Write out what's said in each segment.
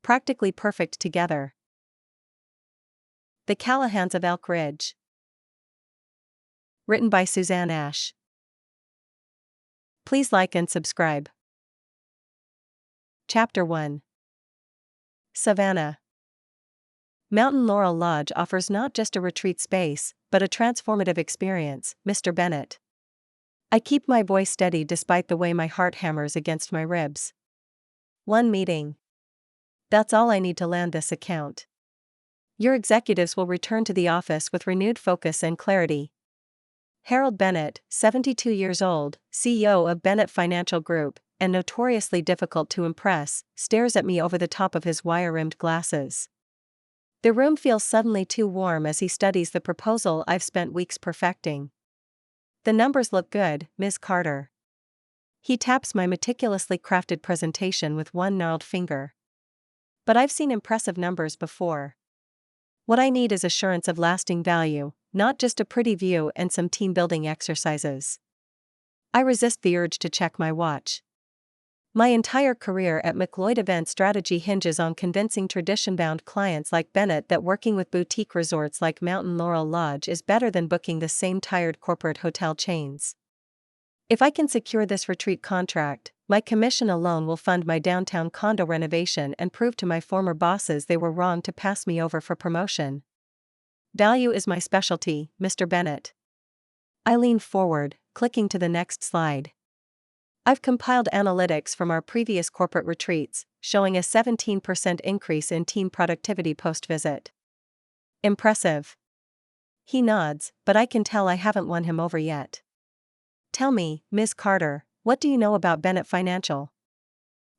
practically perfect together. The Callahans of Elk Ridge. Written by Suzanne Ash. Please like and subscribe. Chapter 1. Savannah. Mountain Laurel Lodge offers not just a retreat space, but a transformative experience, Mr. Bennett. I keep my voice steady despite the way my heart hammers against my ribs. One meeting. That's all I need to land this account. Your executives will return to the office with renewed focus and clarity. Harold Bennett, 72 years old, CEO of Bennett Financial Group, and notoriously difficult to impress, stares at me over the top of his wire-rimmed glasses. The room feels suddenly too warm as he studies the proposal I've spent weeks perfecting. The numbers look good, Ms. Carter. He taps my meticulously crafted presentation with one gnarled finger. But I've seen impressive numbers before. What I need is assurance of lasting value, not just a pretty view and some team-building exercises. I resist the urge to check my watch. My entire career at McLeod Event Strategy hinges on convincing tradition-bound clients like Bennett that working with boutique resorts like Mountain Laurel Lodge is better than booking the same tired corporate hotel chains. If I can secure this retreat contract, my commission alone will fund my downtown condo renovation and prove to my former bosses they were wrong to pass me over for promotion. Value is my specialty, Mr. Bennett. I lean forward, clicking to the next slide. I've compiled analytics from our previous corporate retreats, showing a 17% increase in team productivity post-visit. Impressive. He nods, but I can tell I haven't won him over yet. Tell me, Ms. Carter, what do you know about Bennett Financial?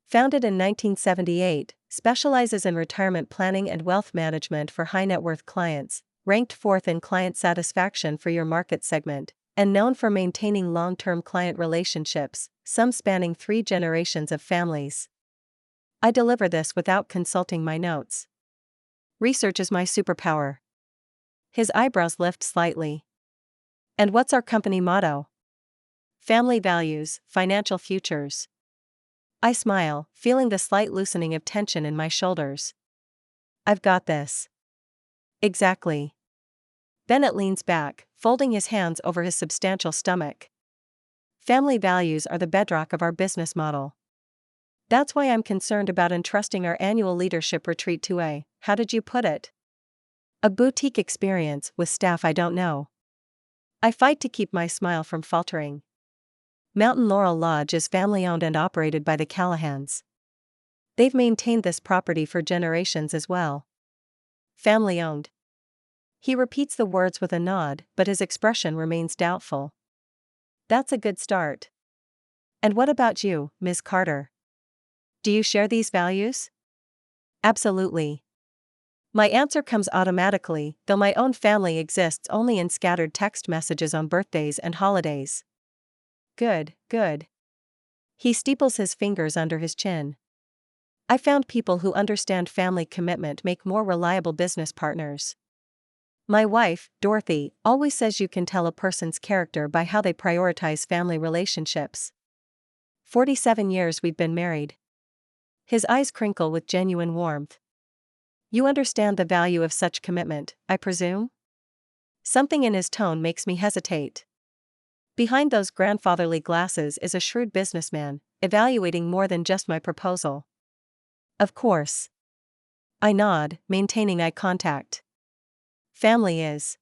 Founded in 1978, specializes in retirement planning and wealth management for high-net-worth clients, ranked fourth in client satisfaction for your market segment, and known for maintaining long-term client relationships, some spanning 3 generations of families. I deliver this without consulting my notes. Research is my superpower. His eyebrows lift slightly. And what's our company motto? Family values, financial futures. I smile, feeling the slight loosening of tension in my shoulders. I've got this. Exactly. Bennett leans back, folding his hands over his substantial stomach. Family values are the bedrock of our business model. That's why I'm concerned about entrusting our annual leadership retreat to a, how did you put it? A boutique experience with staff I don't know. I fight to keep my smile from faltering. Mountain Laurel Lodge is family-owned and operated by the Callahans. They've maintained this property for generations as well. Family-owned. He repeats the words with a nod, but his expression remains doubtful. That's a good start. And what about you, Ms. Carter? Do you share these values? Absolutely. My answer comes automatically, though my own family exists only in scattered text messages on birthdays and holidays. Good, good. He steeples his fingers under his chin. I found people who understand family commitment make more reliable business partners. My wife, Dorothy, always says you can tell a person's character by how they prioritize family relationships. 47 years we've been married. His eyes crinkle with genuine warmth. You understand the value of such commitment, I presume? Something in his tone makes me hesitate. Behind those grandfatherly glasses is a shrewd businessman, evaluating more than just my proposal. Of course. I nod, maintaining eye contact. Family is.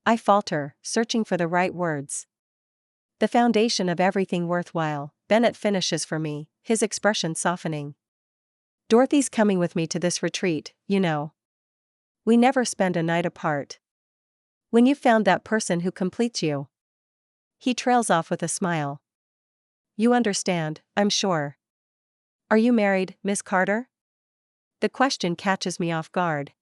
I falter, searching for the right words. The foundation of everything worthwhile, Bennett finishes for me, his expression softening. Dorothy's coming with me to this retreat, you know. We never spend a night apart. When you've found that person who completes you. He trails off with a smile. You understand, I'm sure. Are you married, Miss Carter? The question catches me off guard.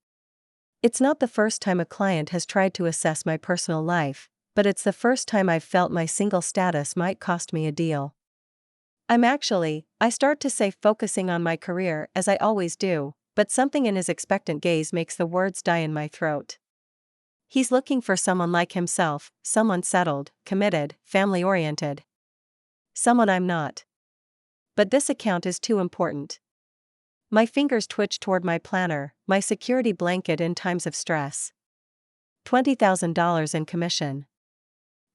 It's not the first time a client has tried to assess my personal life, but it's the first time I've felt my single status might cost me a deal. I start to say focusing on my career as I always do, but something in his expectant gaze makes the words die in my throat. He's looking for someone like himself, someone settled, committed, family-oriented. Someone I'm not. But this account is too important. My fingers twitch toward my planner, my security blanket in times of stress. $20,000 in commission.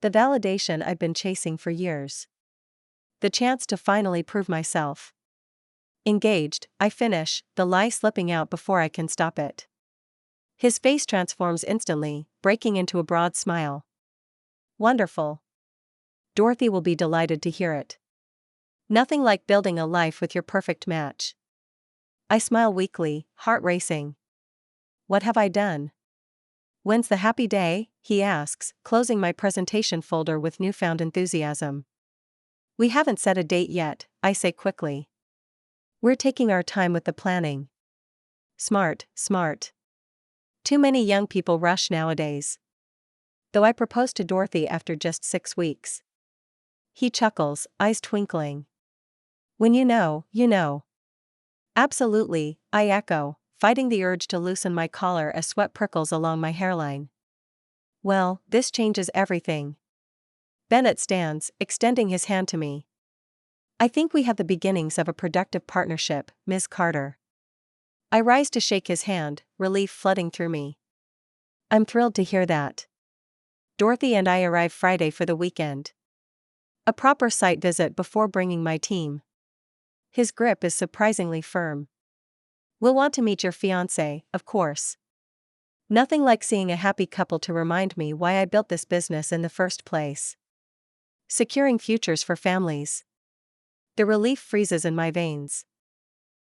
The validation I've been chasing for years. The chance to finally prove myself. Engaged, I finish, the lie slipping out before I can stop it. His face transforms instantly, breaking into a broad smile. Wonderful. Dorothy will be delighted to hear it. Nothing like building a life with your perfect match. I smile weakly, heart racing. What have I done? When's the happy day? He asks, closing my presentation folder with newfound enthusiasm. We haven't set a date yet, I say quickly. We're taking our time with the planning. Smart, smart. Too many young people rush nowadays. Though I proposed to Dorothy after just 6 weeks. He chuckles, eyes twinkling. When you know, you know. Absolutely, I echo, fighting the urge to loosen my collar as sweat prickles along my hairline. Well, this changes everything. Bennett stands, extending his hand to me. I think we have the beginnings of a productive partnership, Ms. Carter. I rise to shake his hand, relief flooding through me. I'm thrilled to hear that. Dorothy and I arrive Friday for the weekend. A proper site visit before bringing my team. His grip is surprisingly firm. We'll want to meet your fiancé, of course. Nothing like seeing a happy couple to remind me why I built this business in the first place. Securing futures for families. The relief freezes in my veins.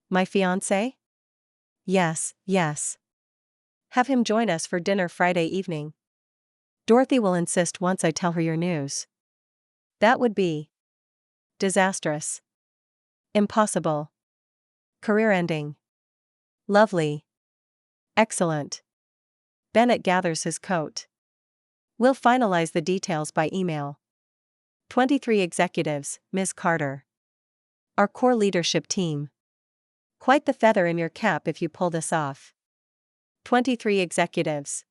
My fiancé? Yes, yes. Have him join us for dinner Friday evening. Dorothy will insist once I tell her your news. That would be disastrous. Impossible. Career-ending. Lovely. Excellent. Bennett gathers his coat. We'll finalize the details by email. 23 executives, Ms. Carter. Our core leadership team. Quite the feather in your cap if you pull this off. 23 executives.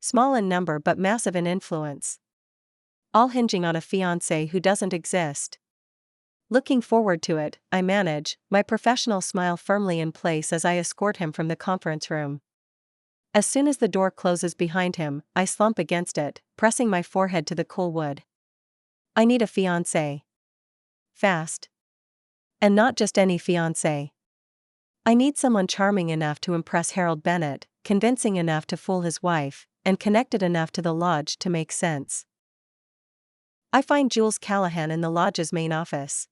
Small in number but massive in influence. All hinging on a fiancé who doesn't exist. Looking forward to it, I manage, my professional smile firmly in place as I escort him from the conference room. As soon as the door closes behind him, I slump against it, pressing my forehead to the cool wood. I need a fiancé. Fast. And not just any fiancé. I need someone charming enough to impress Harold Bennett, convincing enough to fool his wife, and connected enough to the lodge to make sense. I find Jameson Callahan in the lodge's main office.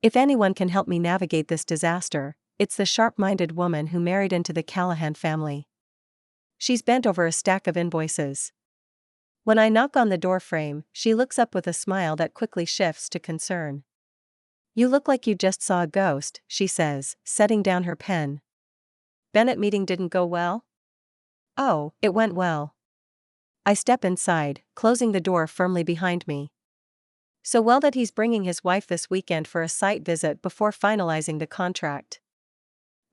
If anyone can help me navigate this disaster, it's the sharp-minded woman who married into the Callahan family. She's bent over a stack of invoices. When I knock on the doorframe, she looks up with a smile that quickly shifts to concern. You look like you just saw a ghost, she says, setting down her pen. Bennett meeting didn't go well? Oh, it went well. I step inside, closing the door firmly behind me. So well that he's bringing his wife this weekend for a site visit before finalizing the contract.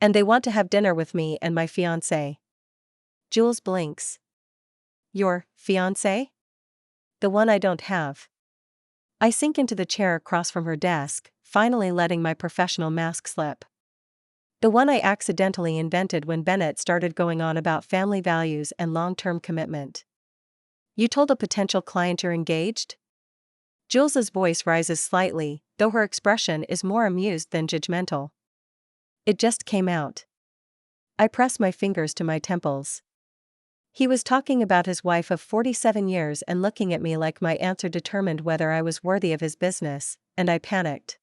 And they want to have dinner with me and my fiancé. Jules blinks. Your fiancé? The one I don't have. I sink into the chair across from her desk, finally letting my professional mask slip. The one I accidentally invented when Bennett started going on about family values and long-term commitment. You told a potential client you're engaged? Jules's voice rises slightly, though her expression is more amused than judgmental. It just came out. I press my fingers to my temples. He was talking about his wife of 47 years and looking at me like my answer determined whether I was worthy of his business, and I panicked.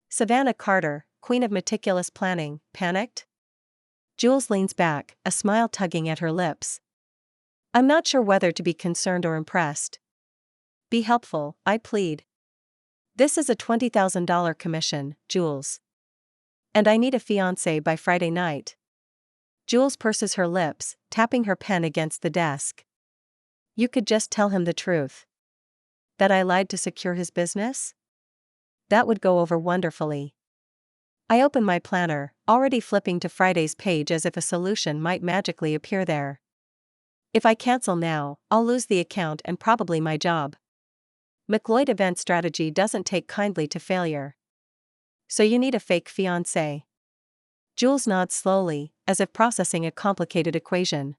Savannah Carter, queen of meticulous planning, panicked? Jules leans back, a smile tugging at her lips. I'm not sure whether to be concerned or impressed. Be helpful, I plead. This is a $20,000 commission, Jules. And I need a fiancé by Friday night. Jules purses her lips, tapping her pen against the desk. You could just tell him the truth. That I lied to secure his business? That would go over wonderfully. I open my planner, already flipping to Friday's page as if a solution might magically appear there. If I cancel now, I'll lose the account and probably my job. McLeod event strategy doesn't take kindly to failure. So you need a fake fiancé. Jules nods slowly, as if processing a complicated equation.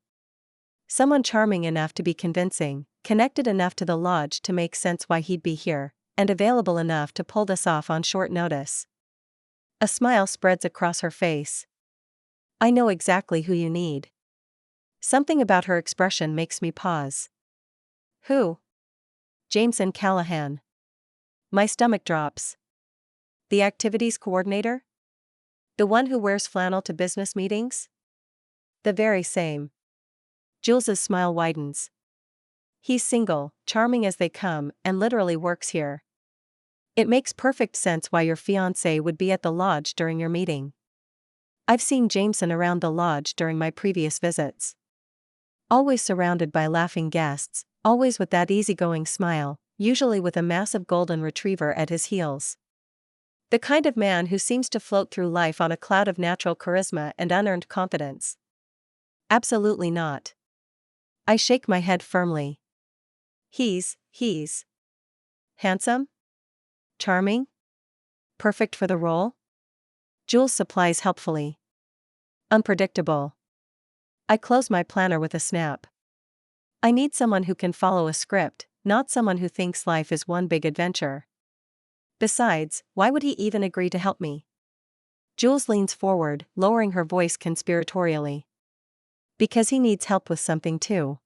Someone charming enough to be convincing, connected enough to the lodge to make sense why he'd be here, and available enough to pull this off on short notice. A smile spreads across her face. I know exactly who you need. Something about her expression makes me pause. Who? Jameson Callahan. My stomach drops. The activities coordinator? The one who wears flannel to business meetings? The very same. Jules's smile widens. He's single, charming as they come, and literally works here. It makes perfect sense why your fiancé would be at the lodge during your meeting. I've seen Jameson around the lodge during my previous visits. Always surrounded by laughing guests, always with that easygoing smile, usually with a massive golden retriever at his heels. The kind of man who seems to float through life on a cloud of natural charisma and unearned confidence. Absolutely not. I shake my head firmly. He's handsome? Charming? Perfect for the role? Jules supplies helpfully. Unpredictable. I close my planner with a snap. I need someone who can follow a script, not someone who thinks life is one big adventure. Besides, why would he even agree to help me? Jules leans forward, lowering her voice conspiratorially. Because he needs help with something too.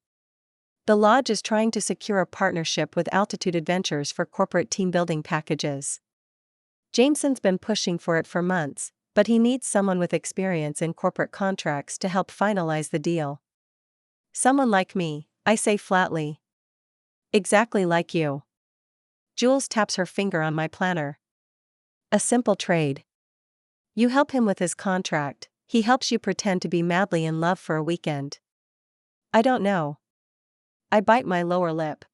The lodge is trying to secure a partnership with Altitude Adventures for corporate team-building packages. Jameson's been pushing for it for months, but he needs someone with experience in corporate contracts to help finalize the deal. Someone like me, I say flatly. Exactly like you. Jules taps her finger on my planner. A simple trade. You help him with his contract, he helps you pretend to be madly in love for a weekend. I don't know. I bite my lower lip.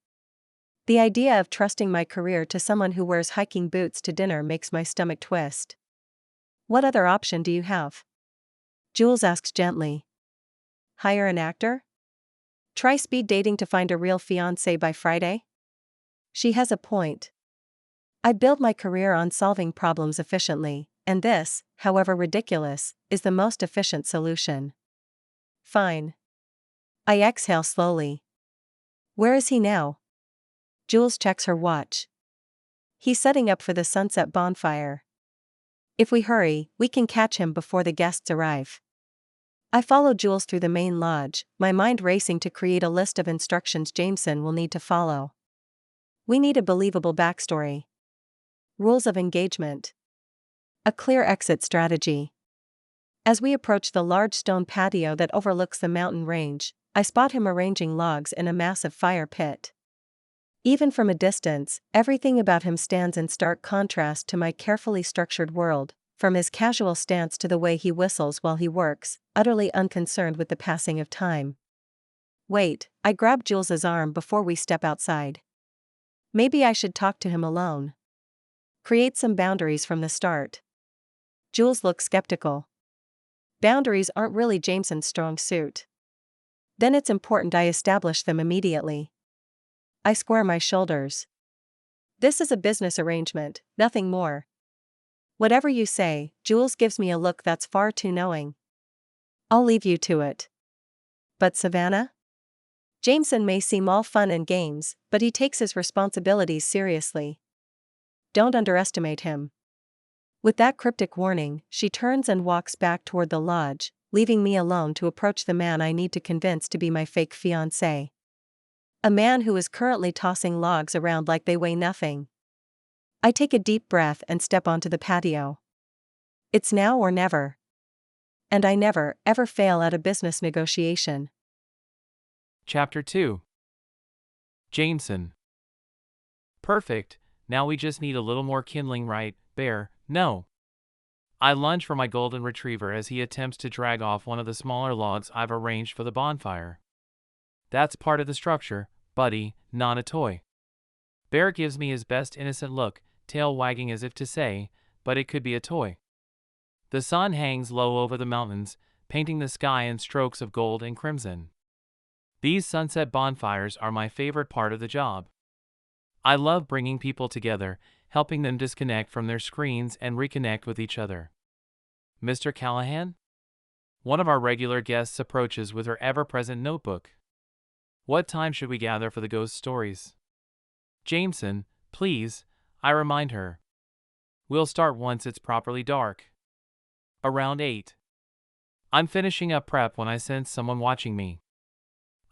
The idea of trusting my career to someone who wears hiking boots to dinner makes my stomach twist. What other option do you have? Jules asks gently. Hire an actor? Try speed dating to find a real fiancé by Friday? She has a point. I build my career on solving problems efficiently, and this, however ridiculous, is the most efficient solution. Fine. I exhale slowly. Where is he now? Jules checks her watch. He's setting up for the sunset bonfire. If we hurry, we can catch him before the guests arrive. I follow Jules through the main lodge, my mind racing to create a list of instructions Jameson will need to follow. We need a believable backstory. Rules of engagement. A clear exit strategy. As we approach the large stone patio that overlooks the mountain range, I spot him arranging logs in a massive fire pit. Even from a distance, everything about him stands in stark contrast to my carefully structured world, from his casual stance to the way he whistles while he works, utterly unconcerned with the passing of time. Wait, I grab Jules's arm before we step outside. Maybe I should talk to him alone. Create some boundaries from the start. Jules looks skeptical. Boundaries aren't really Jameson's strong suit. Then it's important I establish them immediately. I square my shoulders. This is a business arrangement, nothing more. Whatever you say, Jules gives me a look that's far too knowing. I'll leave you to it. But Savannah? Jameson may seem all fun and games, but he takes his responsibilities seriously. Don't underestimate him. With that cryptic warning, she turns and walks back toward the lodge, leaving me alone to approach the man I need to convince to be my fake fiancé. A man who is currently tossing logs around like they weigh nothing. I take a deep breath and step onto the patio. It's now or never. And I never, ever fail at a business negotiation. Chapter 2. Jameson. Perfect, now we just need a little more kindling, right, Bear? No. I lunge for my golden retriever as he attempts to drag off one of the smaller logs I've arranged for the bonfire. That's part of the structure, buddy, not a toy. Bear gives me his best innocent look, tail wagging as if to say, but it could be a toy. The sun hangs low over the mountains, painting the sky in strokes of gold and crimson. These sunset bonfires are my favorite part of the job. I love bringing people together, helping them disconnect from their screens and reconnect with each other. Mr. Callahan? One of our regular guests approaches with her ever-present notebook. What time should we gather for the ghost stories? Jameson, please, I remind her. We'll start once it's properly dark. Around 8. I'm finishing up prep when I sense someone watching me.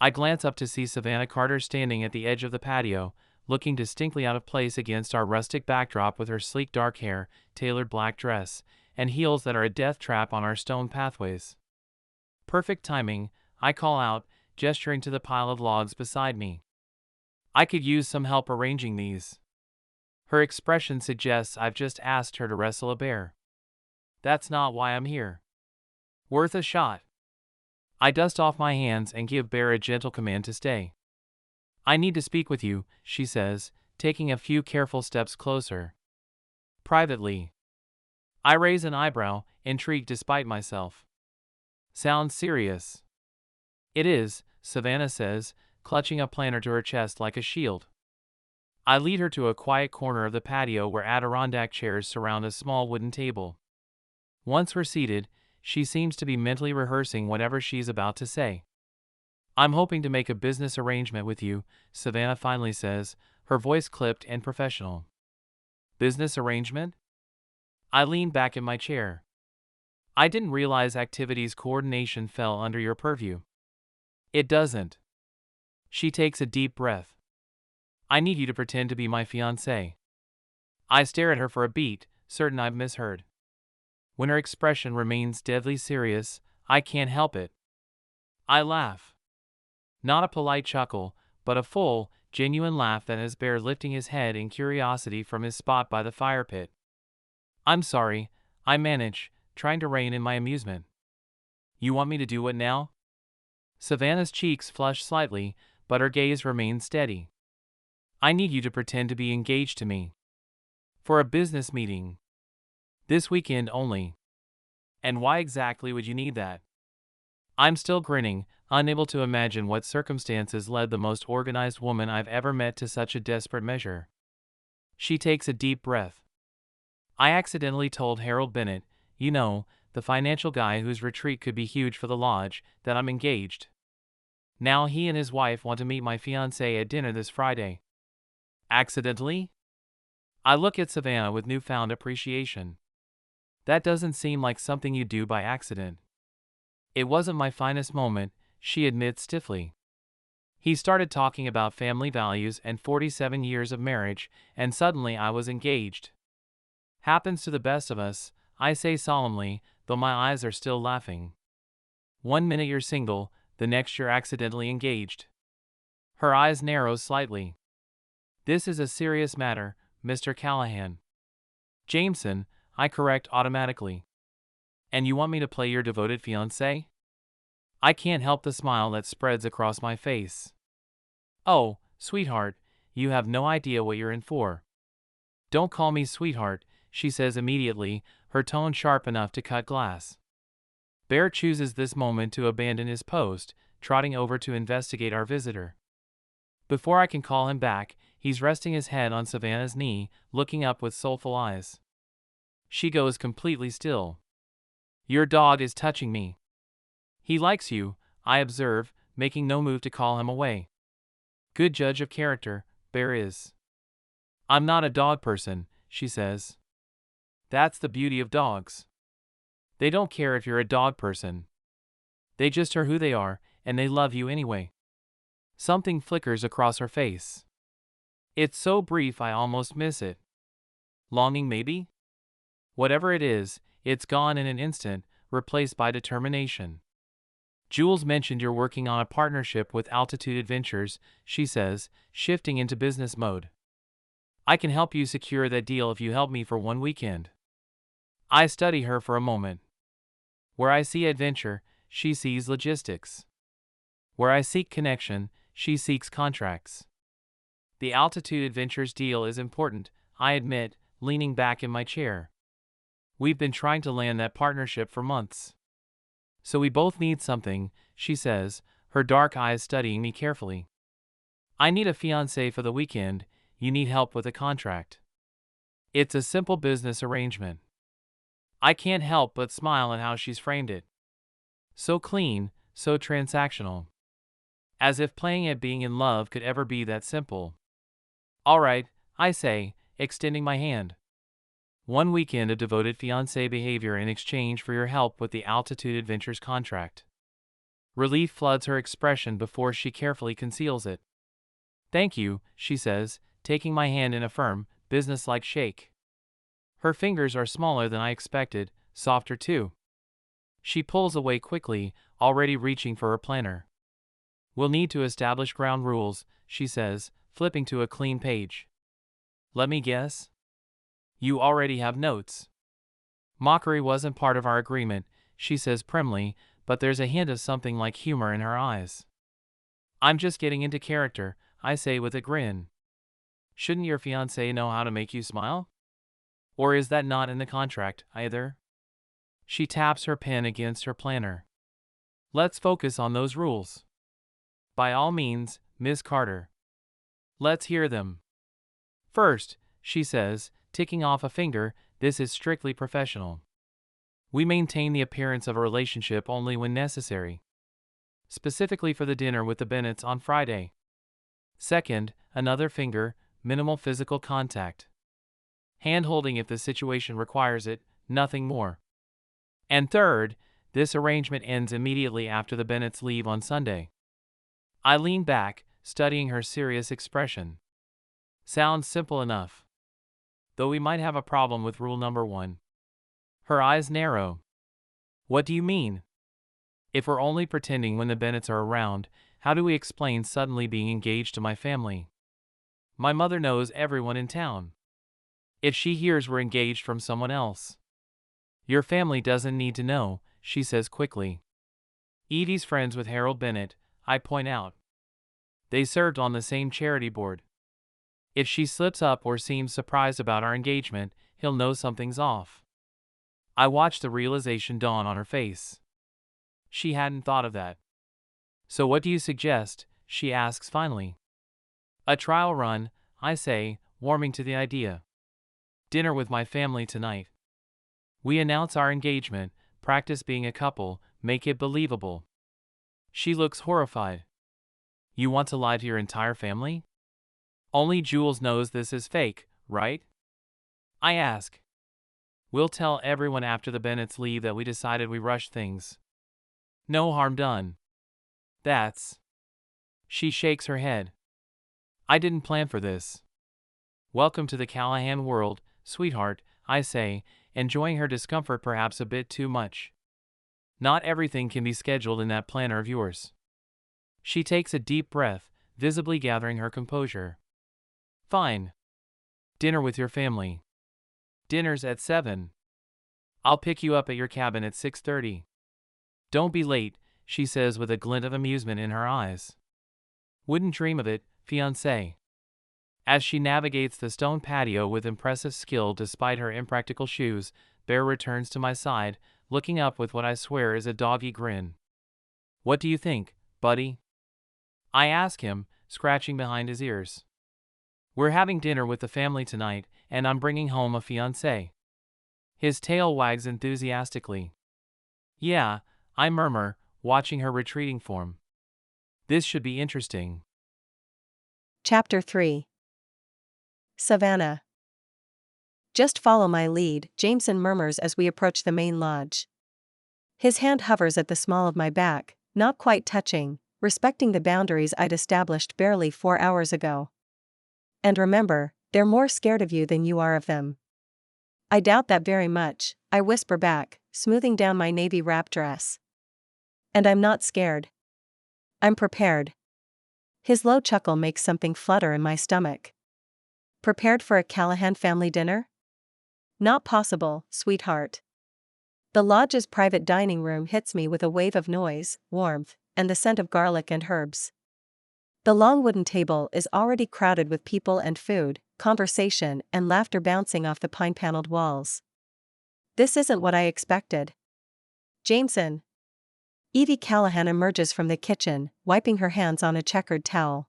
I glance up to see Savannah Carter standing at the edge of the patio, looking distinctly out of place against our rustic backdrop with her sleek dark hair, tailored black dress, and heels that are a death trap on our stone pathways. Perfect timing, I call out, gesturing to the pile of logs beside me. I could use some help arranging these. Her expression suggests I've just asked her to wrestle a bear. That's not why I'm here. Worth a shot. I dust off my hands and give Bear a gentle command to stay. I need to speak with you, she says, taking a few careful steps closer. Privately. I raise an eyebrow, intrigued despite myself. Sounds serious. It is, Savannah says, clutching a planter to her chest like a shield. I lead her to a quiet corner of the patio where Adirondack chairs surround a small wooden table. Once we're seated, she seems to be mentally rehearsing whatever she's about to say. I'm hoping to make a business arrangement with you, Savannah finally says, her voice clipped and professional. Business arrangement? I lean back in my chair. I didn't realize activities coordination fell under your purview. It doesn't. She takes a deep breath. I need you to pretend to be my fiancé. I stare at her for a beat, certain I've misheard. When her expression remains deadly serious, I can't help it. I laugh. Not a polite chuckle, but a full, genuine laugh that has Bear lifting his head in curiosity from his spot by the fire pit. I'm sorry, I manage, trying to rein in my amusement. You want me to do what now? Savannah's cheeks flush slightly, but her gaze remains steady. I need you to pretend to be engaged to me. For a business meeting. This weekend only. And why exactly would you need that? I'm still grinning, unable to imagine what circumstances led the most organized woman I've ever met to such a desperate measure. She takes a deep breath. I accidentally told Harold Bennett, you know, the financial guy whose retreat could be huge for the lodge, that I'm engaged. Now he and his wife want to meet my fiancé at dinner this Friday. Accidentally? I look at Savannah with newfound appreciation. That doesn't seem like something you do by accident. It wasn't my finest moment, she admits stiffly. He started talking about family values and 47 years of marriage, and suddenly I was engaged. Happens to the best of us, I say solemnly, though my eyes are still laughing. 1 minute you're single, the next you're accidentally engaged. Her eyes narrow slightly. This is a serious matter, Mr. Callahan. Jameson, I correct automatically. And you want me to play your devoted fiancé? I can't help the smile that spreads across my face. Oh, sweetheart, you have no idea what you're in for. Don't call me sweetheart, she says immediately, her tone sharp enough to cut glass. Bear chooses this moment to abandon his post, trotting over to investigate our visitor. Before I can call him back, he's resting his head on Savannah's knee, looking up with soulful eyes. She goes completely still. Your dog is touching me. He likes you, I observe, making no move to call him away. Good judge of character, Bear is. I'm not a dog person, she says. That's the beauty of dogs. They don't care if you're a dog person. They just are who they are, and they love you anyway. Something flickers across her face. It's so brief I almost miss it. Longing maybe? Whatever it is, it's gone in an instant, replaced by determination. Jules mentioned you're working on a partnership with Altitude Adventures, she says, shifting into business mode. I can help you secure that deal if you help me for 1 weekend. I study her for a moment. Where I see adventure, she sees logistics. Where I seek connection, she seeks contracts. The Altitude Adventures deal is important, I admit, leaning back in my chair. We've been trying to land that partnership for months. So we both need something, she says, her dark eyes studying me carefully. I need a fiancé for the weekend, you need help with a contract. It's a simple business arrangement. I can't help but smile at how she's framed it. So clean, so transactional. As if playing at being in love could ever be that simple. All right, I say, extending my hand. One weekend of devoted fiancé behavior in exchange for your help with the Altitude Adventures contract. Relief floods her expression before she carefully conceals it. Thank you, she says, taking my hand in a firm, businesslike shake. Her fingers are smaller than I expected, softer too. She pulls away quickly, already reaching for her planner. We'll need to establish ground rules, she says, flipping to a clean page. Let me guess? You already have notes. Mockery wasn't part of our agreement, she says primly, but there's a hint of something like humor in her eyes. I'm just getting into character, I say with a grin. Shouldn't your fiancé know how to make you smile? Or is that not in the contract, either? She taps her pen against her planner. Let's focus on those rules. By all means, Miss Carter. Let's hear them. First, she says, ticking off a finger, this is strictly professional. We maintain the appearance of a relationship only when necessary. Specifically for the dinner with the Bennetts on Friday. Second, another finger, minimal physical contact. Hand-holding if the situation requires it, nothing more. And third, this arrangement ends immediately after the Bennetts leave on Sunday. I lean back, studying her serious expression. Sounds simple enough. Though we might have a problem with rule number 1. Her eyes narrow. What do you mean? If we're only pretending when the Bennetts are around, how do we explain suddenly being engaged to my family? My mother knows everyone in town. If she hears we're engaged from someone else. Your family doesn't need to know, she says quickly. Edie's friends with Harold Bennett, I point out. They served on the same charity board. If she slips up or seems surprised about our engagement, he'll know something's off. I watch the realization dawn on her face. She hadn't thought of that. So what do you suggest? She asks finally. A trial run, I say, warming to the idea. Dinner with my family tonight. We announce our engagement, practice being a couple, make it believable. She looks horrified. You want to lie to your entire family? Only Jules knows this is fake, right? I ask. We'll tell everyone after the Bennetts leave that we decided we rushed things. No harm done. That's... She shakes her head. I didn't plan for this. Welcome to the Callahan world, sweetheart, I say, enjoying her discomfort perhaps a bit too much. Not everything can be scheduled in that planner of yours. She takes a deep breath, visibly gathering her composure. Fine. Dinner with your family. Dinner's at 7. I'll pick you up at your cabin at 6:30. Don't be late, she says with a glint of amusement in her eyes. Wouldn't dream of it, fiancé. As she navigates the stone patio with impressive skill despite her impractical shoes, Bear returns to my side, looking up with what I swear is a doggy grin. What do you think, buddy? I ask him, scratching behind his ears. We're having dinner with the family tonight, and I'm bringing home a fiancé. His tail wags enthusiastically. Yeah, I murmur, watching her retreating form. This should be interesting. Chapter 3. Savannah. Just follow my lead, Jameson murmurs as we approach the main lodge. His hand hovers at the small of my back, not quite touching, respecting the boundaries I'd established barely 4 hours ago. And remember, they're more scared of you than you are of them. I doubt that very much, I whisper back, smoothing down my navy wrap dress. And I'm not scared. I'm prepared. His low chuckle makes something flutter in my stomach. Prepared for a Callahan family dinner? Not possible, sweetheart. The lodge's private dining room hits me with a wave of noise, warmth, and the scent of garlic and herbs. The long wooden table is already crowded with people and food, conversation and laughter bouncing off the pine-paneled walls. This isn't what I expected. Jameson. Evie Callahan emerges from the kitchen, wiping her hands on a checkered towel.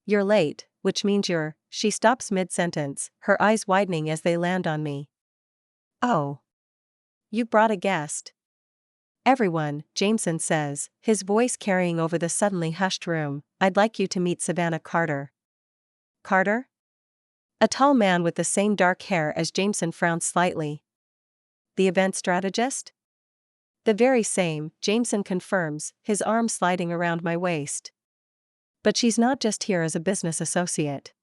You're late, which means you're... She stops mid-sentence, her eyes widening as they land on me. Oh. you brought a guest. Everyone, Jameson says, his voice carrying over the suddenly hushed room. I'd like you to meet Savannah Carter. Carter? A tall man with the same dark hair as Jameson frowned slightly. The event strategist? The very same, Jameson confirms, his arm sliding around my waist. But she's not just here as a business associate.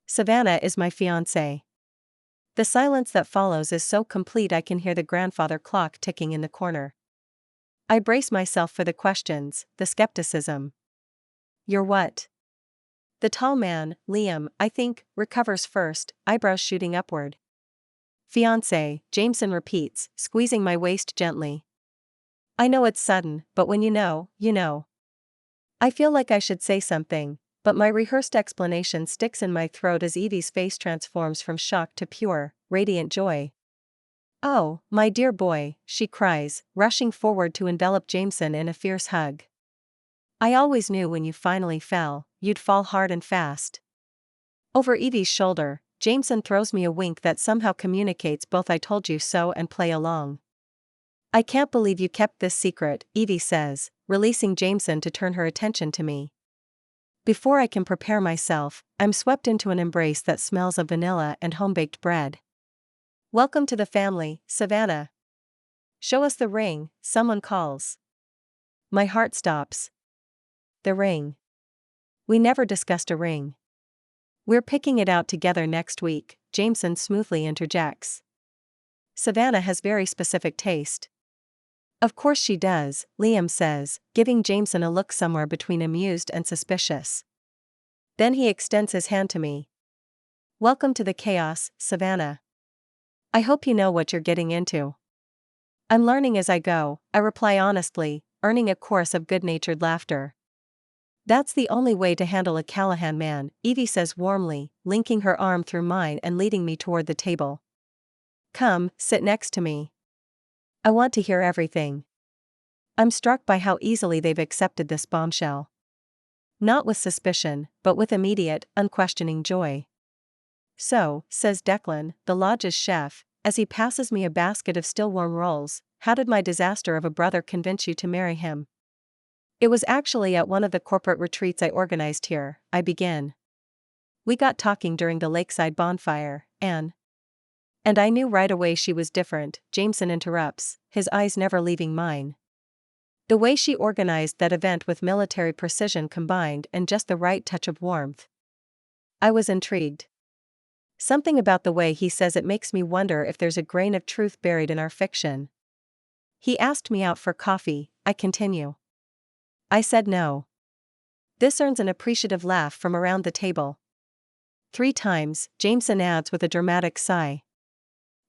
Savannah is my fiancé. The silence that follows is so complete I can hear the grandfather clock ticking in the corner. I brace myself for the questions, the skepticism. You're what? The tall man, Liam, I think, recovers first, eyebrows shooting upward. Fiancé, Jameson repeats, squeezing my waist gently. I know it's sudden, but when you know, you know. I feel like I should say something, but my rehearsed explanation sticks in my throat as Evie's face transforms from shock to pure, radiant joy. Oh, my dear boy, she cries, rushing forward to envelop Jameson in a fierce hug. I always knew when you finally fell, you'd fall hard and fast. Over Evie's shoulder, Jameson throws me a wink that somehow communicates both I told you so and play along. I can't believe you kept this secret, Evie says, releasing Jameson to turn her attention to me. Before I can prepare myself, I'm swept into an embrace that smells of vanilla and home-baked bread. Welcome to the family, Savannah. Show us the ring, someone calls. My heart stops. The ring. We never discussed a ring. We're picking it out together next week, Jameson smoothly interjects. Savannah has very specific taste. Of course she does, Liam says, giving Jameson a look somewhere between amused and suspicious. Then he extends his hand to me. Welcome to the chaos, Savannah. I hope you know what you're getting into. I'm learning as I go, I reply honestly, earning a chorus of good-natured laughter. That's the only way to handle a Callahan man, Evie says warmly, linking her arm through mine and leading me toward the table. Come, sit next to me. I want to hear everything. I'm struck by how easily they've accepted this bombshell. Not with suspicion, but with immediate, unquestioning joy. So, says Declan, the lodge's chef, as he passes me a basket of still warm rolls, how did my disaster of a brother convince you to marry him? It was actually at one of the corporate retreats I organized here, I begin. We got talking during the lakeside bonfire, and I knew right away she was different, Jameson interrupts, his eyes never leaving mine. The way she organized that event with military precision combined and just the right touch of warmth. I was intrigued. Something about the way he says it makes me wonder if there's a grain of truth buried in our fiction. He asked me out for coffee, I continue. I said no. This earns an appreciative laugh from around the table. 3 times, Jameson adds with a dramatic sigh.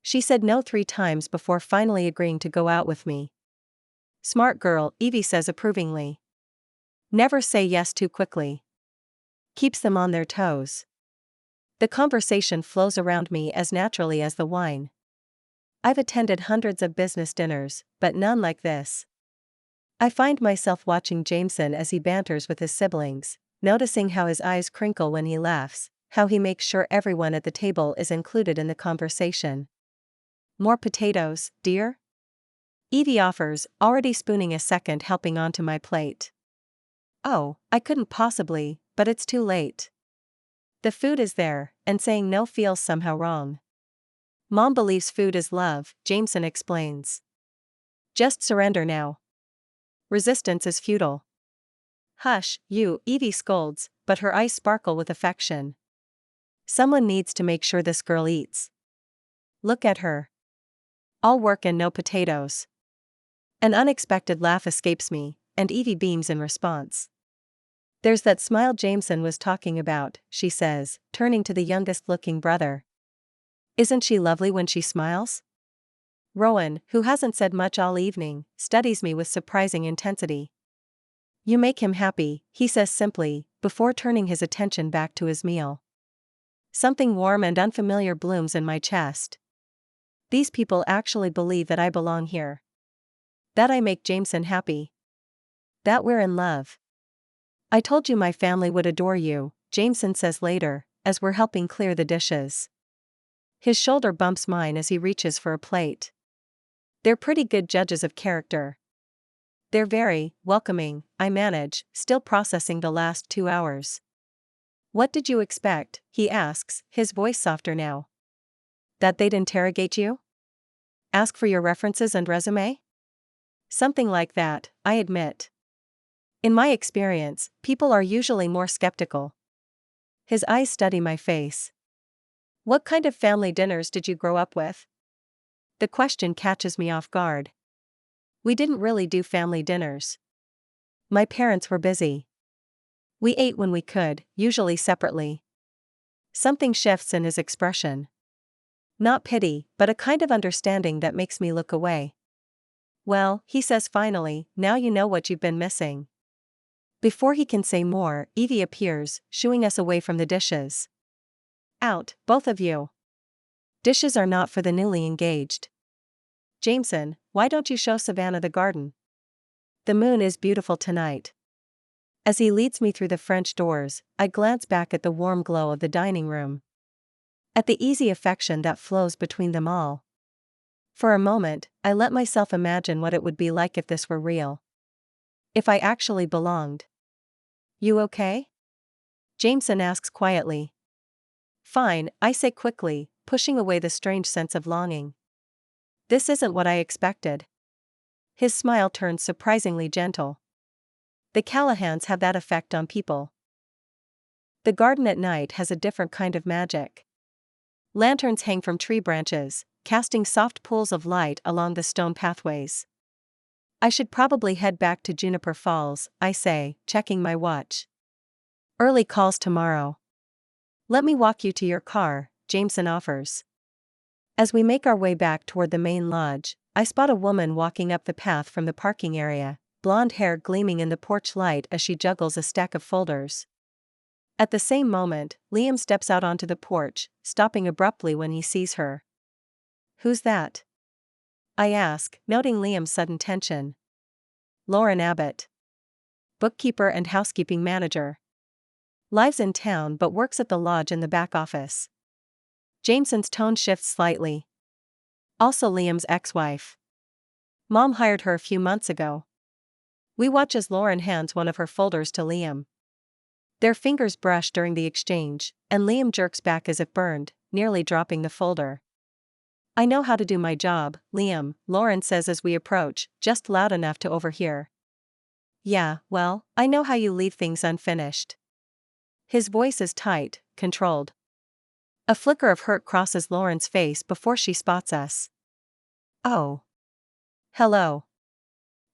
She said no 3 times before finally agreeing to go out with me. Smart girl, Evie says approvingly. Never say yes too quickly. Keeps them on their toes. The conversation flows around me as naturally as the wine. I've attended hundreds of business dinners, but none like this. I find myself watching Jameson as he banters with his siblings, noticing how his eyes crinkle when he laughs, how he makes sure everyone at the table is included in the conversation. More potatoes, dear? Evie offers, already spooning a second helping onto my plate. Oh, I couldn't possibly, but it's too late. The food is there, and saying no feels somehow wrong. Mom believes food is love, Jameson explains. Just surrender now. Resistance is futile. Hush, you, Evie scolds, but her eyes sparkle with affection. Someone needs to make sure this girl eats. Look at her. All work and no potatoes. An unexpected laugh escapes me, and Evie beams in response. There's that smile Jameson was talking about, she says, turning to the youngest-looking brother. Isn't she lovely when she smiles? Rowan, who hasn't said much all evening, studies me with surprising intensity. You make him happy, he says simply, before turning his attention back to his meal. Something warm and unfamiliar blooms in my chest. These people actually believe that I belong here. That I make Jameson happy. That we're in love. I told you my family would adore you, Jameson says later, as we're helping clear the dishes. His shoulder bumps mine as he reaches for a plate. They're pretty good judges of character. They're very welcoming, I manage, still processing the last 2 hours. What did you expect? He asks, his voice softer now. That they'd interrogate you? Ask for your references and resume? Something like that, I admit. In my experience, people are usually more skeptical. His eyes study my face. What kind of family dinners did you grow up with? The question catches me off guard. We didn't really do family dinners. My parents were busy. We ate when we could, usually separately. Something shifts in his expression. Not pity, but a kind of understanding that makes me look away. Well, he says finally, now you know what you've been missing. Before he can say more, Evie appears, shooing us away from the dishes. Out, both of you. Dishes are not for the newly engaged. Jameson, why don't you show Savannah the garden? The moon is beautiful tonight. As he leads me through the French doors, I glance back at the warm glow of the dining room. At the easy affection that flows between them all. For a moment, I let myself imagine what it would be like if this were real. If I actually belonged. You okay? Jameson asks quietly. Fine, I say quickly, pushing away the strange sense of longing. This isn't what I expected. His smile turns surprisingly gentle. The Callahans have that effect on people. The garden at night has a different kind of magic. Lanterns hang from tree branches, casting soft pools of light along the stone pathways. I should probably head back to Juniper Falls, I say, checking my watch. Early calls tomorrow. Let me walk you to your car, Jameson offers. As we make our way back toward the main lodge, I spot a woman walking up the path from the parking area, blonde hair gleaming in the porch light as she juggles a stack of folders. At the same moment, Liam steps out onto the porch, stopping abruptly when he sees her. Who's that? I ask, noting Liam's sudden tension. Lauren Abbott. Bookkeeper and housekeeping manager. Lives in town but works at the lodge in the back office. Jameson's tone shifts slightly. Also Liam's ex-wife. Mom hired her a few months ago. We watch as Lauren hands one of her folders to Liam. Their fingers brush during the exchange, and Liam jerks back as if burned, nearly dropping the folder. I know how to do my job, Liam, Lauren says as we approach, just loud enough to overhear. Yeah, well, I know how you leave things unfinished. His voice is tight, controlled. A flicker of hurt crosses Lauren's face before she spots us. Oh. Hello.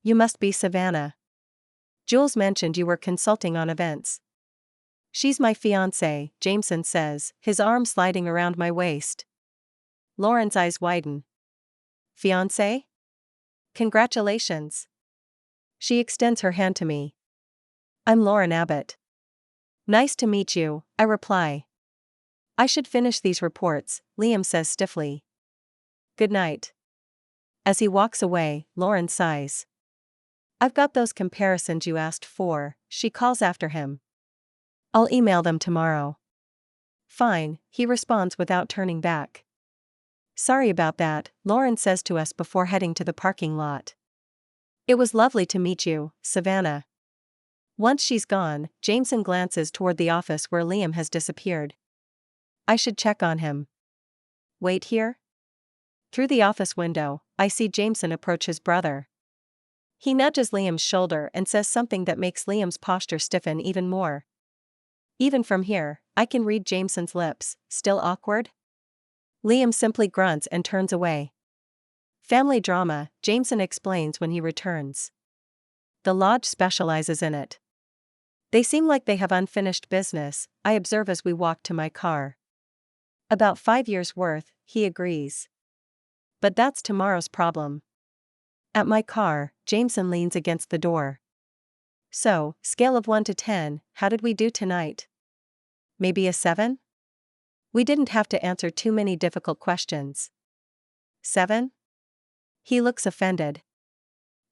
You must be Savannah. Jules mentioned you were consulting on events. She's my fiancé, Jameson says, his arm sliding around my waist. Lauren's eyes widen. Fiancé? Congratulations. She extends her hand to me. I'm Lauren Abbott. Nice to meet you, I reply. I should finish these reports, Liam says stiffly. Good night. As he walks away, Lauren sighs. I've got those comparisons you asked for, she calls after him. I'll email them tomorrow. Fine, he responds without turning back. Sorry about that, Lauren says to us before heading to the parking lot. It was lovely to meet you, Savannah. Once she's gone, Jameson glances toward the office where Liam has disappeared. I should check on him. Wait here? Through the office window, I see Jameson approach his brother. He nudges Liam's shoulder and says something that makes Liam's posture stiffen even more. Even from here, I can read Jameson's lips, still awkward? Liam simply grunts and turns away. Family drama, Jameson explains when he returns. The lodge specializes in it. They seem like they have unfinished business, I observe as we walk to my car. About 5 years' worth, he agrees. But that's tomorrow's problem. At my car, Jameson leans against the door. So, scale of 1 to 10, how did we do tonight? Maybe a 7? We didn't have to answer too many difficult questions. 7? He looks offended.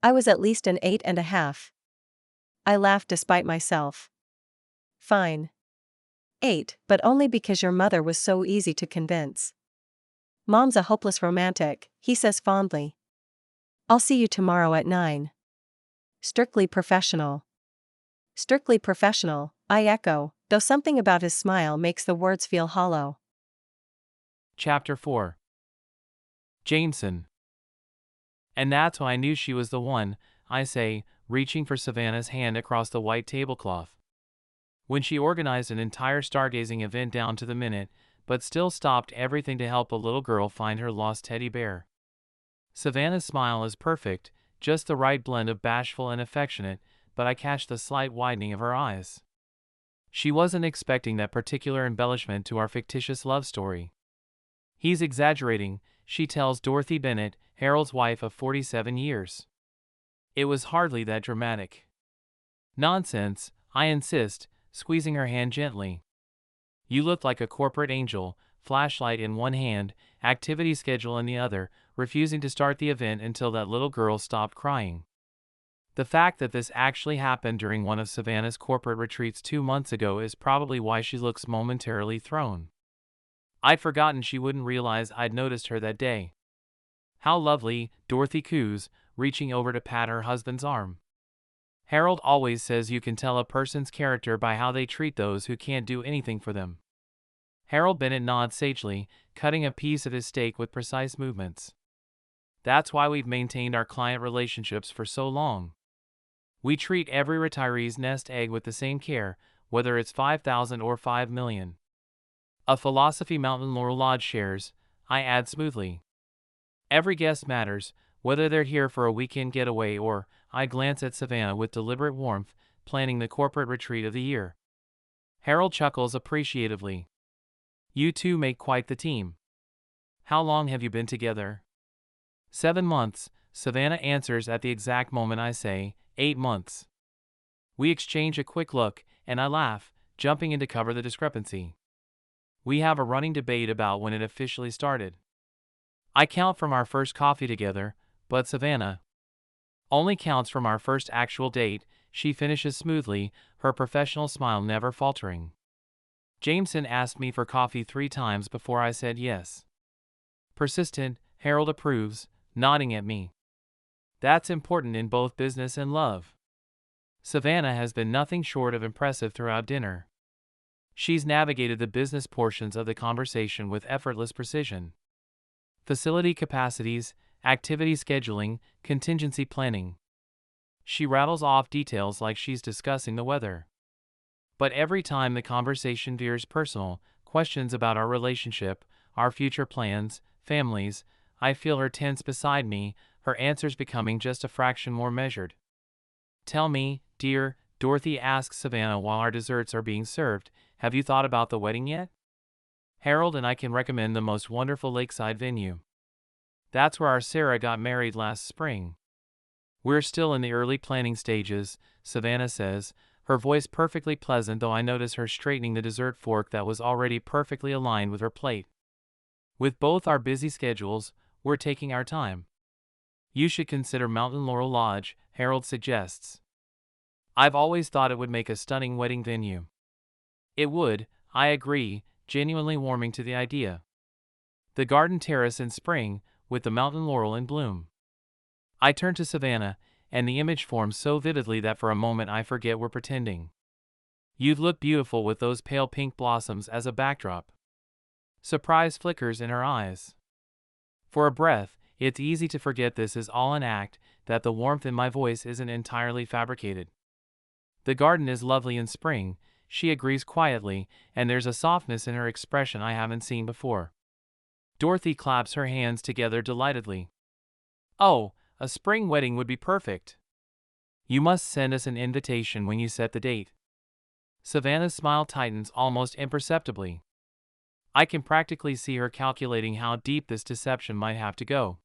I was at least an 8.5. I laugh despite myself. Fine. 8, but only because your mother was so easy to convince. Mom's a hopeless romantic, he says fondly. I'll see you tomorrow at 9. Strictly professional. Strictly professional, I echo, though something about his smile makes the words feel hollow. Chapter 4. Jameson. And that's when I knew she was the one, I say, reaching for Savannah's hand across the white tablecloth. When she organized an entire stargazing event down to the minute, but still stopped everything to help a little girl find her lost teddy bear. Savannah's smile is perfect, just the right blend of bashful and affectionate, but I catch the slight widening of her eyes. She wasn't expecting that particular embellishment to our fictitious love story. He's exaggerating, she tells Dorothy Bennett, Harold's wife of 47 years. It was hardly that dramatic. Nonsense, I insist, squeezing her hand gently. You looked like a corporate angel, flashlight in one hand, activity schedule in the other, refusing to start the event until that little girl stopped crying. The fact that this actually happened during one of Savannah's corporate retreats 2 months ago is probably why she looks momentarily thrown. I'd forgotten she wouldn't realize I'd noticed her that day. How lovely, Dorothy coos, reaching over to pat her husband's arm. Harold always says you can tell a person's character by how they treat those who can't do anything for them. Harold Bennett nods sagely, cutting a piece of his steak with precise movements. That's why we've maintained our client relationships for so long. We treat every retiree's nest egg with the same care, whether it's 5,000 or 5 million. A philosophy Mountain Laurel Lodge shares, I add smoothly. Every guest matters, whether they're here for a weekend getaway or, I glance at Savannah with deliberate warmth, planning the corporate retreat of the year. Harold chuckles appreciatively. You two make quite the team. How long have you been together? 7 months, Savannah answers at the exact moment I say, 8 months. We exchange a quick look, and I laugh, jumping in to cover the discrepancy. We have a running debate about when it officially started. I count from our first coffee together, but Savannah only counts from our first actual date, she finishes smoothly, her professional smile never faltering. Jameson asked me for coffee 3 times before I said yes. Persistent, Harold approves, nodding at me. That's important in both business and love. Savannah has been nothing short of impressive throughout dinner. She's navigated the business portions of the conversation with effortless precision. Facility capacities, activity scheduling, contingency planning. She rattles off details like she's discussing the weather. But every time the conversation veers personal, questions about our relationship, our future plans, families, I feel her tense beside me, her answers becoming just a fraction more measured. Tell me, dear, Dorothy asks Savannah while our desserts are being served, have you thought about the wedding yet? Harold and I can recommend the most wonderful lakeside venue. That's where our Sarah got married last spring. We're still in the early planning stages, Savannah says, her voice perfectly pleasant though I notice her straightening the dessert fork that was already perfectly aligned with her plate. With both our busy schedules, we're taking our time. You should consider Mountain Laurel Lodge, Harold suggests. I've always thought it would make a stunning wedding venue. It would, I agree, genuinely warming to the idea. The garden terrace in spring, with the mountain laurel in bloom. I turn to Savannah, and the image forms so vividly that for a moment I forget we're pretending. You'd look beautiful with those pale pink blossoms as a backdrop. Surprise flickers in her eyes. For a breath, it's easy to forget this is all an act, that the warmth in my voice isn't entirely fabricated. The garden is lovely in spring, she agrees quietly, and there's a softness in her expression I haven't seen before. Dorothy claps her hands together delightedly. Oh, a spring wedding would be perfect. You must send us an invitation when you set the date. Savannah's smile tightens almost imperceptibly. I can practically see her calculating how deep this deception might have to go.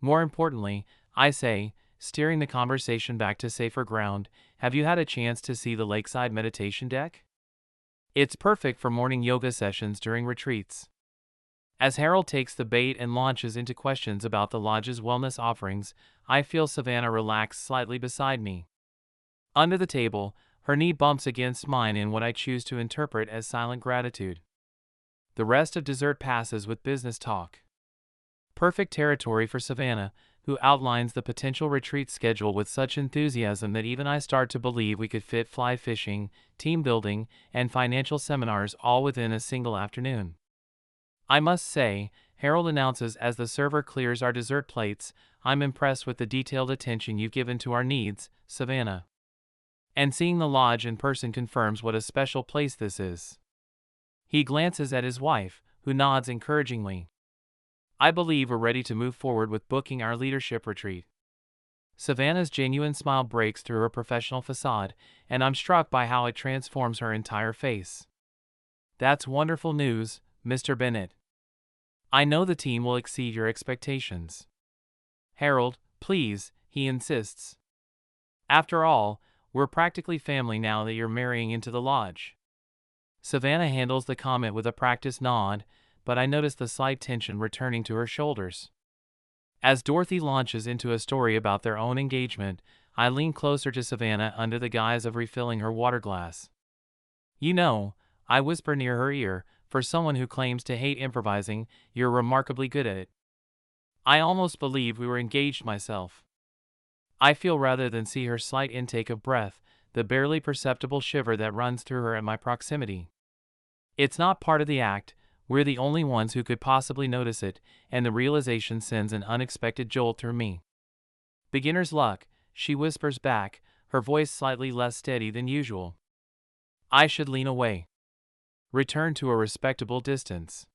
More importantly, I say, steering the conversation back to safer ground, have you had a chance to see the lakeside meditation deck? It's perfect for morning yoga sessions during retreats. As Harold takes the bait and launches into questions about the lodge's wellness offerings, I feel Savannah relax slightly beside me. Under the table, her knee bumps against mine in what I choose to interpret as silent gratitude. The rest of dessert passes with business talk. Perfect territory for Savannah, who outlines the potential retreat schedule with such enthusiasm that even I start to believe we could fit fly fishing, team building, and financial seminars all within a single afternoon. I must say, Harold announces as the server clears our dessert plates, I'm impressed with the detailed attention you've given to our needs, Savannah. And seeing the lodge in person confirms what a special place this is. He glances at his wife, who nods encouragingly. I believe we're ready to move forward with booking our leadership retreat. Savannah's genuine smile breaks through her professional facade, and I'm struck by how it transforms her entire face. That's wonderful news, Mr. Bennett. I know the team will exceed your expectations. Harold, please, he insists. After all, we're practically family now that you're marrying into the lodge. Savannah handles the comment with a practiced nod, but I notice the slight tension returning to her shoulders. As Dorothy launches into a story about their own engagement, I lean closer to Savannah under the guise of refilling her water glass. You know, I whisper near her ear, for someone who claims to hate improvising, you're remarkably good at it. I almost believe we were engaged myself. I feel rather than see her slight intake of breath, the barely perceptible shiver that runs through her at my proximity. It's not part of the act, we're the only ones who could possibly notice it, and the realization sends an unexpected jolt through me. Beginner's luck, she whispers back, her voice slightly less steady than usual. I should lean away. Return to a respectable distance.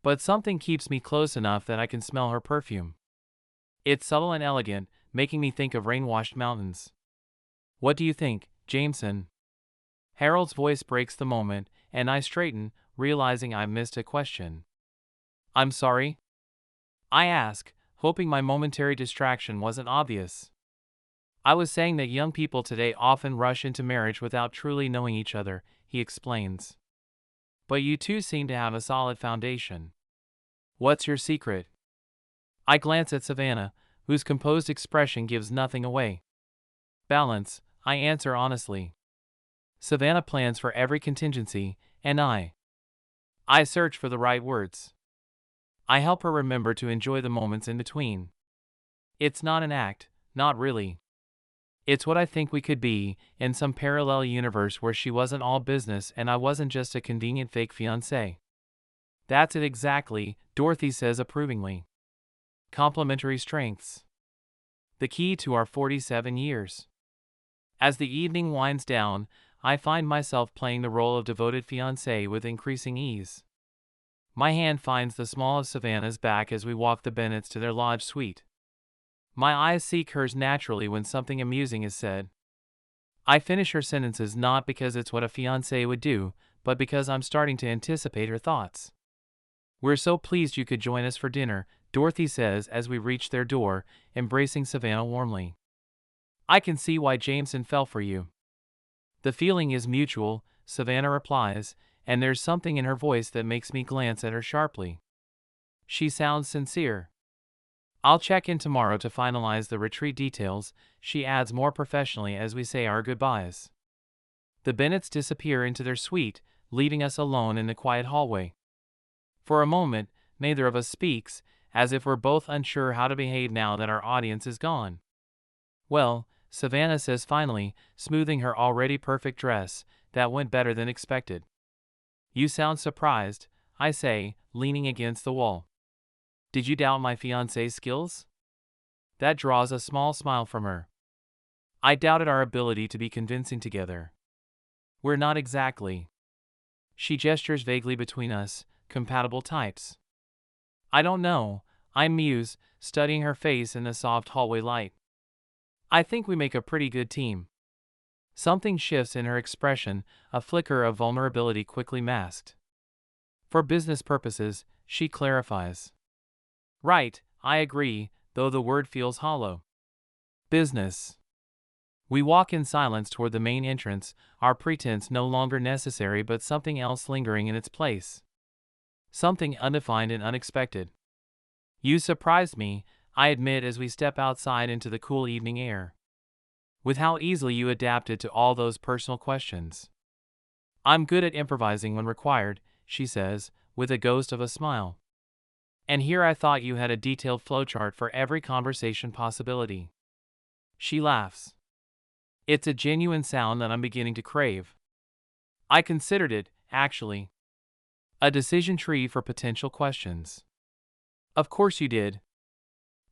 But something keeps me close enough that I can smell her perfume. It's subtle and elegant, making me think of rain-washed mountains. What do you think, Jameson? Harold's voice breaks the moment, and I straighten, realizing I missed a question. I'm sorry? I ask, hoping my momentary distraction wasn't obvious. I was saying that young people today often rush into marriage without truly knowing each other, he explains. But you two seem to have a solid foundation. What's your secret? I glance at Savannah, whose composed expression gives nothing away. Balance, I answer honestly. Savannah plans for every contingency, and I search for the right words. I help her remember to enjoy the moments in between. It's not an act, not really. It's what I think we could be, in some parallel universe where she wasn't all business and I wasn't just a convenient fake fiancé. That's it exactly, Dorothy says approvingly. Complementary strengths. The key to our 47 years. As the evening winds down, I find myself playing the role of devoted fiancé with increasing ease. My hand finds the small of Savannah's back as we walk the Bennetts to their lodge suite. My eyes seek hers naturally when something amusing is said. I finish her sentences not because it's what a fiancé would do, but because I'm starting to anticipate her thoughts. We're so pleased you could join us for dinner, Dorothy says as we reach their door, embracing Savannah warmly. I can see why Jameson fell for you. The feeling is mutual, Savannah replies, and there's something in her voice that makes me glance at her sharply. She sounds sincere. I'll check in tomorrow to finalize the retreat details, she adds more professionally as we say our goodbyes. The Bennetts disappear into their suite, leaving us alone in the quiet hallway. For a moment, neither of us speaks, as if we're both unsure how to behave now that our audience is gone. Well, Savannah says finally, smoothing her already perfect dress, that went better than expected. You sound surprised, I say, leaning against the wall. Did you doubt my fiancé's skills? That draws a small smile from her. I doubted our ability to be convincing together. We're not exactly. She gestures vaguely between us, compatible types. I don't know, I muse, studying her face in the soft hallway light. I think we make a pretty good team. Something shifts in her expression, a flicker of vulnerability quickly masked. For business purposes, she clarifies. Right, I agree, though the word feels hollow. Business. We walk in silence toward the main entrance, our pretense no longer necessary but something else lingering in its place. Something undefined and unexpected. You surprised me, I admit as we step outside into the cool evening air. With how easily you adapted to all those personal questions. I'm good at improvising when required, she says, with a ghost of a smile. And here I thought you had a detailed flowchart for every conversation possibility. She laughs. It's a genuine sound that I'm beginning to crave. I considered it, actually. A decision tree for potential questions. Of course you did.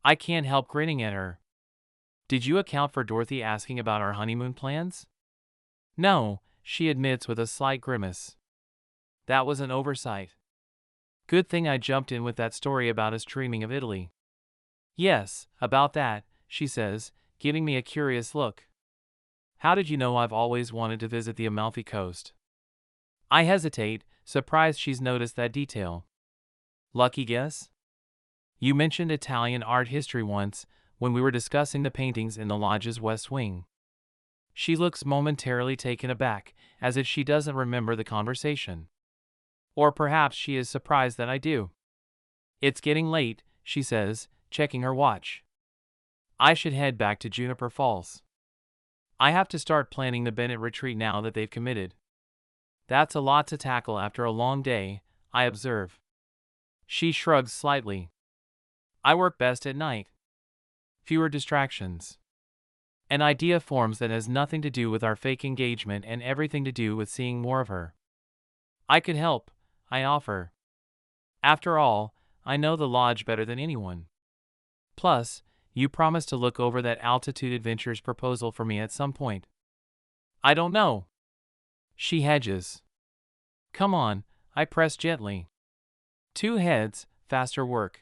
I can't help grinning at her. Did you account for Dorothy asking about our honeymoon plans? No, she admits with a slight grimace. That was an oversight. Good thing I jumped in with that story about us dreaming of Italy. Yes, about that, she says, giving me a curious look. How did you know I've always wanted to visit the Amalfi Coast? I hesitate, surprised she's noticed that detail. Lucky guess? You mentioned Italian art history once, when we were discussing the paintings in the lodge's west wing. She looks momentarily taken aback, as if she doesn't remember the conversation. Or perhaps she is surprised that I do. It's getting late, she says, checking her watch. I should head back to Juniper Falls. I have to start planning the Bennett retreat now that they've committed. That's a lot to tackle after a long day, I observe. She shrugs slightly. I work best at night. Fewer distractions. An idea forms that has nothing to do with our fake engagement and everything to do with seeing more of her. I could help, I offer. After all, I know the lodge better than anyone. Plus, you promised to look over that Altitude Adventures proposal for me at some point. I don't know. She hedges. Come on, I press gently. Two heads, faster work.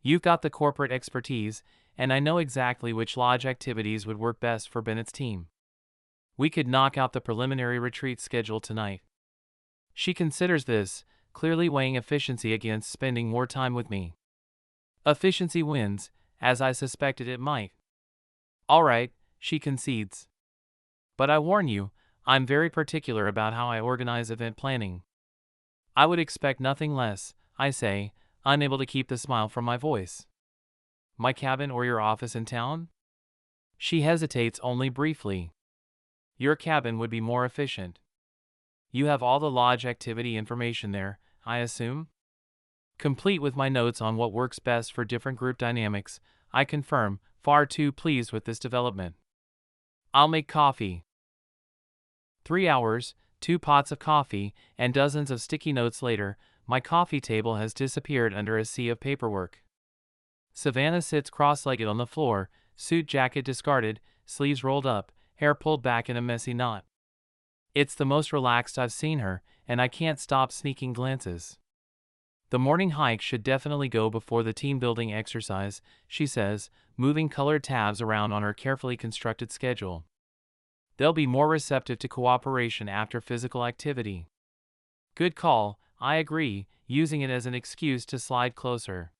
You've got the corporate expertise, and I know exactly which lodge activities would work best for Bennett's team. We could knock out the preliminary retreat schedule tonight. She considers this, clearly weighing efficiency against spending more time with me. Efficiency wins, as I suspected it might. All right, she concedes. But I warn you, I'm very particular about how I organize event planning. I would expect nothing less, I say, unable to keep the smile from my voice. My cabin or your office in town? She hesitates only briefly. Your cabin would be more efficient. You have all the lodge activity information there, I assume? Complete with my notes on what works best for different group dynamics, I confirm, far too pleased with this development. I'll make coffee. 3 hours, 2 pots of coffee, and dozens of sticky notes later, my coffee table has disappeared under a sea of paperwork. Savannah sits cross-legged on the floor, suit jacket discarded, sleeves rolled up, hair pulled back in a messy knot. It's the most relaxed I've seen her, and I can't stop sneaking glances. The morning hike should definitely go before the team-building exercise, she says, moving colored tabs around on her carefully constructed schedule. They'll be more receptive to cooperation after physical activity. Good call, I agree, using it as an excuse to slide closer.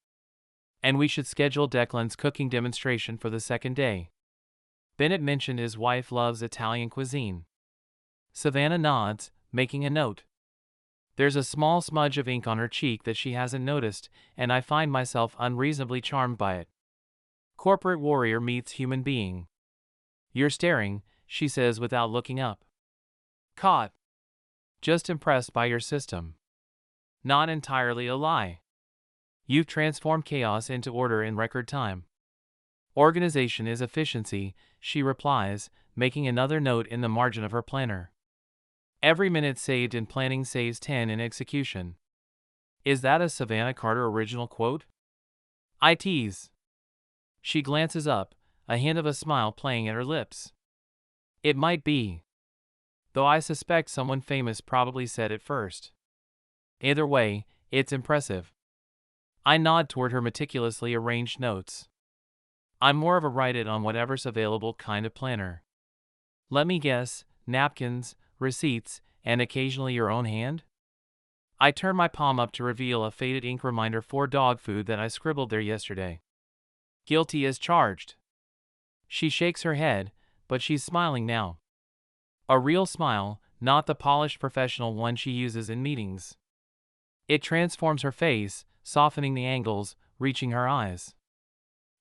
And we should schedule Declan's cooking demonstration for the second day. Bennett mentioned his wife loves Italian cuisine. Savannah nods, making a note. There's a small smudge of ink on her cheek that she hasn't noticed, and I find myself unreasonably charmed by it. Corporate warrior meets human being. You're staring, she says without looking up. Caught. Just impressed by your system. Not entirely a lie. You've transformed chaos into order in record time. Organization is efficiency, she replies, making another note in the margin of her planner. Every minute saved in planning saves 10 in execution. Is that a Savannah Carter original quote? I tease. She glances up, a hint of a smile playing at her lips. It might be. Though I suspect someone famous probably said it first. Either way, it's impressive. I nod toward her meticulously arranged notes. I'm more of a write-it on whatever's available kind of planner. Let me guess, napkins, receipts, and occasionally your own hand? I turn my palm up to reveal a faded ink reminder for dog food that I scribbled there yesterday. Guilty as charged. She shakes her head, but she's smiling now. A real smile, not the polished professional one she uses in meetings. It transforms her face, softening the angles, reaching her eyes.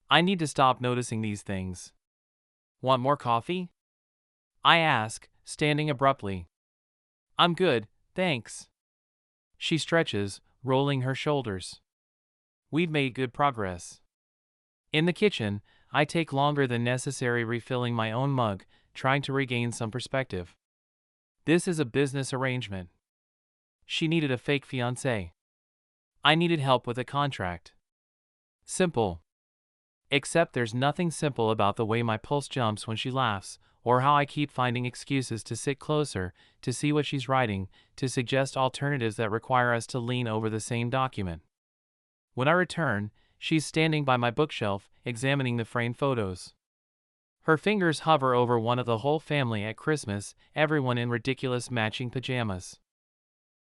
I need to stop noticing these things. Want more coffee? I ask, standing abruptly. I'm good, thanks. She stretches, rolling her shoulders. We've made good progress. In the kitchen, I take longer than necessary refilling my own mug, trying to regain some perspective. This is a business arrangement. She needed a fake fiancé. I needed help with a contract. Simple. Except there's nothing simple about the way my pulse jumps when she laughs, or how I keep finding excuses to sit closer, to see what she's writing, to suggest alternatives that require us to lean over the same document. When I return, she's standing by my bookshelf, examining the framed photos. Her fingers hover over one of the whole family at Christmas, everyone in ridiculous matching pajamas.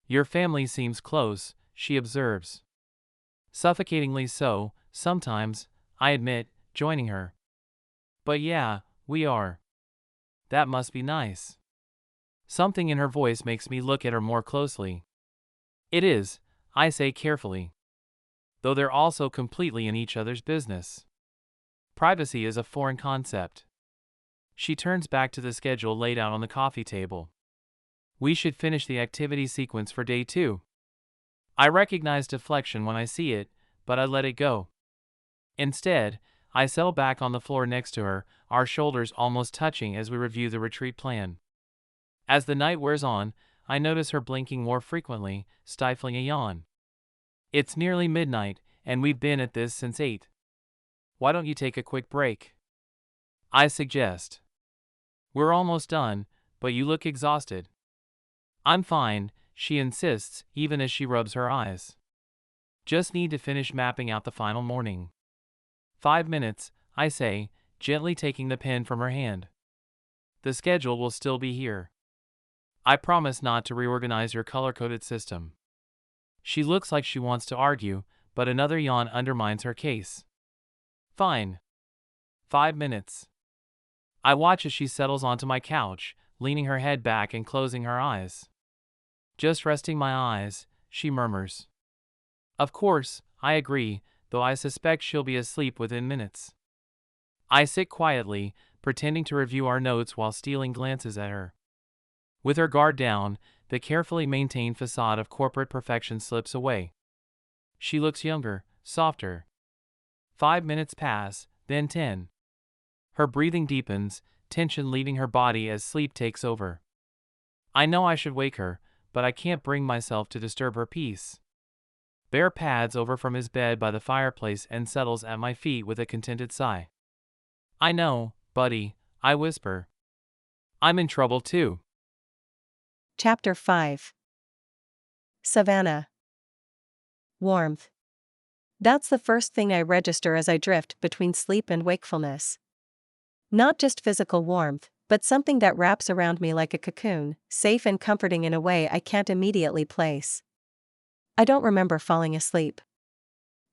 Your family seems close, she observes. Suffocatingly so, sometimes, I admit, joining her. But yeah, we are. That must be nice. Something in her voice makes me look at her more closely. It is, I say carefully. Though they're also completely in each other's business. Privacy is a foreign concept. She turns back to the schedule laid out on the coffee table. We should finish the activity sequence for day 2. I recognize deflection when I see it, but I let it go. Instead, I settle back on the floor next to her, our shoulders almost touching as we review the retreat plan. As the night wears on, I notice her blinking more frequently, stifling a yawn. It's nearly midnight, and we've been at this since 8. Why don't you take a quick break? I suggest. We're almost done, but you look exhausted. I'm fine, she insists, even as she rubs her eyes. Just need to finish mapping out the final morning. 5 minutes, I say, gently taking the pen from her hand. The schedule will still be here. I promise not to reorganize your color-coded system. She looks like she wants to argue, but another yawn undermines her case. Fine. 5 minutes. I watch as she settles onto my couch, leaning her head back and closing her eyes. Just resting my eyes, she murmurs. Of course, I agree, though I suspect she'll be asleep within minutes. I sit quietly, pretending to review our notes while stealing glances at her. With her guard down, the carefully maintained facade of corporate perfection slips away. She looks younger, softer. 5 minutes pass, then 10. Her breathing deepens, tension leaving her body as sleep takes over. I know I should wake her, but I can't bring myself to disturb her peace. Bear pads over from his bed by the fireplace and settles at my feet with a contented sigh. I know, buddy, I whisper. I'm in trouble too. Chapter 5. Savannah. Warmth. That's the first thing I register as I drift between sleep and wakefulness. Not just physical warmth, but something that wraps around me like a cocoon, safe and comforting in a way I can't immediately place. I don't remember falling asleep.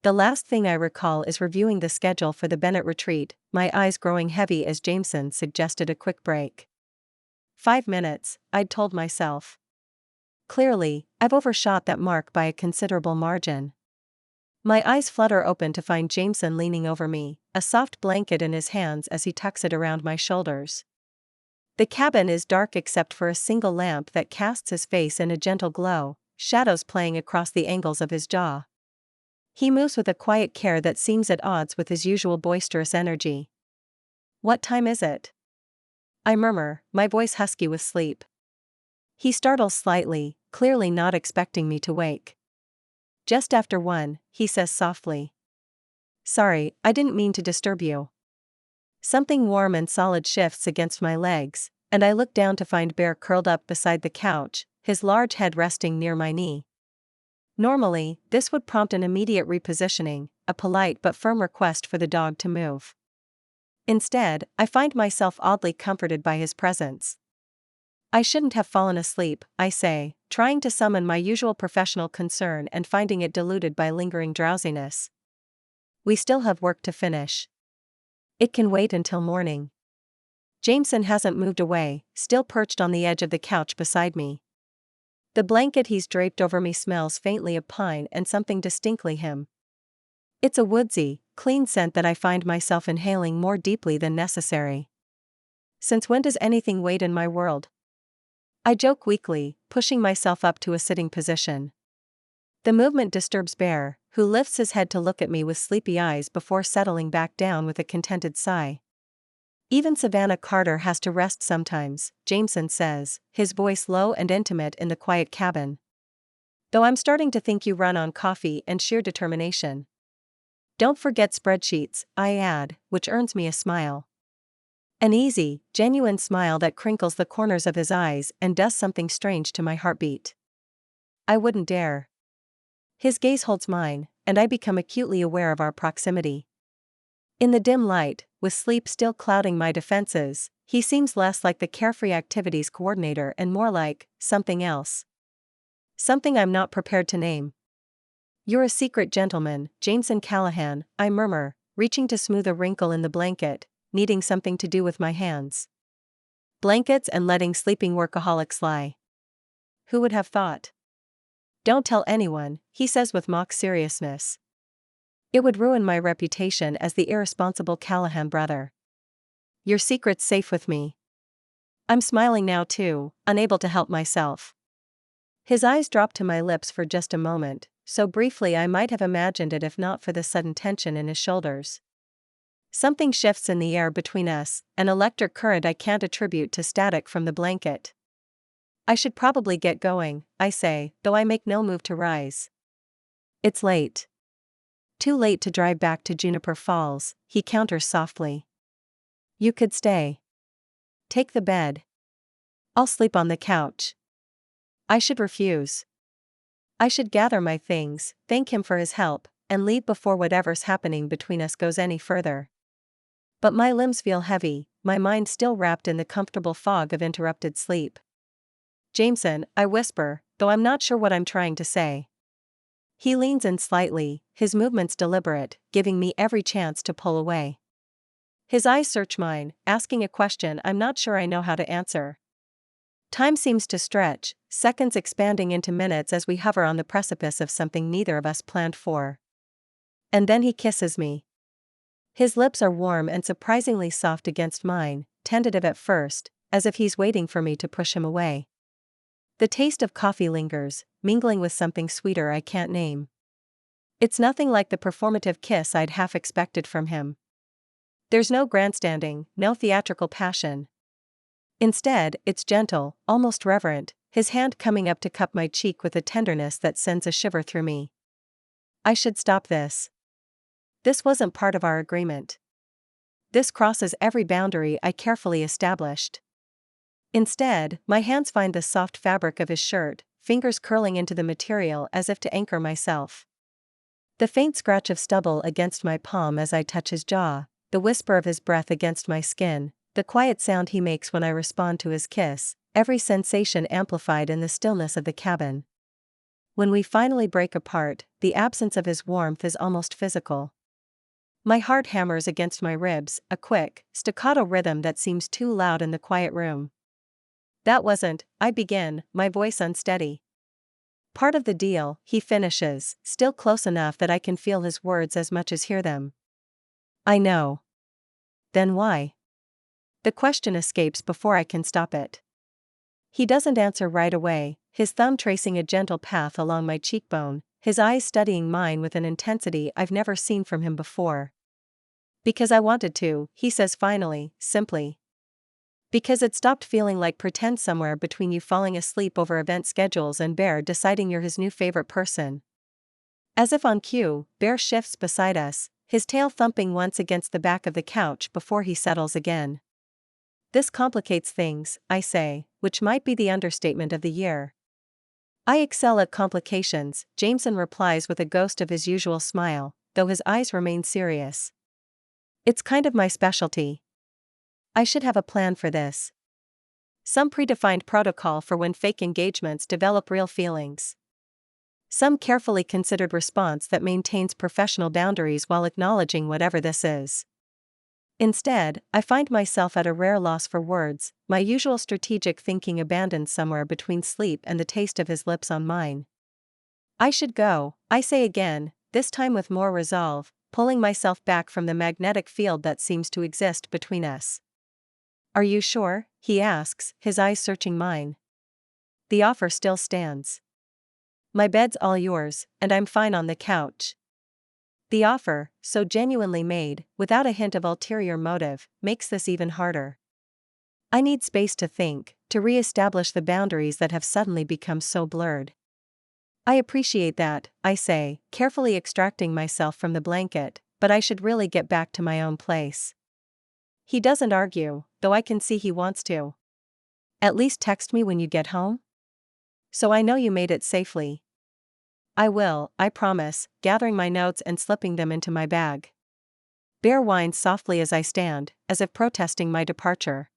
The last thing I recall is reviewing the schedule for the Bennett retreat, my eyes growing heavy as Jameson suggested a quick break. 5 minutes, I'd told myself. Clearly, I've overshot that mark by a considerable margin. My eyes flutter open to find Jameson leaning over me, a soft blanket in his hands as he tucks it around my shoulders. The cabin is dark except for a single lamp that casts his face in a gentle glow, shadows playing across the angles of his jaw. He moves with a quiet care that seems at odds with his usual boisterous energy. What time is it? I murmur, my voice husky with sleep. He startles slightly, clearly not expecting me to wake. Just after 1, he says softly. Sorry, I didn't mean to disturb you. Something warm and solid shifts against my legs, and I look down to find Bear curled up beside the couch, his large head resting near my knee. Normally, this would prompt an immediate repositioning, a polite but firm request for the dog to move. Instead, I find myself oddly comforted by his presence. I shouldn't have fallen asleep, I say, trying to summon my usual professional concern and finding it diluted by lingering drowsiness. We still have work to finish. It can wait until morning. Jameson hasn't moved away, still perched on the edge of the couch beside me. The blanket he's draped over me smells faintly of pine and something distinctly him. It's a woodsy, clean scent that I find myself inhaling more deeply than necessary. Since when does anything wait in my world? I joke weakly, pushing myself up to a sitting position. The movement disturbs Bear, who lifts his head to look at me with sleepy eyes before settling back down with a contented sigh. Even Savannah Carter has to rest sometimes, Jameson says, his voice low and intimate in the quiet cabin. Though I'm starting to think you run on coffee and sheer determination. Don't forget spreadsheets, I add, which earns me a smile. An easy, genuine smile that crinkles the corners of his eyes and does something strange to my heartbeat. I wouldn't dare. His gaze holds mine, and I become acutely aware of our proximity. In the dim light, with sleep still clouding my defenses, he seems less like the carefree activities coordinator and more like something else. Something I'm not prepared to name. You're a secret gentleman, Jameson Callahan, I murmur, reaching to smooth a wrinkle in the blanket, needing something to do with my hands. Blankets and letting sleeping workaholics lie. Who would have thought? Don't tell anyone, he says with mock seriousness. It would ruin my reputation as the irresponsible Callahan brother. Your secret's safe with me. I'm smiling now too, unable to help myself. His eyes drop to my lips for just a moment, so briefly I might have imagined it if not for the sudden tension in his shoulders. Something shifts in the air between us, an electric current I can't attribute to static from the blanket. I should probably get going, I say, though I make no move to rise. It's late. Too late to drive back to Juniper Falls, he counters softly. You could stay. Take the bed. I'll sleep on the couch. I should refuse. I should gather my things, thank him for his help, and leave before whatever's happening between us goes any further. But my limbs feel heavy, my mind still wrapped in the comfortable fog of interrupted sleep. Jameson, I whisper, though I'm not sure what I'm trying to say. He leans in slightly, his movements deliberate, giving me every chance to pull away. His eyes search mine, asking a question I'm not sure I know how to answer. Time seems to stretch, seconds expanding into minutes as we hover on the precipice of something neither of us planned for. And then he kisses me. His lips are warm and surprisingly soft against mine, tentative at first, as if he's waiting for me to push him away. The taste of coffee lingers, mingling with something sweeter I can't name. It's nothing like the performative kiss I'd half expected from him. There's no grandstanding, no theatrical passion. Instead, it's gentle, almost reverent, his hand coming up to cup my cheek with a tenderness that sends a shiver through me. I should stop this. This wasn't part of our agreement. This crosses every boundary I carefully established. Instead, my hands find the soft fabric of his shirt, fingers curling into the material as if to anchor myself. The faint scratch of stubble against my palm as I touch his jaw, the whisper of his breath against my skin, the quiet sound he makes when I respond to his kiss, every sensation amplified in the stillness of the cabin. When we finally break apart, the absence of his warmth is almost physical. My heart hammers against my ribs, a quick, staccato rhythm that seems too loud in the quiet room. That wasn't, I begin, my voice unsteady. Part of the deal, he finishes, still close enough that I can feel his words as much as hear them. I know. Then why? The question escapes before I can stop it. He doesn't answer right away, his thumb tracing a gentle path along my cheekbone, his eyes studying mine with an intensity I've never seen from him before. Because I wanted to, he says finally, simply. Because it stopped feeling like pretend somewhere between you falling asleep over event schedules and Bear deciding you're his new favorite person. As if on cue, Bear shifts beside us, his tail thumping once against the back of the couch before he settles again. This complicates things, I say, which might be the understatement of the year. I excel at complications, Jameson replies with a ghost of his usual smile, though his eyes remain serious. It's kind of my specialty. I should have a plan for this. Some predefined protocol for when fake engagements develop real feelings. Some carefully considered response that maintains professional boundaries while acknowledging whatever this is. Instead, I find myself at a rare loss for words, my usual strategic thinking abandoned somewhere between sleep and the taste of his lips on mine. I should go, I say again, this time with more resolve, pulling myself back from the magnetic field that seems to exist between us. Are you sure? He asks, his eyes searching mine. The offer still stands. My bed's all yours, and I'm fine on the couch. The offer, so genuinely made, without a hint of ulterior motive, makes this even harder. I need space to think, to re-establish the boundaries that have suddenly become so blurred. I appreciate that, I say, carefully extracting myself from the blanket, but I should really get back to my own place. He doesn't argue, though I can see he wants to. At least text me when you get home? So I know you made it safely. I will, I promise, gathering my notes and slipping them into my bag. Bear whines softly as I stand, as if protesting my departure.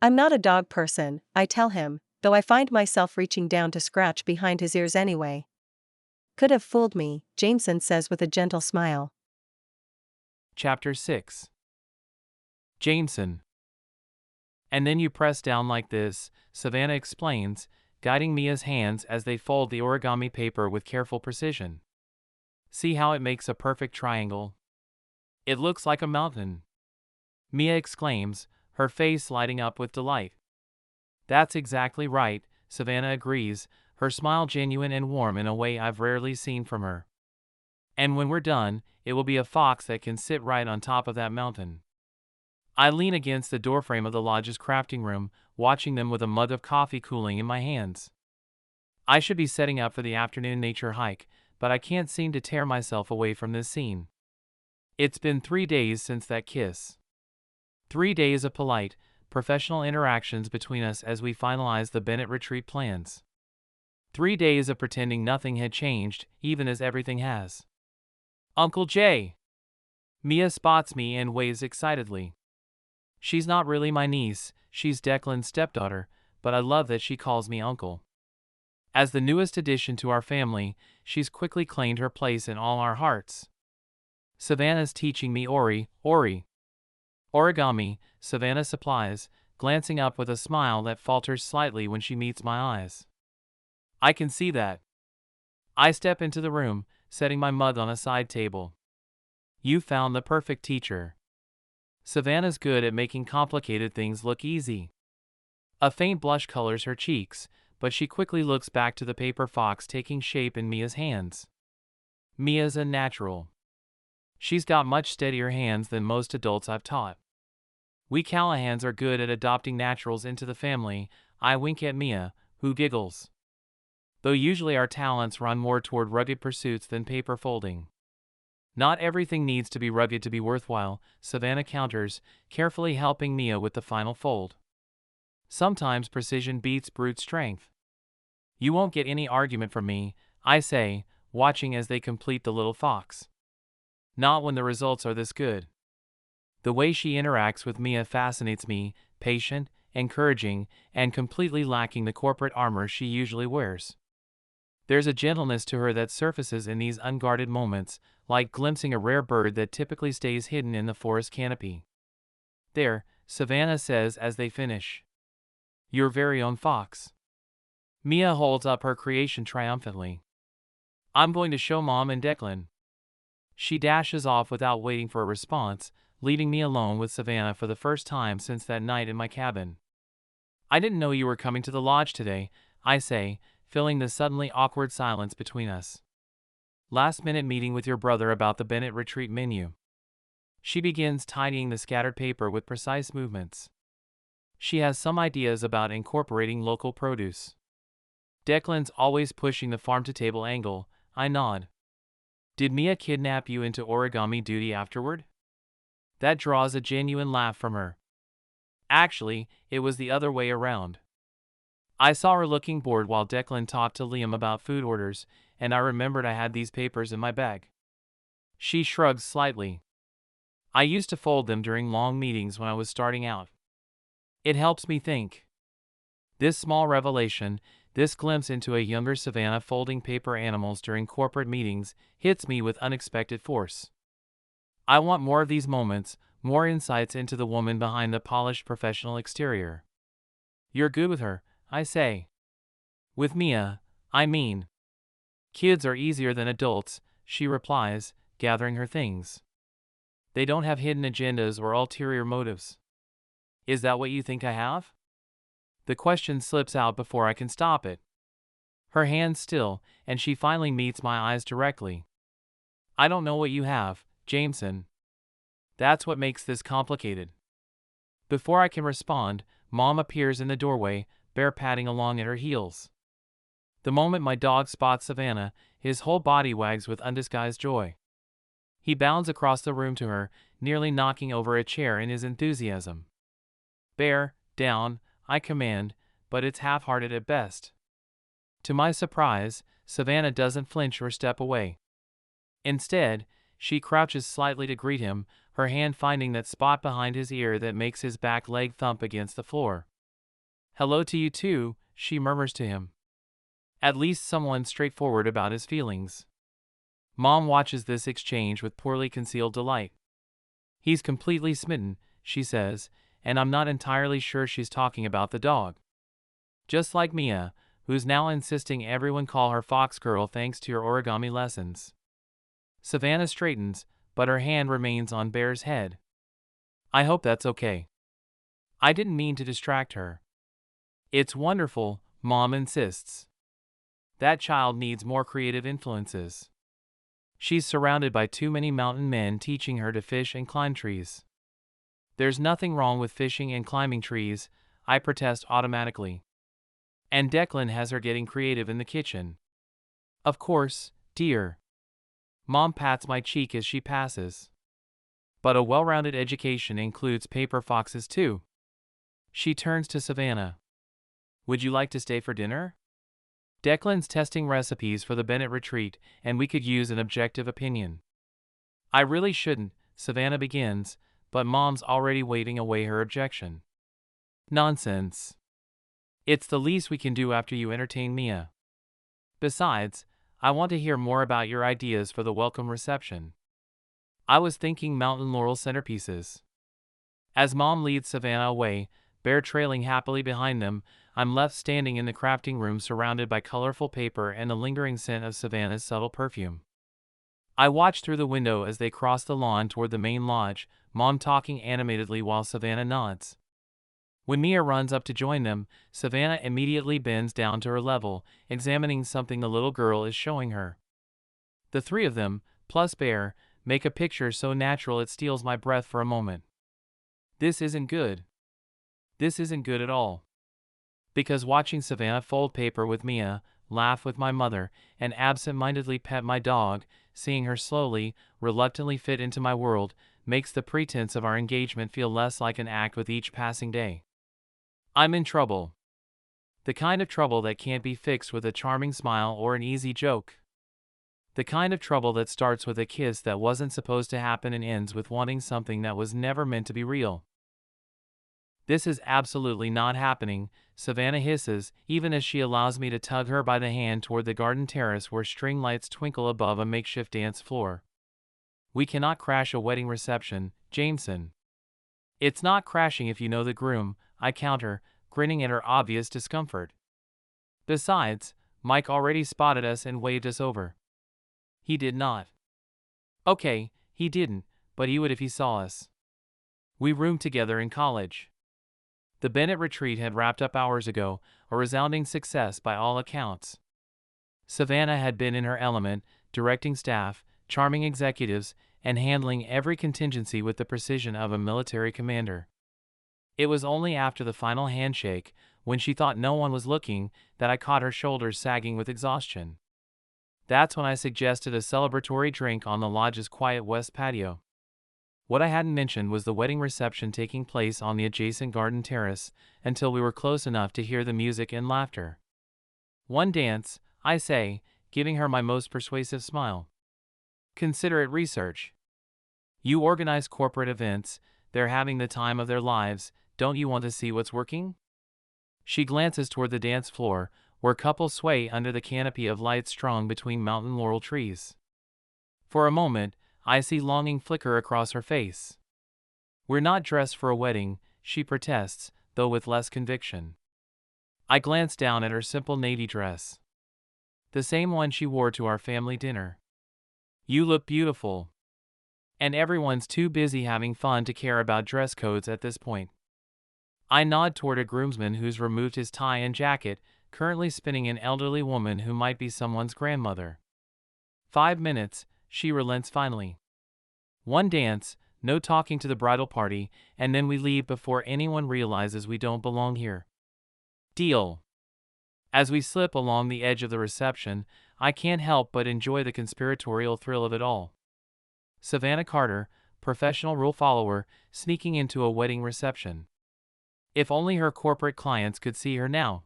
I'm not a dog person, I tell him, though I find myself reaching down to scratch behind his ears anyway. Could have fooled me, Jameson says with a gentle smile. Chapter 6. Jameson. And then you press down like this, Savannah explains, guiding Mia's hands as they fold the origami paper with careful precision. See how it makes a perfect triangle? It looks like a mountain. Mia exclaims, her face lighting up with delight. That's exactly right, Savannah agrees, her smile genuine and warm in a way I've rarely seen from her. And when we're done, it will be a fox that can sit right on top of that mountain. I lean against the doorframe of the lodge's crafting room, watching them with a mug of coffee cooling in my hands. I should be setting up for the afternoon nature hike, but I can't seem to tear myself away from this scene. It's been 3 days since that kiss. 3 days of polite, professional interactions between us as we finalize the Bennett retreat plans. 3 days of pretending nothing had changed, even as everything has. Uncle Jay! Mia spots me and waves excitedly. She's not really my niece, she's Declan's stepdaughter, but I love that she calls me uncle. As the newest addition to our family, she's quickly claimed her place in all our hearts. Savannah's teaching me origami, Savannah supplies, glancing up with a smile that falters slightly when she meets my eyes. I can see that. I step into the room, setting my mug on a side table. You found the perfect teacher. Savannah's good at making complicated things look easy. A faint blush colors her cheeks, but she quickly looks back to the paper fox taking shape in Mia's hands. Mia's a natural. She's got much steadier hands than most adults I've taught. We Callahans are good at adopting naturals into the family, I wink at Mia, who giggles. Though usually our talents run more toward rugged pursuits than paper folding. Not everything needs to be rugged to be worthwhile, Savannah counters, carefully helping Mia with the final fold. Sometimes precision beats brute strength. You won't get any argument from me, I say, watching as they complete the little fox. Not when the results are this good. The way she interacts with Mia fascinates me, patient, encouraging, and completely lacking the corporate armor she usually wears. There's a gentleness to her that surfaces in these unguarded moments, like glimpsing a rare bird that typically stays hidden in the forest canopy. There, Savannah says as they finish. Your very own fox. Mia holds up her creation triumphantly. I'm going to show Mom and Declan. She dashes off without waiting for a response, leaving me alone with Savannah for the first time since that night in my cabin. I didn't know you were coming to the lodge today, I say, filling the suddenly awkward silence between us. Last-minute meeting with your brother about the Bennett retreat menu. She begins tidying the scattered paper with precise movements. She has some ideas about incorporating local produce. Declan's always pushing the farm-to-table angle, I nod. Did Mia kidnap you into origami duty afterward? That draws a genuine laugh from her. Actually, it was the other way around. I saw her looking bored while Declan talked to Liam about food orders, and I remembered I had these papers in my bag. She shrugs slightly. I used to fold them during long meetings when I was starting out. It helps me think. This small revelation, this glimpse into a younger Savannah folding paper animals during corporate meetings, hits me with unexpected force. I want more of these moments, more insights into the woman behind the polished professional exterior. You're good with her, I say. With Mia, I mean. Kids are easier than adults, she replies, gathering her things. They don't have hidden agendas or ulterior motives. Is that what you think I have? The question slips out before I can stop it. Her hand's still, and she finally meets my eyes directly. I don't know what you have, Jameson. That's what makes this complicated. Before I can respond, Mom appears in the doorway, Bear padding along at her heels. The moment my dog spots Savannah, his whole body wags with undisguised joy. He bounds across the room to her, nearly knocking over a chair in his enthusiasm. Bear, down, I command, but it's half-hearted at best. To my surprise, Savannah doesn't flinch or step away. Instead, she crouches slightly to greet him, her hand finding that spot behind his ear that makes his back leg thump against the floor. "Hello to you too," she murmurs to him. At least someone straightforward about his feelings. Mom watches this exchange with poorly concealed delight. "He's completely smitten," she says, and I'm not entirely sure she's talking about the dog. Just like Mia, who's now insisting everyone call her Fox Girl thanks to your origami lessons. Savannah straightens, but her hand remains on Bear's head. I hope that's okay. I didn't mean to distract her. It's wonderful, Mom insists. That child needs more creative influences. She's surrounded by too many mountain men teaching her to fish and climb trees. There's nothing wrong with fishing and climbing trees, I protest automatically. And Declan has her getting creative in the kitchen. Of course, dear. Mom pats my cheek as she passes. But a well-rounded education includes paper foxes too. She turns to Savannah. Would you like to stay for dinner? Declan's testing recipes for the Bennett retreat, and we could use an objective opinion. I really shouldn't, Savannah begins, but Mom's already waving away her objection. Nonsense. It's the least we can do after you entertain Mia. Besides, I want to hear more about your ideas for the welcome reception. I was thinking mountain laurel centerpieces. As Mom leads Savannah away, Bear trailing happily behind them, I'm left standing in the crafting room surrounded by colorful paper and the lingering scent of Savannah's subtle perfume. I watch through the window as they cross the lawn toward the main lodge, Mom talking animatedly while Savannah nods. When Mia runs up to join them, Savannah immediately bends down to her level, examining something the little girl is showing her. The three of them, plus Bear, make a picture so natural it steals my breath for a moment. This isn't good. This isn't good at all. Because watching Savannah fold paper with Mia, laugh with my mother, and absent-mindedly pet my dog, seeing her slowly, reluctantly fit into my world, makes the pretense of our engagement feel less like an act with each passing day. I'm in trouble. The kind of trouble that can't be fixed with a charming smile or an easy joke. The kind of trouble that starts with a kiss that wasn't supposed to happen and ends with wanting something that was never meant to be real. This is absolutely not happening, Savannah hisses, even as she allows me to tug her by the hand toward the garden terrace where string lights twinkle above a makeshift dance floor. We cannot crash a wedding reception, Jameson. It's not crashing if you know the groom, I counter, grinning at her obvious discomfort. Besides, Mike already spotted us and waved us over. He did not. Okay, he didn't, but he would if he saw us. We roomed together in college. The Bennett retreat had wrapped up hours ago, a resounding success by all accounts. Savannah had been in her element, directing staff, charming executives, and handling every contingency with the precision of a military commander. It was only after the final handshake, when she thought no one was looking, that I caught her shoulders sagging with exhaustion. That's when I suggested a celebratory drink on the lodge's quiet west patio. What I hadn't mentioned was the wedding reception taking place on the adjacent garden terrace, until we were close enough to hear the music and laughter. One dance, I say, giving her my most persuasive smile. Consider it research. You organize corporate events, they're having the time of their lives, don't you want to see what's working? She glances toward the dance floor, where couples sway under the canopy of light strung between mountain laurel trees. For a moment, I see longing flicker across her face. We're not dressed for a wedding, she protests, though with less conviction. I glance down at her simple navy dress. The same one she wore to our family dinner. You look beautiful. And everyone's too busy having fun to care about dress codes at this point. I nod toward a groomsman who's removed his tie and jacket, currently spinning an elderly woman who might be someone's grandmother. 5 minutes, she relents finally. One dance, no talking to the bridal party, and then we leave before anyone realizes we don't belong here. Deal. As we slip along the edge of the reception, I can't help but enjoy the conspiratorial thrill of it all. Savannah Carter, professional rule follower, sneaking into a wedding reception. If only her corporate clients could see her now.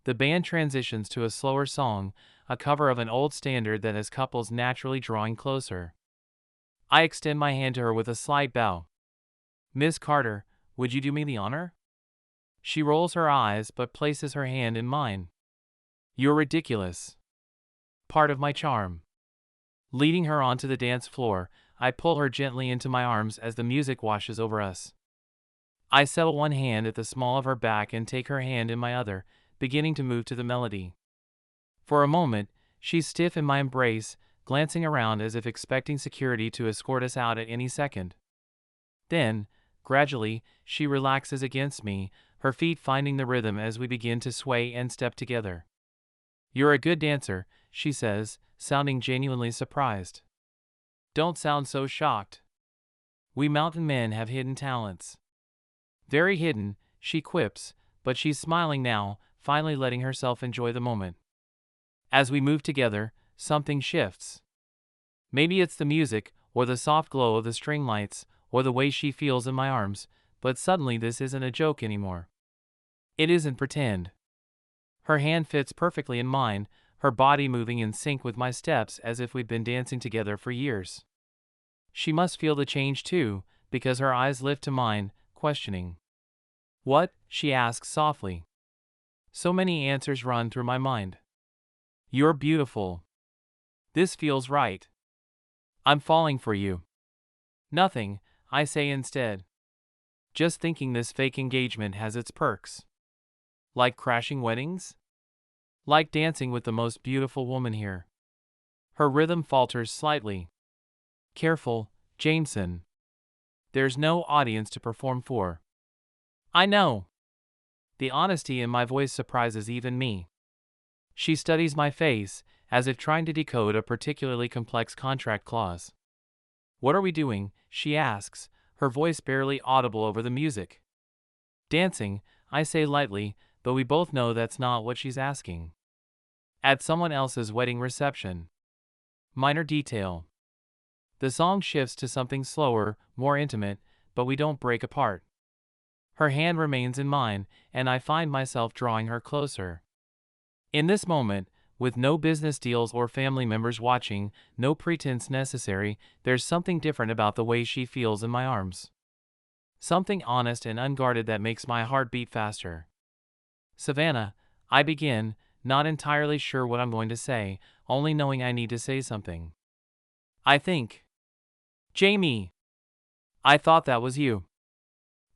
The band transitions to a slower song, a cover of an old standard that has couples naturally drawing closer. I extend my hand to her with a slight bow. Miss Carter, would you do me the honor? She rolls her eyes but places her hand in mine. You're ridiculous. Part of my charm. Leading her onto the dance floor, I pull her gently into my arms as the music washes over us. I settle one hand at the small of her back and take her hand in my other, beginning to move to the melody. For a moment, she's stiff in my embrace, glancing around as if expecting security to escort us out at any second. Then, gradually, she relaxes against me, her feet finding the rhythm as we begin to sway and step together. You're a good dancer, she says, sounding genuinely surprised. Don't sound so shocked. We mountain men have hidden talents. Very hidden, she quips, but she's smiling now, finally letting herself enjoy the moment. As we move together, something shifts. Maybe it's the music, or the soft glow of the string lights, or the way she feels in my arms, but suddenly this isn't a joke anymore. It isn't pretend. Her hand fits perfectly in mine, her body moving in sync with my steps as if we'd been dancing together for years. She must feel the change too, because her eyes lift to mine, questioning. What? She asks softly. So many answers run through my mind. You're beautiful. This feels right. I'm falling for you. Nothing, I say instead. Just thinking this fake engagement has its perks. Like crashing weddings? Like dancing with the most beautiful woman here. Her rhythm falters slightly. Careful, Jameson. There's no audience to perform for. I know. The honesty in my voice surprises even me. She studies my face, as if trying to decode a particularly complex contract clause. What are we doing? She asks, her voice barely audible over the music. Dancing, I say lightly, though we both know that's not what she's asking. At someone else's wedding reception. Minor detail. The song shifts to something slower, more intimate, but we don't break apart. Her hand remains in mine, and I find myself drawing her closer. In this moment, with no business deals or family members watching, no pretense necessary, there's something different about the way she feels in my arms. Something honest and unguarded that makes my heart beat faster. Savannah, I begin, not entirely sure what I'm going to say, only knowing I need to say something. I think. Jamie! I thought that was you.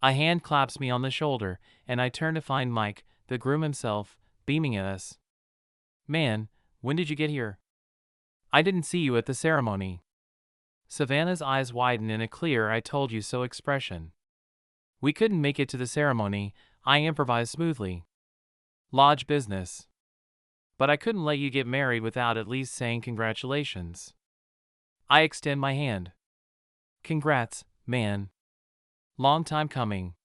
A hand claps me on the shoulder, and I turn to find Mike, the groom himself, beaming at us. Man, when did you get here? I didn't see you at the ceremony. Savannah's eyes widen in a clear I told you so expression. We couldn't make it to the ceremony, I improvised smoothly. Lodge business. But I couldn't let you get married without at least saying congratulations. I extend my hand. Congrats, man. Long time coming.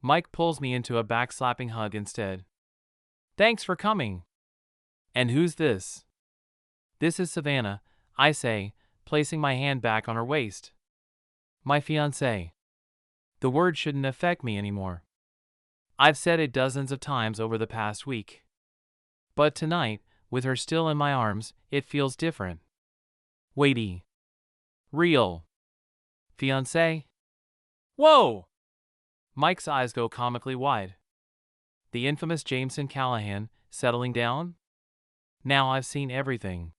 Mike pulls me into a backslapping hug instead. Thanks for coming. And who's this? This is Savannah, I say, placing my hand back on her waist. My fiancé. The word shouldn't affect me anymore. I've said it dozens of times over the past week. But tonight, with her still in my arms, it feels different. Weighty. Real. Fiancé? Whoa! Mike's eyes go comically wide. The infamous Jameson Callahan, settling down? Now I've seen everything.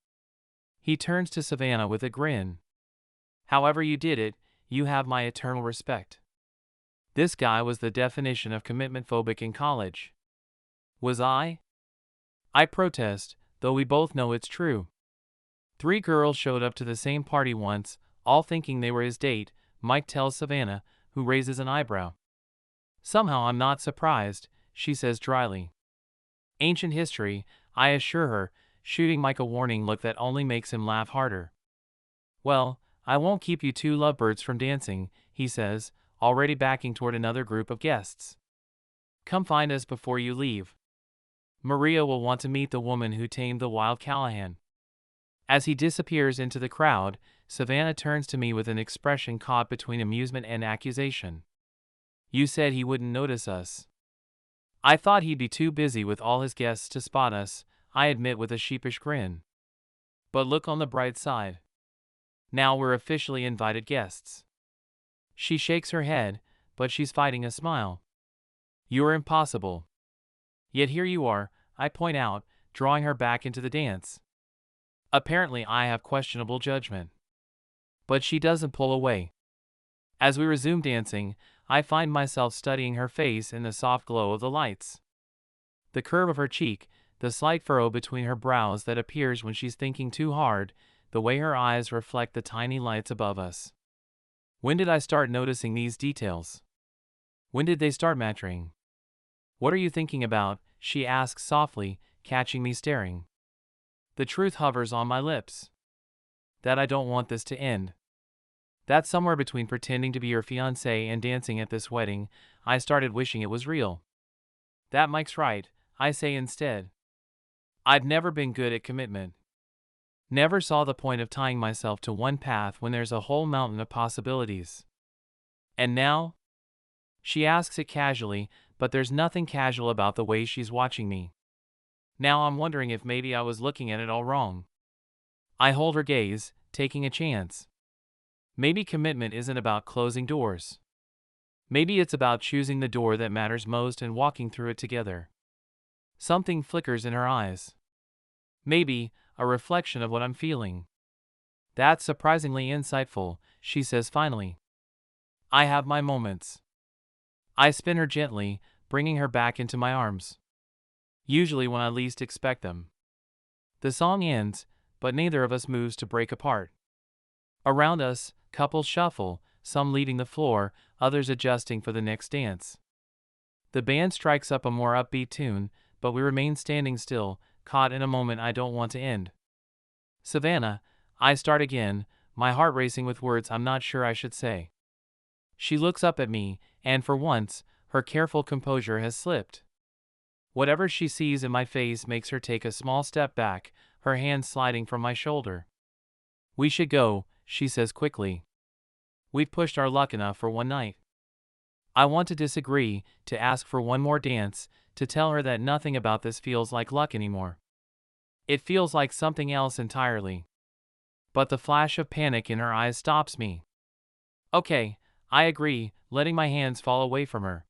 He turns to Savannah with a grin. However you did it, you have my eternal respect. This guy was the definition of commitment phobic in college. Was I? I protest, though we both know it's true. 3 girls showed up to the same party once, all thinking they were his date, Mike tells Savannah, who raises an eyebrow. Somehow I'm not surprised, she says dryly. Ancient history, I assure her, shooting Mike a warning look that only makes him laugh harder. Well, I won't keep you two lovebirds from dancing, he says, already backing toward another group of guests. Come find us before you leave. Maria will want to meet the woman who tamed the wild Callahan. As he disappears into the crowd, Savannah turns to me with an expression caught between amusement and accusation. You said he wouldn't notice us. I thought he'd be too busy with all his guests to spot us, I admit with a sheepish grin. But look on the bright side. Now we're officially invited guests. She shakes her head, but she's fighting a smile. You're impossible. Yet here you are, I point out, drawing her back into the dance. Apparently I have questionable judgment. But she doesn't pull away. As we resume dancing, I find myself studying her face in the soft glow of the lights. The curve of her cheek, the slight furrow between her brows that appears when she's thinking too hard, the way her eyes reflect the tiny lights above us. When did I start noticing these details? When did they start mattering? What are you thinking about? She asks softly, catching me staring. The truth hovers on my lips. That I don't want this to end. That somewhere between pretending to be your fiancé and dancing at this wedding, I started wishing it was real. That Mike's right, I say instead. I'd never been good at commitment. Never saw the point of tying myself to one path when there's a whole mountain of possibilities. And now? She asks it casually, but there's nothing casual about the way she's watching me. Now I'm wondering if maybe I was looking at it all wrong. I hold her gaze, taking a chance. Maybe commitment isn't about closing doors. Maybe it's about choosing the door that matters most and walking through it together. Something flickers in her eyes. Maybe a reflection of what I'm feeling. That's surprisingly insightful, she says finally. I have my moments. I spin her gently, bringing her back into my arms. Usually when I least expect them. The song ends, but neither of us moves to break apart. Around us, couples shuffle, some leading the floor, others adjusting for the next dance. The band strikes up a more upbeat tune, but we remain standing still, caught in a moment I don't want to end. Savannah, I start again, my heart racing with words I'm not sure I should say. She looks up at me, and for once, her careful composure has slipped. Whatever she sees in my face makes her take a small step back, her hand sliding from my shoulder. We should go, she says quickly. We've pushed our luck enough for one night. I want to disagree, to ask for one more dance, to tell her that nothing about this feels like luck anymore. It feels like something else entirely. But the flash of panic in her eyes stops me. Okay, I agree, letting my hands fall away from her.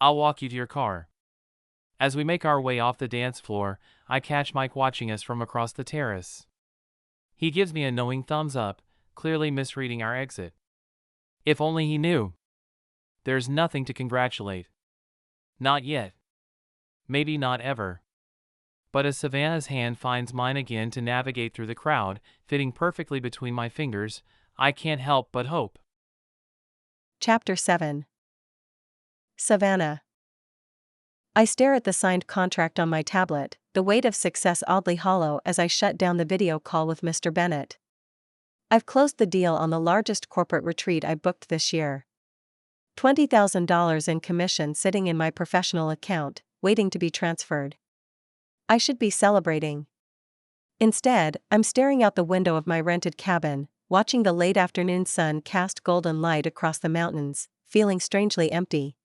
I'll walk you to your car. As we make our way off the dance floor, I catch Mike watching us from across the terrace. He gives me a knowing thumbs up, clearly misreading our exit. If only he knew. There's nothing to congratulate. Not yet. Maybe not ever. But as Savannah's hand finds mine again to navigate through the crowd, fitting perfectly between my fingers, I can't help but hope. Chapter 7. Savannah. I stare at the signed contract on my tablet, the weight of success oddly hollow as I shut down the video call with Mr. Bennett. I've closed the deal on the largest corporate retreat I booked this year. $20,000 in commission sitting in my professional account, waiting to be transferred. I should be celebrating. Instead, I'm staring out the window of my rented cabin, watching the late afternoon sun cast golden light across the mountains, feeling strangely empty.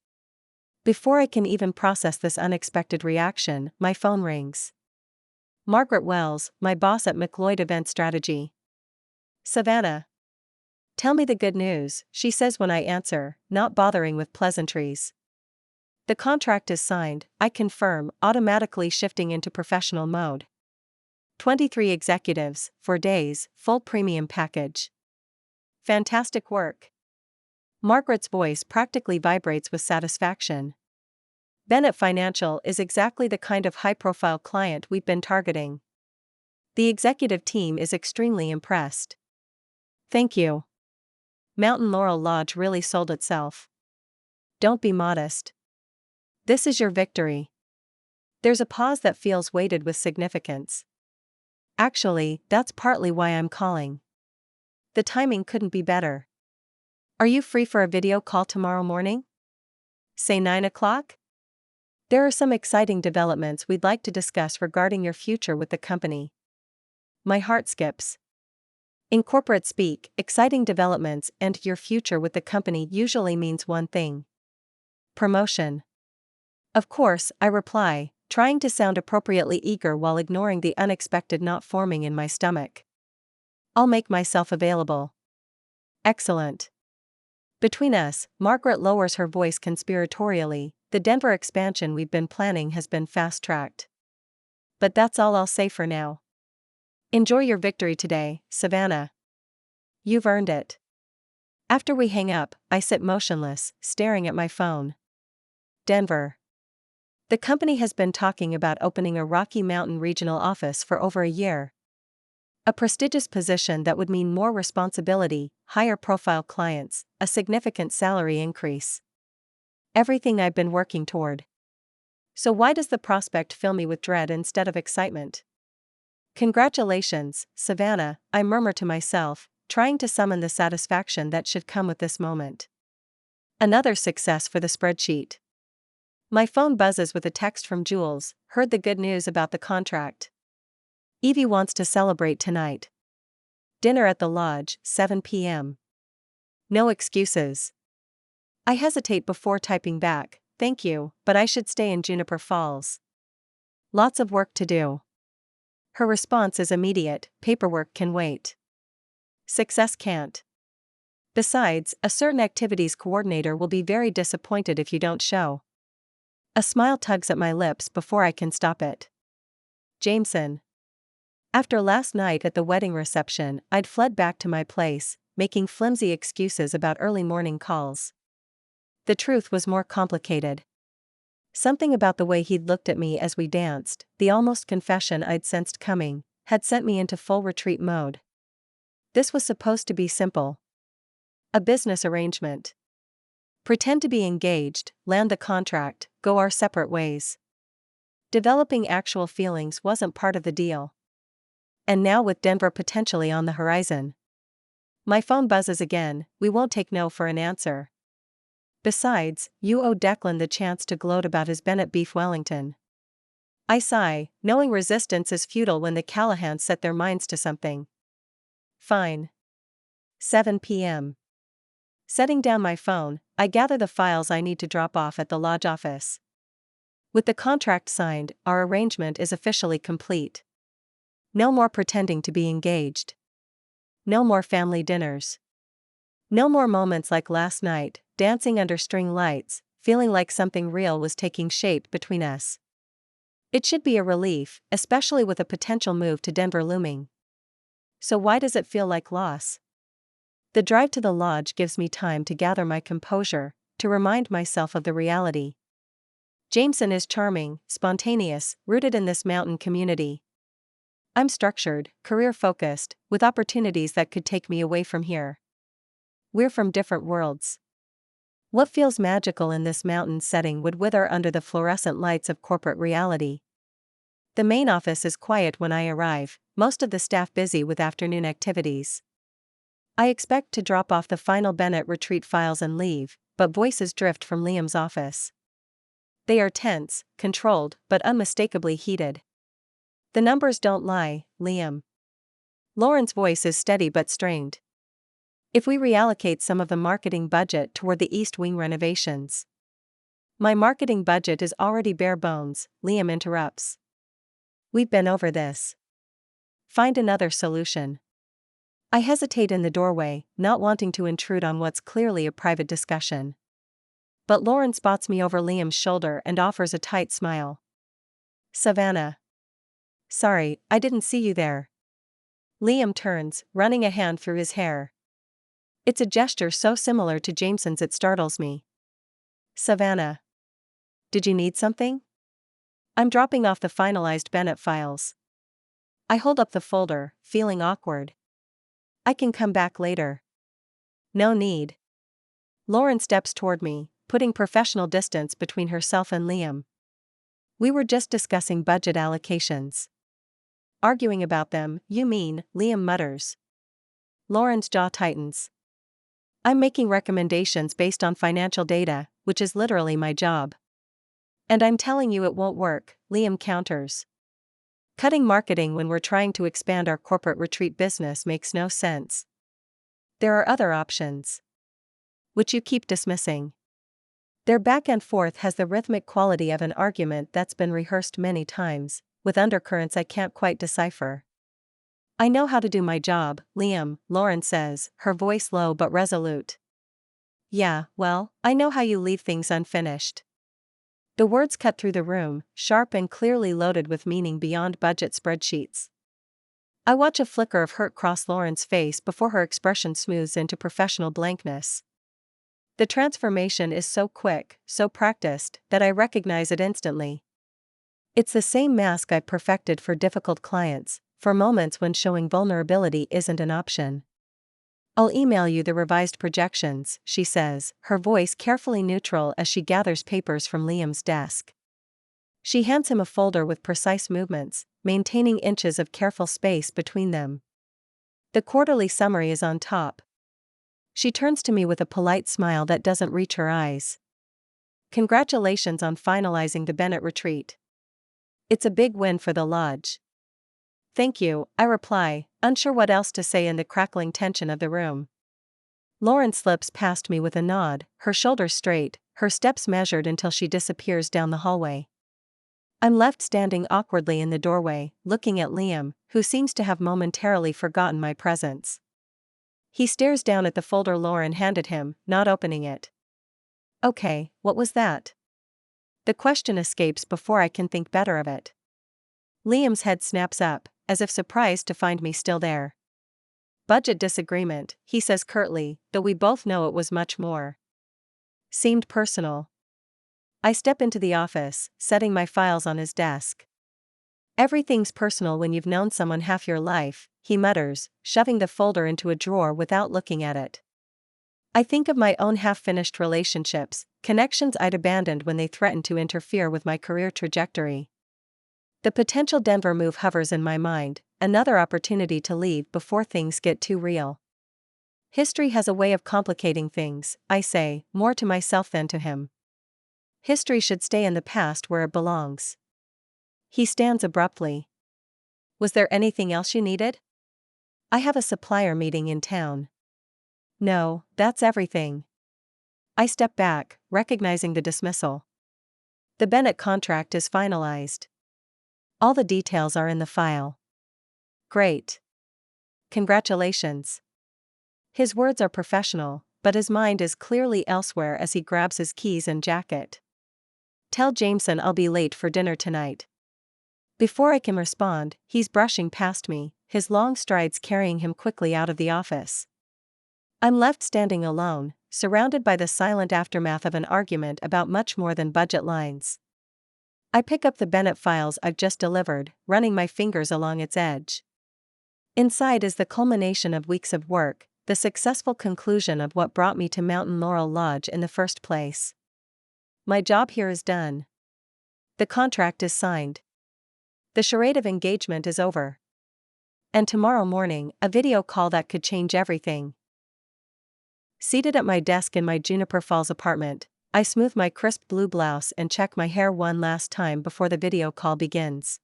Before I can even process this unexpected reaction, my phone rings. Margaret Wells, my boss at McLeod Event Strategy. Savannah. Tell me the good news, she says when I answer, not bothering with pleasantries. The contract is signed, I confirm, automatically shifting into professional mode. 23 executives, 4 days, full premium package. Fantastic work. Margaret's voice practically vibrates with satisfaction. Bennett Financial is exactly the kind of high-profile client we've been targeting. The executive team is extremely impressed. Thank you. Mountain Laurel Lodge really sold itself. Don't be modest. This is your victory. There's a pause that feels weighted with significance. Actually, that's partly why I'm calling. The timing couldn't be better. Are you free for a video call tomorrow morning? Say 9 o'clock? There are some exciting developments we'd like to discuss regarding your future with the company. My heart skips. In corporate speak, exciting developments and your future with the company usually means one thing: promotion. Of course, I reply, trying to sound appropriately eager while ignoring the unexpected knot forming in my stomach. I'll make myself available. Excellent. Between us, Margaret lowers her voice conspiratorially. The Denver expansion we've been planning has been fast-tracked. But that's all I'll say for now. Enjoy your victory today, Savannah. You've earned it. After we hang up, I sit motionless, staring at my phone. Denver. The company has been talking about opening a Rocky Mountain regional office for over a year. A prestigious position that would mean more responsibility, higher profile clients, a significant salary increase. Everything I've been working toward. So why does the prospect fill me with dread instead of excitement? Congratulations, Savannah, I murmur to myself, trying to summon the satisfaction that should come with this moment. Another success for the spreadsheet. My phone buzzes with a text from Jules. Heard the good news about the contract. Evie wants to celebrate tonight. Dinner at the lodge, 7 p.m. No excuses. I hesitate before typing back, thank you, but I should stay in Juniper Falls. Lots of work to do. Her response is immediate, paperwork can wait. Success can't. Besides, a certain activities coordinator will be very disappointed if you don't show. A smile tugs at my lips before I can stop it. Jameson. After last night at the wedding reception, I'd fled back to my place, making flimsy excuses about early morning calls. The truth was more complicated. Something about the way he'd looked at me as we danced, the almost confession I'd sensed coming, had sent me into full retreat mode. This was supposed to be simple. A business arrangement. Pretend to be engaged, land the contract, go our separate ways. Developing actual feelings wasn't part of the deal. And now with Denver potentially on the horizon. My phone buzzes again, we won't take no for an answer. Besides, you owe Declan the chance to gloat about his Bennett beef Wellington. I sigh, knowing resistance is futile when the Callahans set their minds to something. Fine. 7 p.m. Setting down my phone, I gather the files I need to drop off at the lodge office. With the contract signed, our arrangement is officially complete. No more pretending to be engaged. No more family dinners. No more moments like last night, dancing under string lights, feeling like something real was taking shape between us. It should be a relief, especially with a potential move to Denver looming. So why does it feel like loss? The drive to the lodge gives me time to gather my composure, to remind myself of the reality. Jameson is charming, spontaneous, rooted in this mountain community. I'm structured, career-focused, with opportunities that could take me away from here. We're from different worlds. What feels magical in this mountain setting would wither under the fluorescent lights of corporate reality. The main office is quiet when I arrive, most of the staff busy with afternoon activities. I expect to drop off the final Bennett retreat files and leave, but voices drift from Liam's office. They are tense, controlled, but unmistakably heated. The numbers don't lie, Liam. Lauren's voice is steady but strained. If we reallocate some of the marketing budget toward the East Wing renovations. My marketing budget is already bare bones, Liam interrupts. We've been over this. Find another solution. I hesitate in the doorway, not wanting to intrude on what's clearly a private discussion. But Lauren spots me over Liam's shoulder and offers a tight smile. Savannah. Sorry, I didn't see you there. Liam turns, running a hand through his hair. It's a gesture so similar to Jameson's it startles me. Savannah. Did you need something? I'm dropping off the finalized Bennett files. I hold up the folder, feeling awkward. I can come back later. No need. Lauren steps toward me, putting professional distance between herself and Liam. We were just discussing budget allocations. Arguing about them, you mean, Liam mutters. Lauren's jaw tightens. I'm making recommendations based on financial data, which is literally my job. And I'm telling you it won't work, Liam counters. Cutting marketing when we're trying to expand our corporate retreat business makes no sense. There are other options. Which you keep dismissing. Their back and forth has the rhythmic quality of an argument that's been rehearsed many times, with undercurrents I can't quite decipher. I know how to do my job, Liam, Lauren says, her voice low but resolute. Yeah, well, I know how you leave things unfinished. The words cut through the room, sharp and clearly loaded with meaning beyond budget spreadsheets. I watch a flicker of hurt cross Lauren's face before her expression smooths into professional blankness. The transformation is so quick, so practiced, that I recognize it instantly. It's the same mask I perfected for difficult clients, for moments when showing vulnerability isn't an option. I'll email you the revised projections, she says, her voice carefully neutral as she gathers papers from Liam's desk. She hands him a folder with precise movements, maintaining inches of careful space between them. The quarterly summary is on top. She turns to me with a polite smile that doesn't reach her eyes. Congratulations on finalizing the Bennett retreat. It's a big win for the lodge. Thank you, I reply, unsure what else to say in the crackling tension of the room. Lauren slips past me with a nod, her shoulders straight, her steps measured until she disappears down the hallway. I'm left standing awkwardly in the doorway, looking at Liam, who seems to have momentarily forgotten my presence. He stares down at the folder Lauren handed him, not opening it. Okay, what was that? The question escapes before I can think better of it. Liam's head snaps up, as if surprised to find me still there. Budget disagreement, he says curtly, though we both know it was much more. Seemed personal. I step into the office, setting my files on his desk. Everything's personal when you've known someone half your life, he mutters, shoving the folder into a drawer without looking at it. I think of my own half-finished relationships, connections I'd abandoned when they threatened to interfere with my career trajectory. The potential Denver move hovers in my mind, another opportunity to leave before things get too real. History has a way of complicating things, I say, more to myself than to him. History should stay in the past where it belongs. He stands abruptly. Was there anything else you needed? I have a supplier meeting in town. No, that's everything. I step back, recognizing the dismissal. The Bennett contract is finalized. All the details are in the file. Great. Congratulations. His words are professional, but his mind is clearly elsewhere as he grabs his keys and jacket. Tell Jameson I'll be late for dinner tonight. Before I can respond, he's brushing past me, his long strides carrying him quickly out of the office. I'm left standing alone, surrounded by the silent aftermath of an argument about much more than budget lines. I pick up the Bennett files I've just delivered, running my fingers along its edge. Inside is the culmination of weeks of work, the successful conclusion of what brought me to Mountain Laurel Lodge in the first place. My job here is done. The contract is signed. The charade of engagement is over. And tomorrow morning, a video call that could change everything. Seated at my desk in my Juniper Falls apartment, I smooth my crisp blue blouse and check my hair one last time before the video call begins.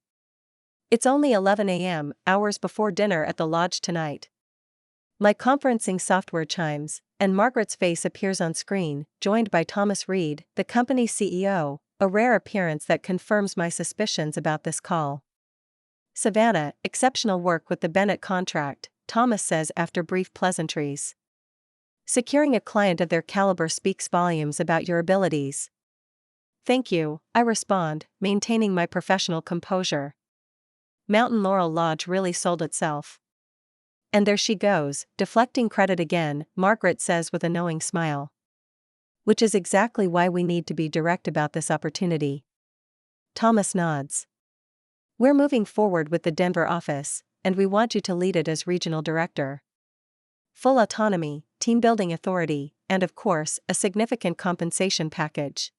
It's only 11 a.m., hours before dinner at the lodge tonight. My conferencing software chimes, and Margaret's face appears on screen, joined by Thomas Reed, the company's CEO, a rare appearance that confirms my suspicions about this call. Savannah, exceptional work with the Bennett contract, Thomas says after brief pleasantries. Securing a client of their caliber speaks volumes about your abilities. Thank you, I respond, maintaining my professional composure. Mountain Laurel Lodge really sold itself. And there she goes, deflecting credit again, Margaret says with a knowing smile. Which is exactly why we need to be direct about this opportunity. Thomas nods. We're moving forward with the Denver office, and we want you to lead it as regional director. Full autonomy, team-building authority, and of course, a significant compensation package.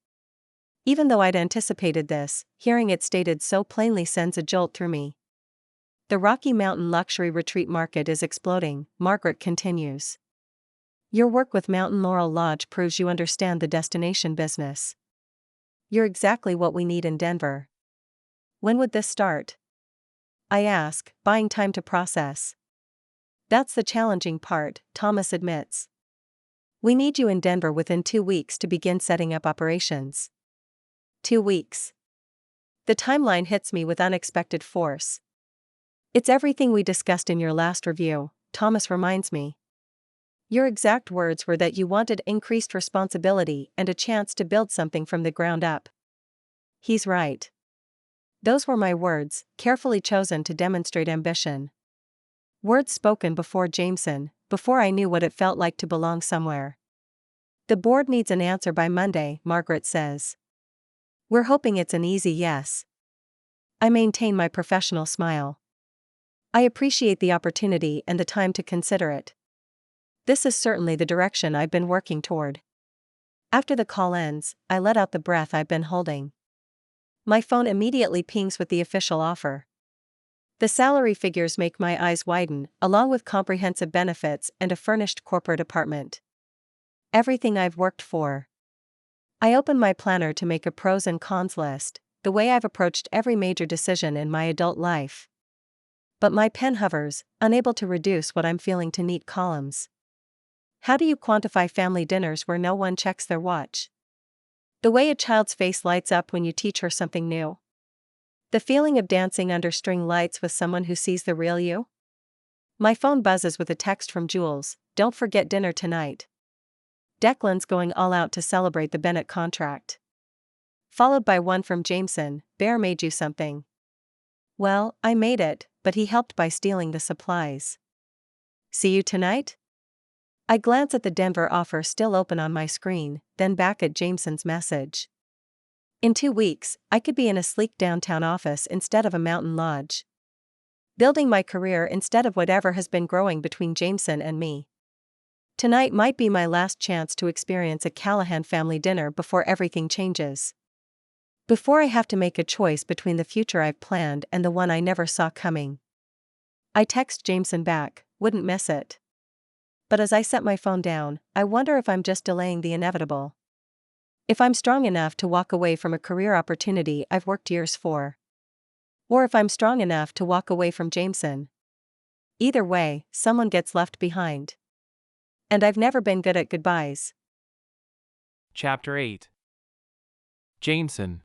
Even though I'd anticipated this, hearing it stated so plainly sends a jolt through me. The Rocky Mountain luxury retreat market is exploding, Margaret continues. Your work with Mountain Laurel Lodge proves you understand the destination business. You're exactly what we need in Denver. When would this start? I ask, buying time to process. That's the challenging part, Thomas admits. We need you in Denver within 2 weeks to begin setting up operations. 2 weeks. The timeline hits me with unexpected force. It's everything we discussed in your last review, Thomas reminds me. Your exact words were that you wanted increased responsibility and a chance to build something from the ground up. He's right. Those were my words, carefully chosen to demonstrate ambition. Words spoken before Jameson, before I knew what it felt like to belong somewhere. The board needs an answer by Monday, Margaret says. We're hoping it's an easy yes. I maintain my professional smile. I appreciate the opportunity and the time to consider it. This is certainly the direction I've been working toward. After the call ends, I let out the breath I've been holding. My phone immediately pings with the official offer. The salary figures make my eyes widen, along with comprehensive benefits and a furnished corporate apartment. Everything I've worked for. I open my planner to make a pros and cons list, the way I've approached every major decision in my adult life. But my pen hovers, unable to reduce what I'm feeling to neat columns. How do you quantify family dinners where no one checks their watch? The way a child's face lights up when you teach her something new? The feeling of dancing under string lights with someone who sees the real you? My phone buzzes with a text from Jules, don't forget dinner tonight. Declan's going all out to celebrate the Bennett contract. Followed by one from Jameson, Bear made you something. Well, I made it, but he helped by stealing the supplies. See you tonight? I glance at the Denver offer still open on my screen, then back at Jameson's message. In 2 weeks, I could be in a sleek downtown office instead of a mountain lodge. Building my career instead of whatever has been growing between Jameson and me. Tonight might be my last chance to experience a Callahan family dinner before everything changes. Before I have to make a choice between the future I've planned and the one I never saw coming. I text Jameson back, wouldn't miss it. But as I set my phone down, I wonder if I'm just delaying the inevitable. If I'm strong enough to walk away from a career opportunity I've worked years for. Or if I'm strong enough to walk away from Jameson. Either way, someone gets left behind. And I've never been good at goodbyes. Chapter 8. Jameson.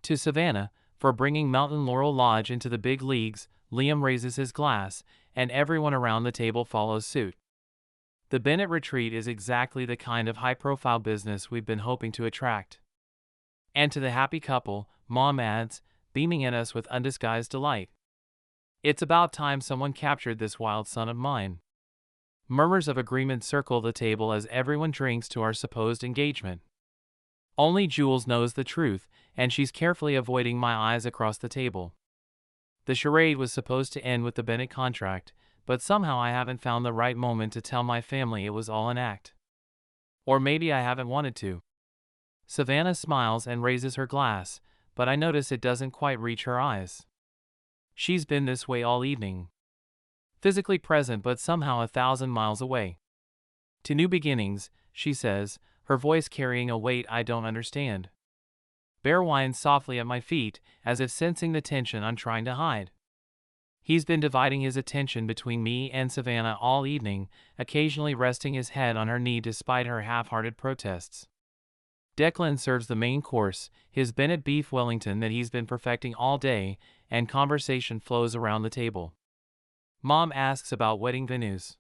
To Savannah, for bringing Mountain Laurel Lodge into the big leagues, Liam raises his glass, and everyone around the table follows suit. The Bennett retreat is exactly the kind of high-profile business we've been hoping to attract. And to the happy couple, Mom adds, beaming at us with undisguised delight. It's about time someone captured this wild son of mine. Murmurs of agreement circle the table as everyone drinks to our supposed engagement. Only Jules knows the truth, and she's carefully avoiding my eyes across the table. The charade was supposed to end with the Bennett contract, but somehow I haven't found the right moment to tell my family it was all an act. Or maybe I haven't wanted to. Savannah smiles and raises her glass, but I notice it doesn't quite reach her eyes. She's been this way all evening. Physically present but somehow 1,000 miles away. To new beginnings, she says, her voice carrying a weight I don't understand. Bear whines softly at my feet, as if sensing the tension I'm trying to hide. He's been dividing his attention between me and Savannah all evening, occasionally resting his head on her knee despite her half-hearted protests. Declan serves the main course, his Bennett beef Wellington that he's been perfecting all day, and conversation flows around the table. Mom asks about wedding venues.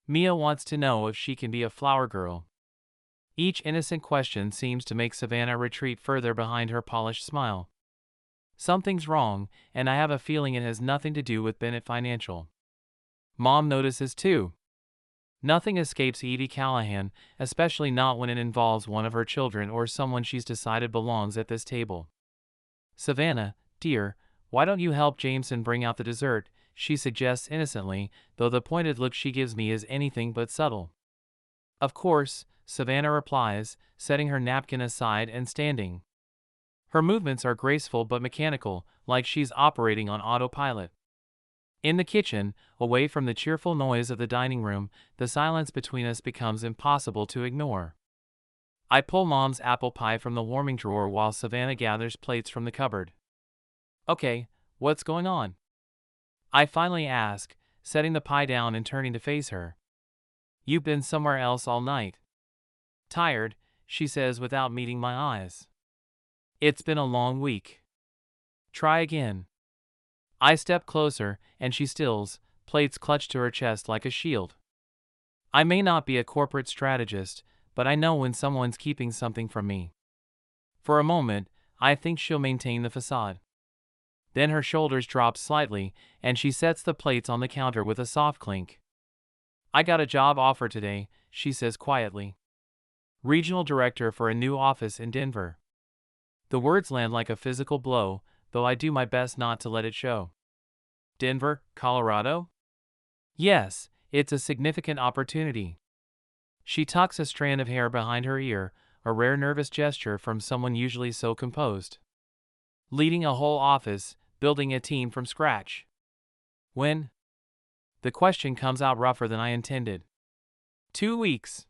Mia wants to know if she can be a flower girl. Each innocent question seems to make Savannah retreat further behind her polished smile. Something's wrong, and I have a feeling it has nothing to do with Bennett Financial. Mom notices too. Nothing escapes Edie Callahan, especially not when it involves one of her children or someone she's decided belongs at this table. Savannah, dear, why don't you help Jameson bring out the dessert, she suggests innocently, though the pointed look she gives me is anything but subtle. Of course, Savannah replies, setting her napkin aside and standing. Her movements are graceful but mechanical, like she's operating on autopilot. In the kitchen, away from the cheerful noise of the dining room, the silence between us becomes impossible to ignore. I pull Mom's apple pie from the warming drawer while Savannah gathers plates from the cupboard. Okay, what's going on? I finally ask, setting the pie down and turning to face her. You've been somewhere else all night. Tired, she says without meeting my eyes. It's been a long week. Try again. I step closer, and she stills, plates clutched to her chest like a shield. I may not be a corporate strategist, but I know when someone's keeping something from me. For a moment, I think she'll maintain the facade. Then her shoulders drop slightly, and she sets the plates on the counter with a soft clink. I got a job offer today, she says quietly. Regional director for a new office in Denver. The words land like a physical blow, though I do my best not to let it show. Denver, Colorado? Yes, it's a significant opportunity. She tucks a strand of hair behind her ear, a rare nervous gesture from someone usually so composed. Leading a whole office, building a team from scratch. When? The question comes out rougher than I intended. 2 weeks.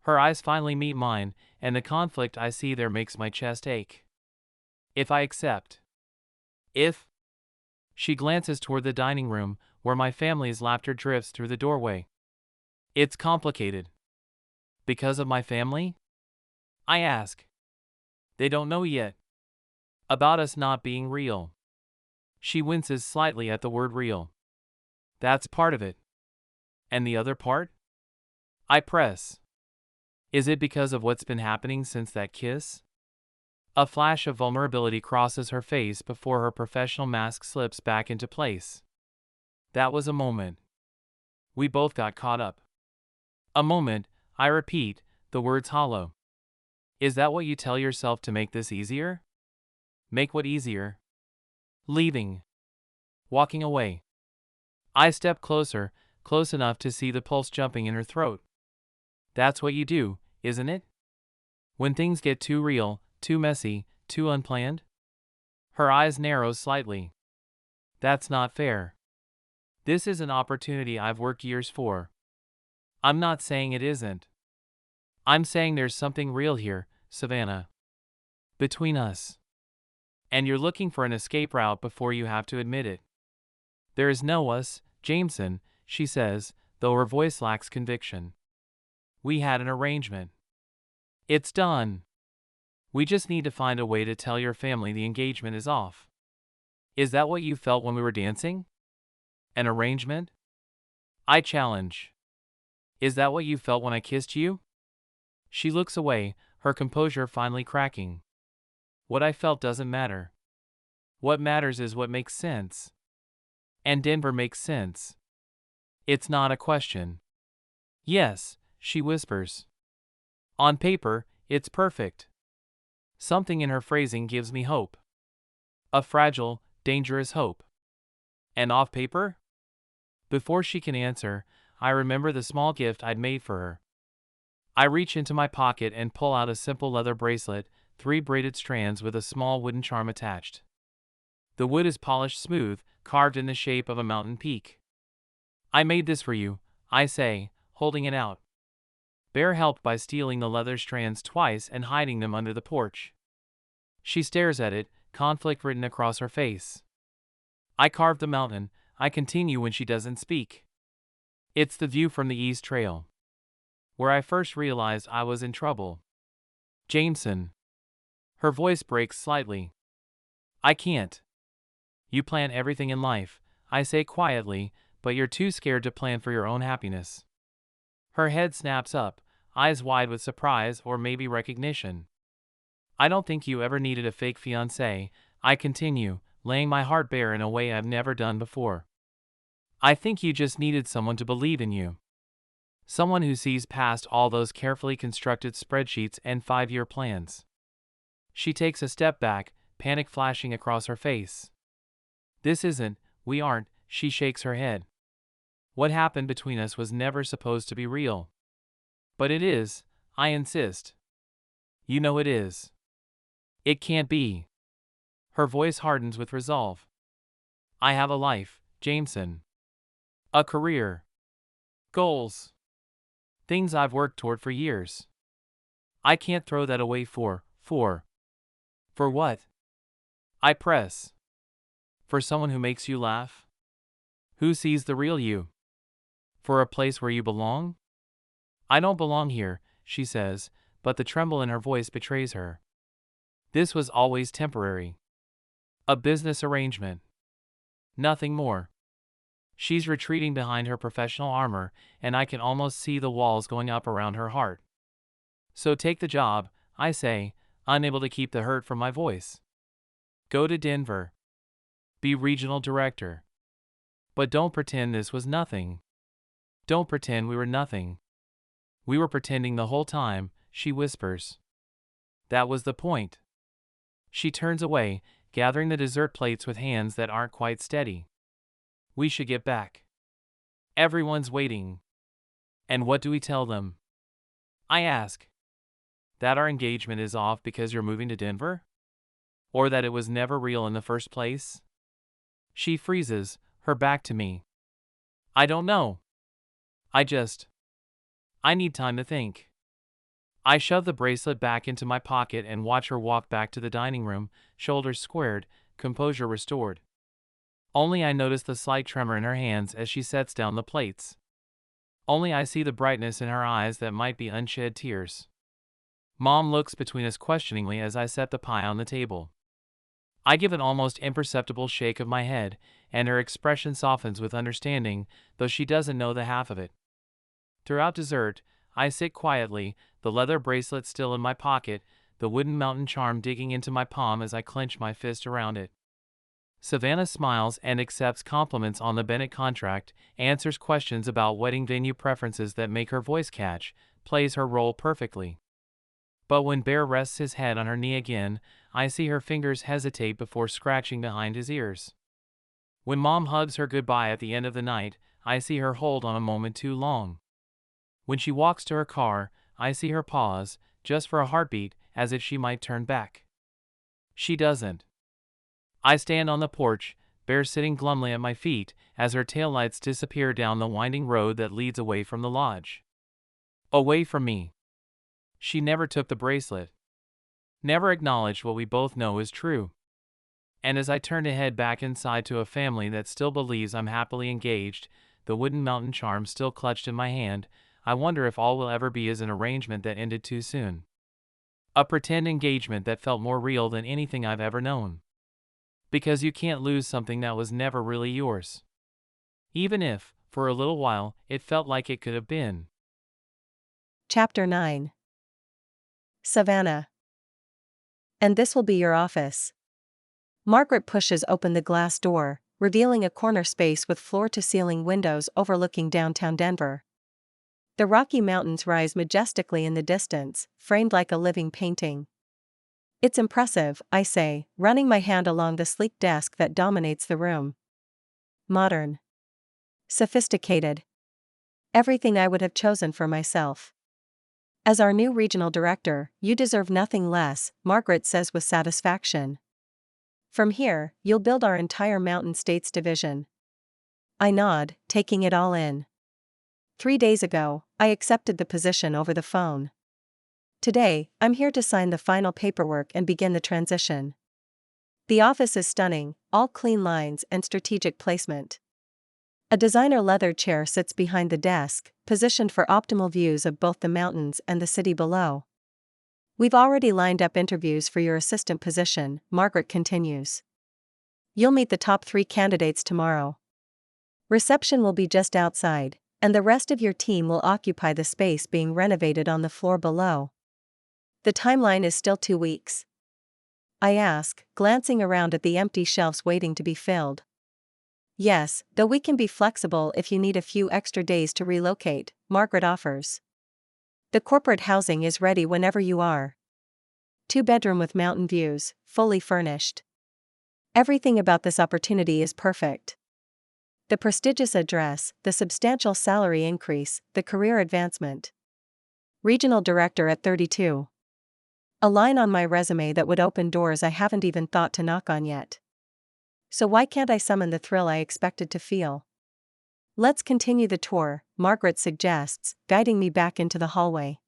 Her eyes finally meet mine, and the conflict I see there makes my chest ache. If I accept. If. She glances toward the dining room, where my family's laughter drifts through the doorway. It's complicated. Because of my family? I ask. They don't know yet. About us not being real. She winces slightly at the word real. That's part of it. And the other part? I press. Is it because of what's been happening since that kiss? A flash of vulnerability crosses her face before her professional mask slips back into place. That was a moment. We both got caught up. A moment, I repeat, the words hollow. Is that what you tell yourself to make this easier? Make what easier? Leaving. Walking away. I step closer, close enough to see the pulse jumping in her throat. That's what you do, isn't it? When things get too real, too messy, too unplanned? Her eyes narrow slightly. That's not fair. This is an opportunity I've worked years for. I'm not saying it isn't. I'm saying there's something real here, Savannah. Between us. And you're looking for an escape route before you have to admit it. There is no us, Jameson, she says, though her voice lacks conviction. We had an arrangement. It's done. We just need to find a way to tell your family the engagement is off. Is that what you felt when we were dancing? An arrangement? I challenge. Is that what you felt when I kissed you? She looks away, her composure finally cracking. What I felt doesn't matter. What matters is what makes sense. And Denver makes sense. It's not a question. Yes, she whispers. On paper, it's perfect. Something in her phrasing gives me hope. A fragile, dangerous hope. And off paper? Before she can answer, I remember the small gift I'd made for her. I reach into my pocket and pull out a simple leather bracelet, 3 braided strands with a small wooden charm attached. The wood is polished smooth, carved in the shape of a mountain peak. I made this for you, I say, holding it out. Bear helped by stealing the leather strands twice and hiding them under the porch. She stares at it, conflict written across her face. I carved the mountain, I continue when she doesn't speak. It's the view from the East Trail. Where I first realized I was in trouble. Jameson. Her voice breaks slightly. I can't. You plan everything in life, I say quietly, but you're too scared to plan for your own happiness. Her head snaps up, eyes wide with surprise or maybe recognition. I don't think you ever needed a fake fiancé, I continue, laying my heart bare in a way I've never done before. I think you just needed someone to believe in you. Someone who sees past all those carefully constructed spreadsheets and 5-year plans. She takes a step back, panic flashing across her face. This isn't, we aren't, she shakes her head. What happened between us was never supposed to be real. But it is, I insist. You know it is. It can't be. Her voice hardens with resolve. I have a life, Jameson. A career. Goals. Things I've worked toward for years. I can't throw that away for what? I press. For someone who makes you laugh? Who sees the real you? For a place where you belong? I don't belong here, she says, but the tremble in her voice betrays her. This was always temporary. A business arrangement. Nothing more. She's retreating behind her professional armor, and I can almost see the walls going up around her heart. So take the job, I say, unable to keep the hurt from my voice. Go to Denver. Be regional director. But don't pretend this was nothing. Don't pretend we were nothing. We were pretending the whole time, she whispers. That was the point. She turns away, gathering the dessert plates with hands that aren't quite steady. We should get back. Everyone's waiting. And what do we tell them? I ask. That our engagement is off because you're moving to Denver? Or that it was never real in the first place? She freezes, her back to me. I don't know. I need time to think. I shove the bracelet back into my pocket and watch her walk back to the dining room, shoulders squared, composure restored. Only I notice the slight tremor in her hands as she sets down the plates. Only I see the brightness in her eyes that might be unshed tears. Mom looks between us questioningly as I set the pie on the table. I give an almost imperceptible shake of my head, and her expression softens with understanding, though she doesn't know the half of it. Throughout dessert, I sit quietly, the leather bracelet still in my pocket, the wooden mountain charm digging into my palm as I clench my fist around it. Savannah smiles and accepts compliments on the Bennett contract, answers questions about wedding venue preferences that make her voice catch, plays her role perfectly. But when Bear rests his head on her knee again, I see her fingers hesitate before scratching behind his ears. When Mom hugs her goodbye at the end of the night, I see her hold on a moment too long. When she walks to her car, I see her pause, just for a heartbeat, as if she might turn back. She doesn't. I stand on the porch, Bear sitting glumly at my feet, as her taillights disappear down the winding road that leads away from the lodge. Away from me. She never took the bracelet. Never acknowledged what we both know is true. And as I turn to head back inside to a family that still believes I'm happily engaged, the wooden mountain charm still clutched in my hand, I wonder if all will ever be is an arrangement that ended too soon. A pretend engagement that felt more real than anything I've ever known. Because you can't lose something that was never really yours. Even if, for a little while, it felt like it could have been. Chapter 9. Savannah. And this will be your office. Margaret pushes open the glass door, revealing a corner space with floor-to-ceiling windows overlooking downtown Denver. The Rocky Mountains rise majestically in the distance, framed like a living painting. It's impressive, I say, running my hand along the sleek desk that dominates the room. Modern. Sophisticated. Everything I would have chosen for myself. As our new regional director, you deserve nothing less, Margaret says with satisfaction. From here, you'll build our entire Mountain States division. I nod, taking it all in. 3 days ago, I accepted the position over the phone. Today, I'm here to sign the final paperwork and begin the transition. The office is stunning, all clean lines and strategic placement. A designer leather chair sits behind the desk, positioned for optimal views of both the mountains and the city below. We've already lined up interviews for your assistant position, Margaret continues. You'll meet the top 3 candidates tomorrow. Reception will be just outside, and the rest of your team will occupy the space being renovated on the floor below. The timeline is still 2 weeks. I ask, glancing around at the empty shelves waiting to be filled. Yes, though we can be flexible if you need a few extra days to relocate, Margaret offers. The corporate housing is ready whenever you are. 2-bedroom with mountain views, fully furnished. Everything about this opportunity is perfect. The prestigious address, the substantial salary increase, the career advancement. Regional Director at 32. A line on my resume that would open doors I haven't even thought to knock on yet. So why can't I summon the thrill I expected to feel? Let's continue the tour, Margaret suggests, guiding me back into the hallway.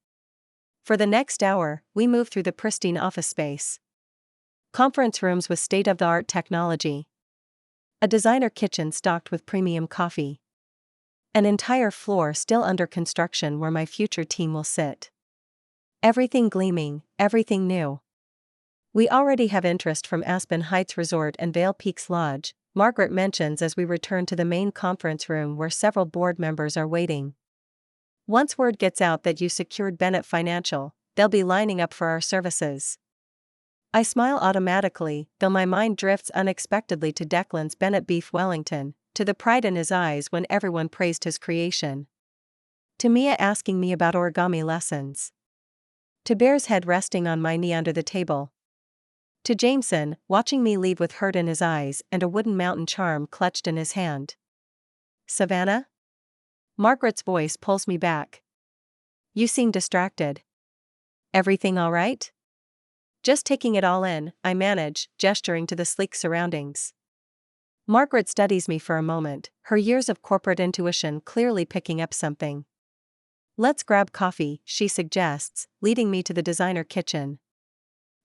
For the next hour, we move through the pristine office space. Conference rooms with state-of-the-art technology. A designer kitchen stocked with premium coffee. An entire floor still under construction where my future team will sit. Everything gleaming, everything new. We already have interest from Aspen Heights Resort and Vail Peaks Lodge, Margaret mentions as we return to the main conference room where several board members are waiting. Once word gets out that you secured Bennett Financial, they'll be lining up for our services. I smile automatically, though my mind drifts unexpectedly to Declan's Bennett Beef Wellington, to the pride in his eyes when everyone praised his creation. To Mia asking me about origami lessons. To Bear's head resting on my knee under the table. To Jameson, watching me leave with hurt in his eyes and a wooden mountain charm clutched in his hand. Savannah? Margaret's voice pulls me back. You seem distracted. Everything all right? Just taking it all in, I manage, gesturing to the sleek surroundings. Margaret studies me for a moment, her years of corporate intuition clearly picking up something. Let's grab coffee, she suggests, leading me to the designer kitchen.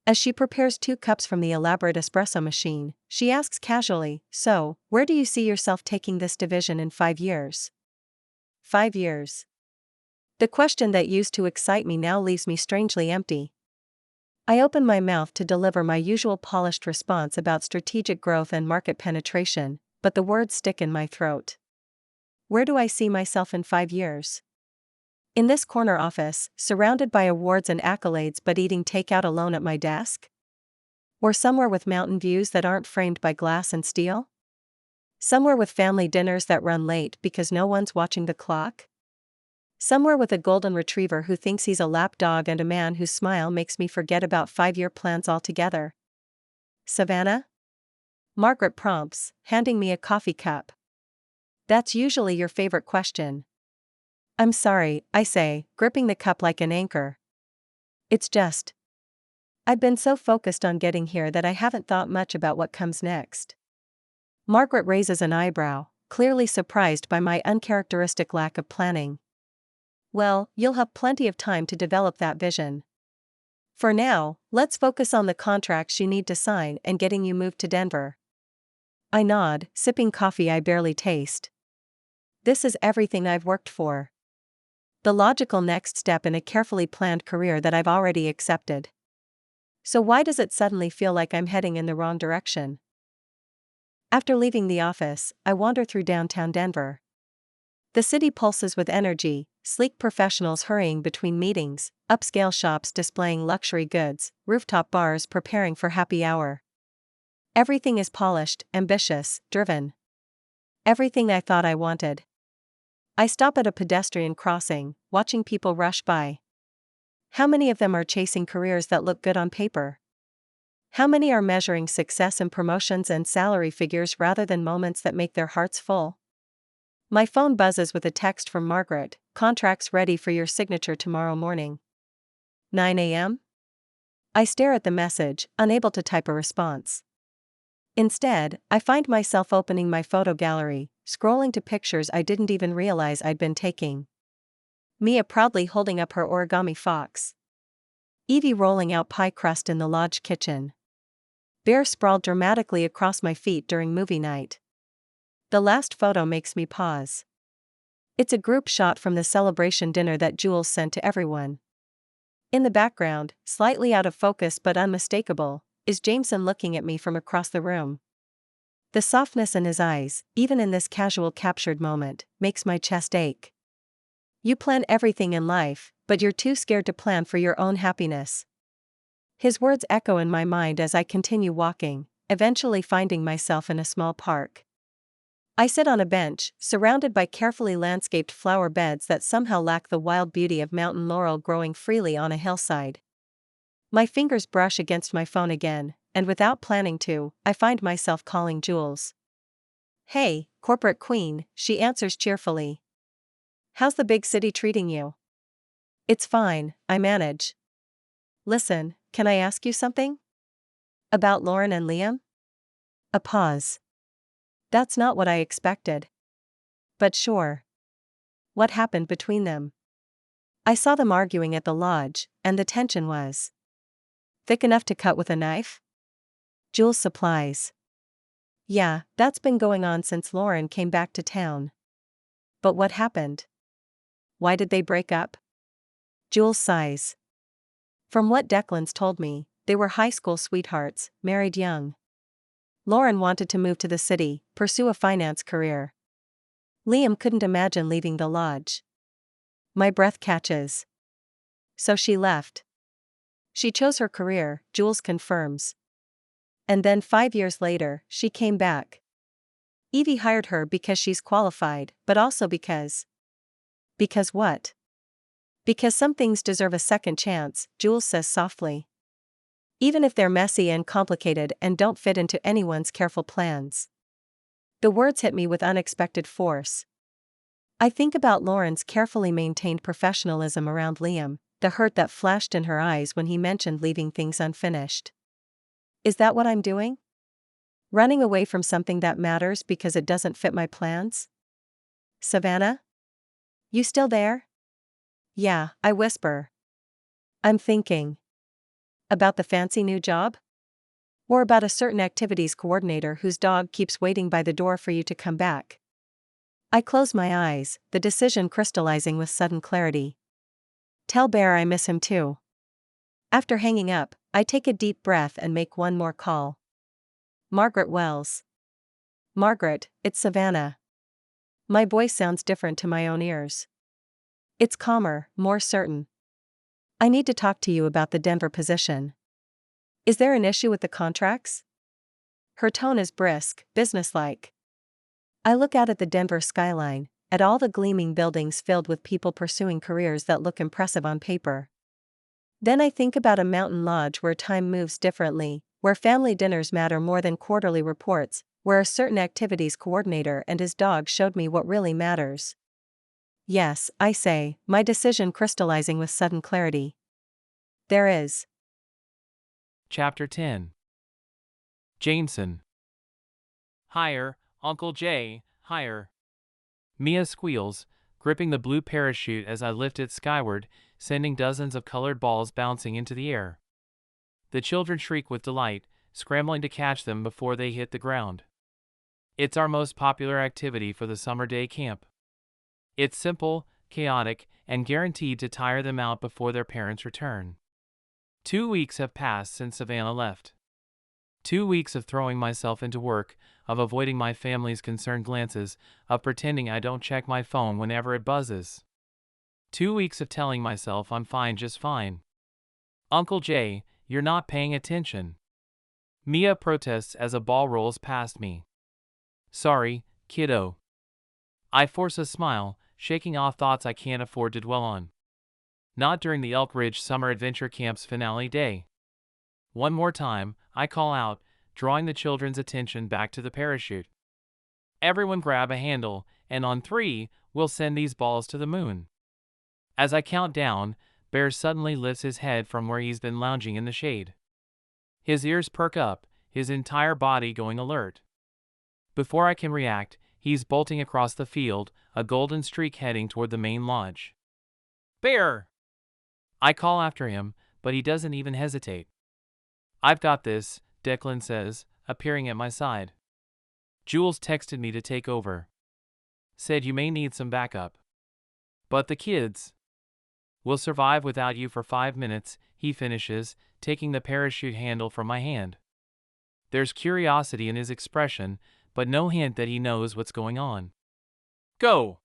As she prepares 2 cups from the elaborate espresso machine, she asks casually, so, where do you see yourself taking this division in 5 years? 5 years. The question that used to excite me now leaves me strangely empty. I open my mouth to deliver my usual polished response about strategic growth and market penetration, but the words stick in my throat. Where do I see myself in 5 years? In this corner office, surrounded by awards and accolades but eating takeout alone at my desk? Or somewhere with mountain views that aren't framed by glass and steel? Somewhere with family dinners that run late because no one's watching the clock? Somewhere with a golden retriever who thinks he's a lap dog and a man whose smile makes me forget about 5-year plans altogether? Savannah? Margaret prompts, handing me a coffee cup. That's usually your favorite question. I'm sorry, I say, gripping the cup like an anchor. It's just. I've been so focused on getting here that I haven't thought much about what comes next. Margaret raises an eyebrow, clearly surprised by my uncharacteristic lack of planning. Well, you'll have plenty of time to develop that vision. For now, let's focus on the contracts you need to sign and getting you moved to Denver. I nod, sipping coffee I barely taste. This is everything I've worked for. The logical next step in a carefully planned career that I've already accepted. So why does it suddenly feel like I'm heading in the wrong direction? After leaving the office, I wander through downtown Denver. The city pulses with energy, sleek professionals hurrying between meetings, upscale shops displaying luxury goods, rooftop bars preparing for happy hour. Everything is polished, ambitious, driven. Everything I thought I wanted. I stop at a pedestrian crossing, watching people rush by. How many of them are chasing careers that look good on paper? How many are measuring success in promotions and salary figures rather than moments that make their hearts full? My phone buzzes with a text from Margaret, contracts ready for your signature tomorrow morning. 9 a.m.? I stare at the message, unable to type a response. Instead, I find myself opening my photo gallery, scrolling to pictures I didn't even realize I'd been taking. Mia proudly holding up her origami fox. Evie rolling out pie crust in the lodge kitchen. Bear sprawled dramatically across my feet during movie night. The last photo makes me pause. It's a group shot from the celebration dinner that Jules sent to everyone. In the background, slightly out of focus but unmistakable, is Jameson looking at me from across the room. The softness in his eyes, even in this casual captured moment, makes my chest ache. You plan everything in life, but you're too scared to plan for your own happiness. His words echo in my mind as I continue walking, eventually finding myself in a small park. I sit on a bench, surrounded by carefully landscaped flower beds that somehow lack the wild beauty of mountain laurel growing freely on a hillside. My fingers brush against my phone again, and without planning to, I find myself calling Jules. Hey, corporate queen, she answers cheerfully. How's the big city treating you? It's fine, I manage. Listen, can I ask you something? About Lauren and Liam? A pause. That's not what I expected. But sure. What happened between them? I saw them arguing at the lodge, and the tension was thick enough to cut with a knife? Jules supplies. Yeah, that's been going on since Lauren came back to town. But what happened? Why did they break up? Jules sighs. From what Declan's told me, they were high school sweethearts, married young. Lauren wanted to move to the city, pursue a finance career. Liam couldn't imagine leaving the lodge. My breath catches. So she left. She chose her career, Jules confirms. And then 5 years later, she came back. Evie hired her because she's qualified, but also because. Because what? Because some things deserve a second chance, Jules says softly. Even if they're messy and complicated and don't fit into anyone's careful plans. The words hit me with unexpected force. I think about Lauren's carefully maintained professionalism around Liam, the hurt that flashed in her eyes when he mentioned leaving things unfinished. Is that what I'm doing? Running away from something that matters because it doesn't fit my plans? Savannah? You still there? Yeah, I whisper. I'm thinking. About the fancy new job? Or about a certain activities coordinator whose dog keeps waiting by the door for you to come back? I close my eyes, the decision crystallizing with sudden clarity. Tell Bear I miss him too. After hanging up, I take a deep breath and make one more call. Margaret Wells. Margaret, it's Savannah. My voice sounds different to my own ears. It's calmer, more certain. I need to talk to you about the Denver position. Is there an issue with the contracts? Her tone is brisk, businesslike. I look out at the Denver skyline, at all the gleaming buildings filled with people pursuing careers that look impressive on paper. Then I think about a mountain lodge where time moves differently, where family dinners matter more than quarterly reports, where a certain activities coordinator and his dog showed me what really matters. Yes, I say, my decision crystallizing with sudden clarity. There is. Chapter 10. Jameson. Higher, Uncle Jay, higher. Mia squeals, gripping the blue parachute as I lift it skyward, sending dozens of colored balls bouncing into the air. The children shriek with delight, scrambling to catch them before they hit the ground. It's our most popular activity for the summer day camp. It's simple, chaotic, and guaranteed to tire them out before their parents return. 2 weeks have passed since Savannah left. 2 weeks of throwing myself into work, of avoiding my family's concerned glances, of pretending I don't check my phone whenever it buzzes. 2 weeks of telling myself I'm fine, just fine. Uncle Jay, you're not paying attention. Mia protests as a ball rolls past me. Sorry, kiddo. I force a smile, shaking off thoughts I can't afford to dwell on. Not during the Elk Ridge Summer Adventure Camp's finale day. One more time, I call out, drawing the children's attention back to the parachute. Everyone grab a handle, and on 3, we'll send these balls to the moon. As I count down, Bear suddenly lifts his head from where he's been lounging in the shade. His ears perk up, his entire body going alert. Before I can react, he's bolting across the field, a golden streak heading toward the main lodge. Bear! I call after him, but he doesn't even hesitate. I've got this, Declan says, appearing at my side. Jules texted me to take over. Said you may need some backup. But the kids will survive without you for 5 minutes, he finishes, taking the parachute handle from my hand. There's curiosity in his expression, but no hint that he knows what's going on. Go!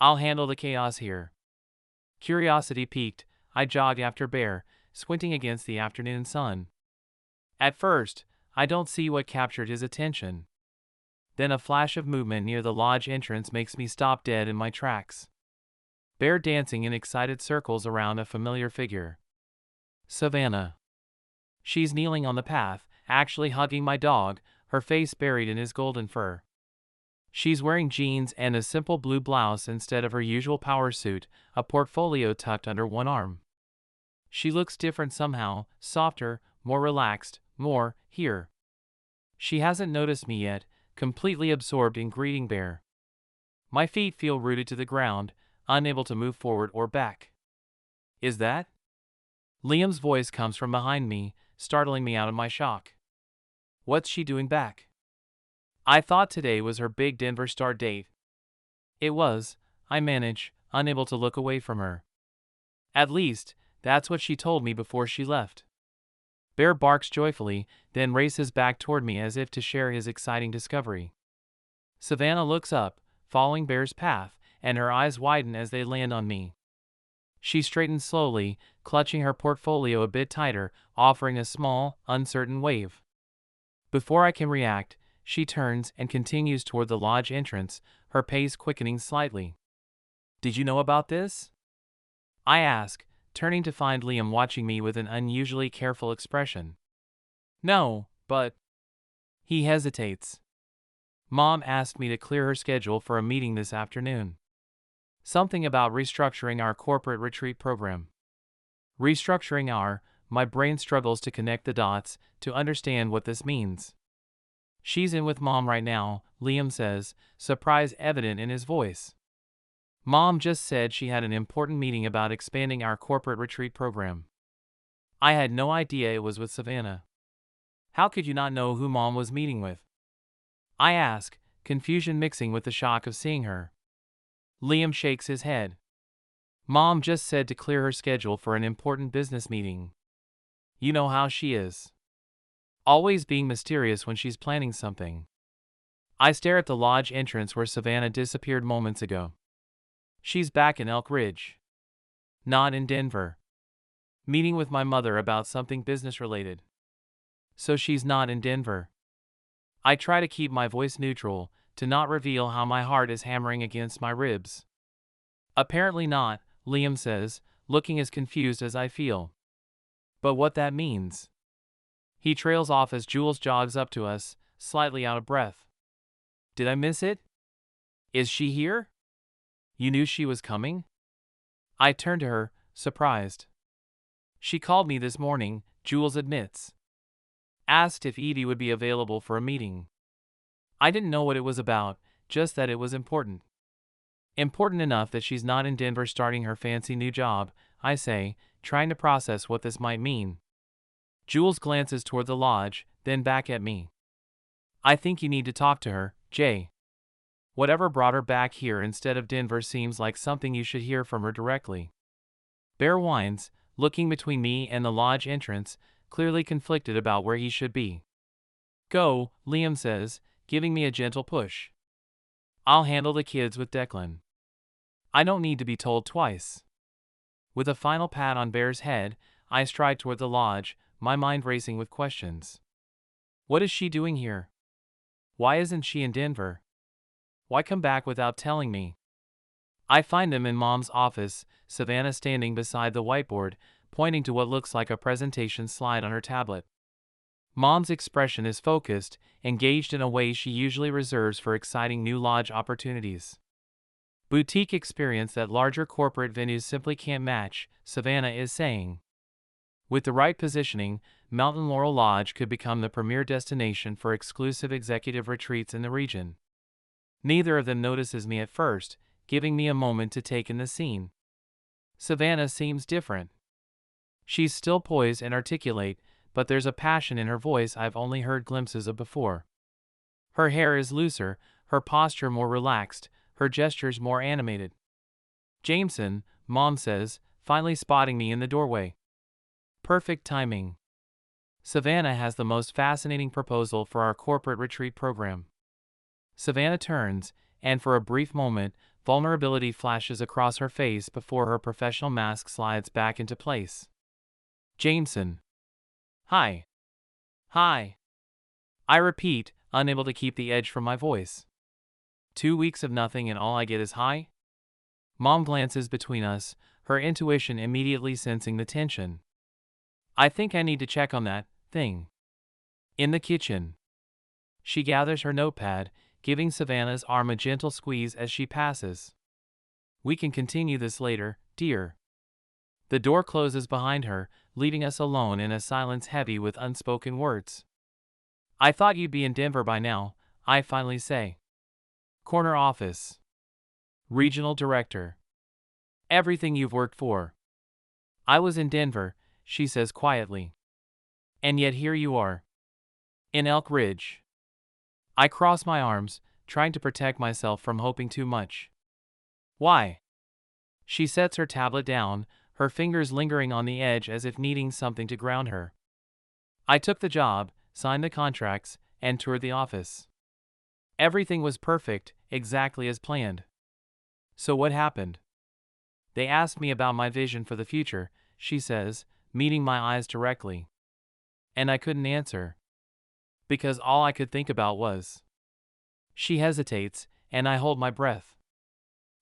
I'll handle the chaos here. Curiosity piqued, I jogged after Bear, squinting against the afternoon sun. At first, I don't see what captured his attention. Then a flash of movement near the lodge entrance makes me stop dead in my tracks. Bear dancing in excited circles around a familiar figure. Savannah. She's kneeling on the path, actually hugging my dog, her face buried in his golden fur. She's wearing jeans and a simple blue blouse instead of her usual power suit, a portfolio tucked under one arm. She looks different somehow, softer, more relaxed, more here. She hasn't noticed me yet, completely absorbed in greeting Bear. My feet feel rooted to the ground, unable to move forward or back. Is that? Liam's voice comes from behind me, startling me out of my shock. What's she doing back? I thought today was her big Denver start date. It was, I manage, unable to look away from her. At least, that's what she told me before she left. Bear barks joyfully, then races back toward me as if to share his exciting discovery. Savannah looks up, following Bear's path, and her eyes widen as they land on me. She straightens slowly, clutching her portfolio a bit tighter, offering a small, uncertain wave. Before I can react, she turns and continues toward the lodge entrance, her pace quickening slightly. Did you know about this? I ask, turning to find Liam watching me with an unusually careful expression. No, but... He hesitates. Mom asked me to clear her schedule for a meeting this afternoon. Something about restructuring our corporate retreat program. Restructuring my brain struggles to connect the dots, to understand what this means. She's in with Mom right now, Liam says, surprise evident in his voice. Mom just said she had an important meeting about expanding our corporate retreat program. I had no idea it was with Savannah. How could you not know who Mom was meeting with? I ask, confusion mixing with the shock of seeing her. Liam shakes his head. Mom just said to clear her schedule for an important business meeting. You know how she is. Always being mysterious when she's planning something. I stare at the lodge entrance where Savannah disappeared moments ago. She's back in Elk Ridge. Not in Denver. Meeting with my mother about something business-related. So she's not in Denver. I try to keep my voice neutral, to not reveal how my heart is hammering against my ribs. Apparently not, Liam says, looking as confused as I feel. But what that means? He trails off as Jules jogs up to us, slightly out of breath. Did I miss it? Is she here? You knew she was coming? I turn to her, surprised. She called me this morning, Jules admits. Asked if Edie would be available for a meeting. I didn't know what it was about, just that it was important. Important enough that she's not in Denver starting her fancy new job, I say, trying to process what this might mean. Jules glances toward the lodge, then back at me. I think you need to talk to her, Jay. Whatever brought her back here instead of Denver seems like something you should hear from her directly. Bear whines, looking between me and the lodge entrance, clearly conflicted about where he should be. Go, Liam says, giving me a gentle push. I'll handle the kids with Declan. I don't need to be told twice. With a final pat on Bear's head, I stride toward the lodge, my mind racing with questions. What is she doing here? Why isn't she in Denver? Why come back without telling me? I find them in Mom's office, Savannah standing beside the whiteboard, pointing to what looks like a presentation slide on her tablet. Mom's expression is focused, engaged in a way she usually reserves for exciting new lodge opportunities. Boutique experience that larger corporate venues simply can't match, Savannah is saying. With the right positioning, Mountain Laurel Lodge could become the premier destination for exclusive executive retreats in the region. Neither of them notices me at first, giving me a moment to take in the scene. Savannah seems different. She's still poised and articulate, but there's a passion in her voice I've only heard glimpses of before. Her hair is looser, her posture more relaxed, her gestures more animated. Jameson, Mom says, finally spotting me in the doorway. Perfect timing. Savannah has the most fascinating proposal for our corporate retreat program. Savannah turns, and for a brief moment, vulnerability flashes across her face before her professional mask slides back into place. Jameson. Hi. Hi. I repeat, unable to keep the edge from my voice. 2 weeks of nothing and all I get is hi? Mom glances between us, her intuition immediately sensing the tension. I think I need to check on that thing. In the kitchen. She gathers her notepad, giving Savannah's arm a gentle squeeze as she passes. We can continue this later, dear. The door closes behind her, leaving us alone in a silence heavy with unspoken words. I thought you'd be in Denver by now, I finally say. Corner office. Regional director. Everything you've worked for. I was in Denver, she says quietly. And yet here you are. In Elk Ridge. I cross my arms, trying to protect myself from hoping too much. Why? She sets her tablet down, her fingers lingering on the edge as if needing something to ground her. I took the job, signed the contracts, and toured the office. Everything was perfect, exactly as planned. So what happened? They asked me about my vision for the future, she says, meeting my eyes directly. And I couldn't answer. Because all I could think about was. She hesitates, and I hold my breath.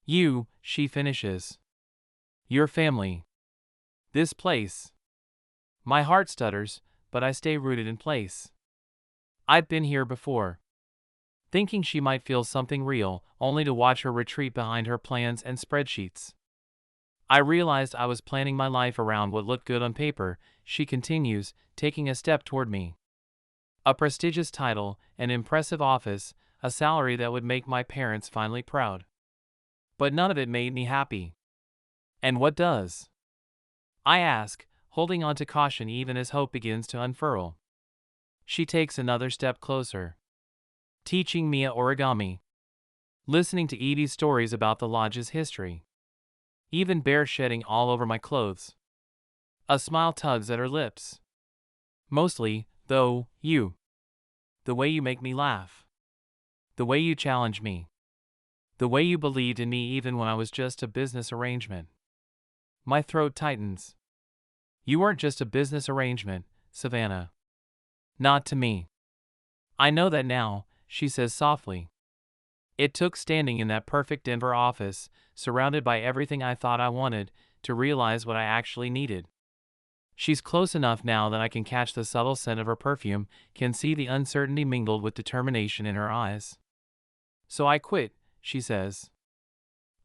You, she finishes. Your family. This place. My heart stutters, but I stay rooted in place. I've been here before. Thinking she might feel something real, only to watch her retreat behind her plans and spreadsheets. I realized I was planning my life around what looked good on paper, she continues, taking a step toward me. A prestigious title, an impressive office, a salary that would make my parents finally proud. But none of it made me happy. And what does? I ask, holding on to caution even as hope begins to unfurl. She takes another step closer. Teaching Mia origami. Listening to Edie's stories about the lodge's history. Even bear shedding all over my clothes. A smile tugs at her lips. Mostly, though, you. The way you make me laugh. The way you challenge me. The way you believed in me even when I was just a business arrangement. My throat tightens. You weren't just a business arrangement, Savannah. Not to me. I know that now, she says softly. It took standing in that perfect Denver office, surrounded by everything I thought I wanted, to realize what I actually needed. She's close enough now that I can catch the subtle scent of her perfume, can see the uncertainty mingled with determination in her eyes. So I quit, she says.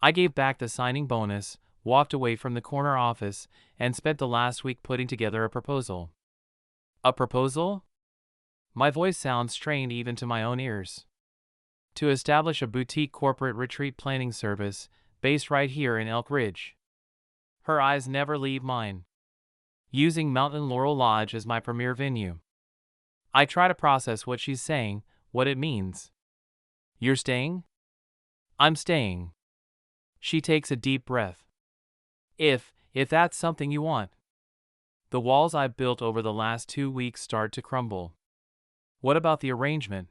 I gave back the signing bonus, walked away from the corner office, and spent the last week putting together a proposal. A proposal? My voice sounds strained even to my own ears. To establish a boutique corporate retreat planning service, based right here in Elk Ridge. Her eyes never leave mine. Using Mountain Laurel Lodge as my premier venue. I try to process what she's saying, what it means. You're staying? I'm staying. She takes a deep breath. If that's something you want. The walls I've built over the last 2 weeks start to crumble. What about the arrangement?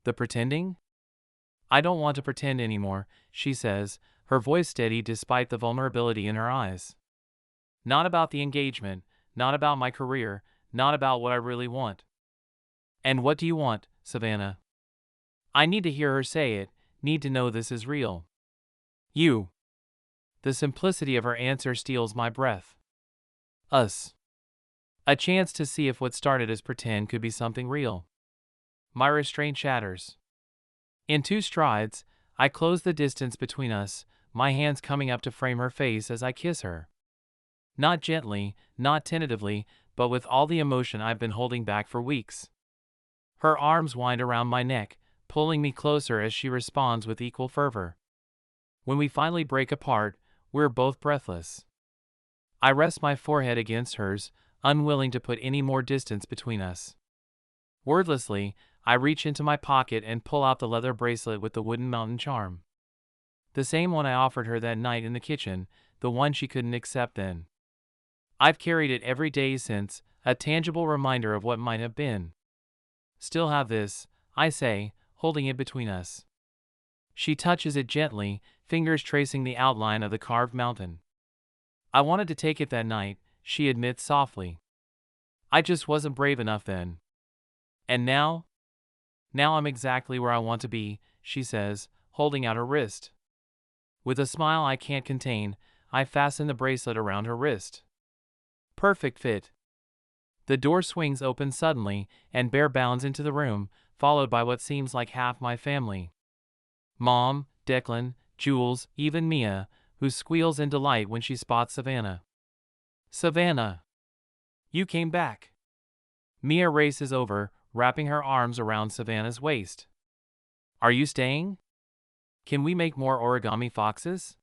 The pretending? I don't want to pretend anymore, she says, her voice steady despite the vulnerability in her eyes. Not about the engagement, not about my career, not about what I really want. And what do you want, Savannah? I need to hear her say it, need to know this is real. You. The simplicity of her answer steals my breath. Us. A chance to see if what started as pretend could be something real. My restraint shatters. In 2 strides, I close the distance between us, my hands coming up to frame her face as I kiss her. Not gently, not tentatively, but with all the emotion I've been holding back for weeks. Her arms wind around my neck, pulling me closer as she responds with equal fervor. When we finally break apart, we're both breathless. I rest my forehead against hers, unwilling to put any more distance between us. Wordlessly, I reach into my pocket and pull out the leather bracelet with the wooden mountain charm. The same one I offered her that night in the kitchen, the one she couldn't accept then. I've carried it every day since, a tangible reminder of what might have been. Still have this, I say, holding it between us. She touches it gently, fingers tracing the outline of the carved mountain. I wanted to take it that night, she admits softly. I just wasn't brave enough then. And now? Now I'm exactly where I want to be, she says, holding out her wrist. With a smile I can't contain, I fasten the bracelet around her wrist. Perfect fit. The door swings open suddenly, and Bear bounds into the room, followed by what seems like half my family. Mom, Declan, Jules, even Mia, who squeals in delight when she spots Savannah. Savannah! You came back! Mia races over, wrapping her arms around Savannah's waist. Are you staying? Can we make more origami foxes?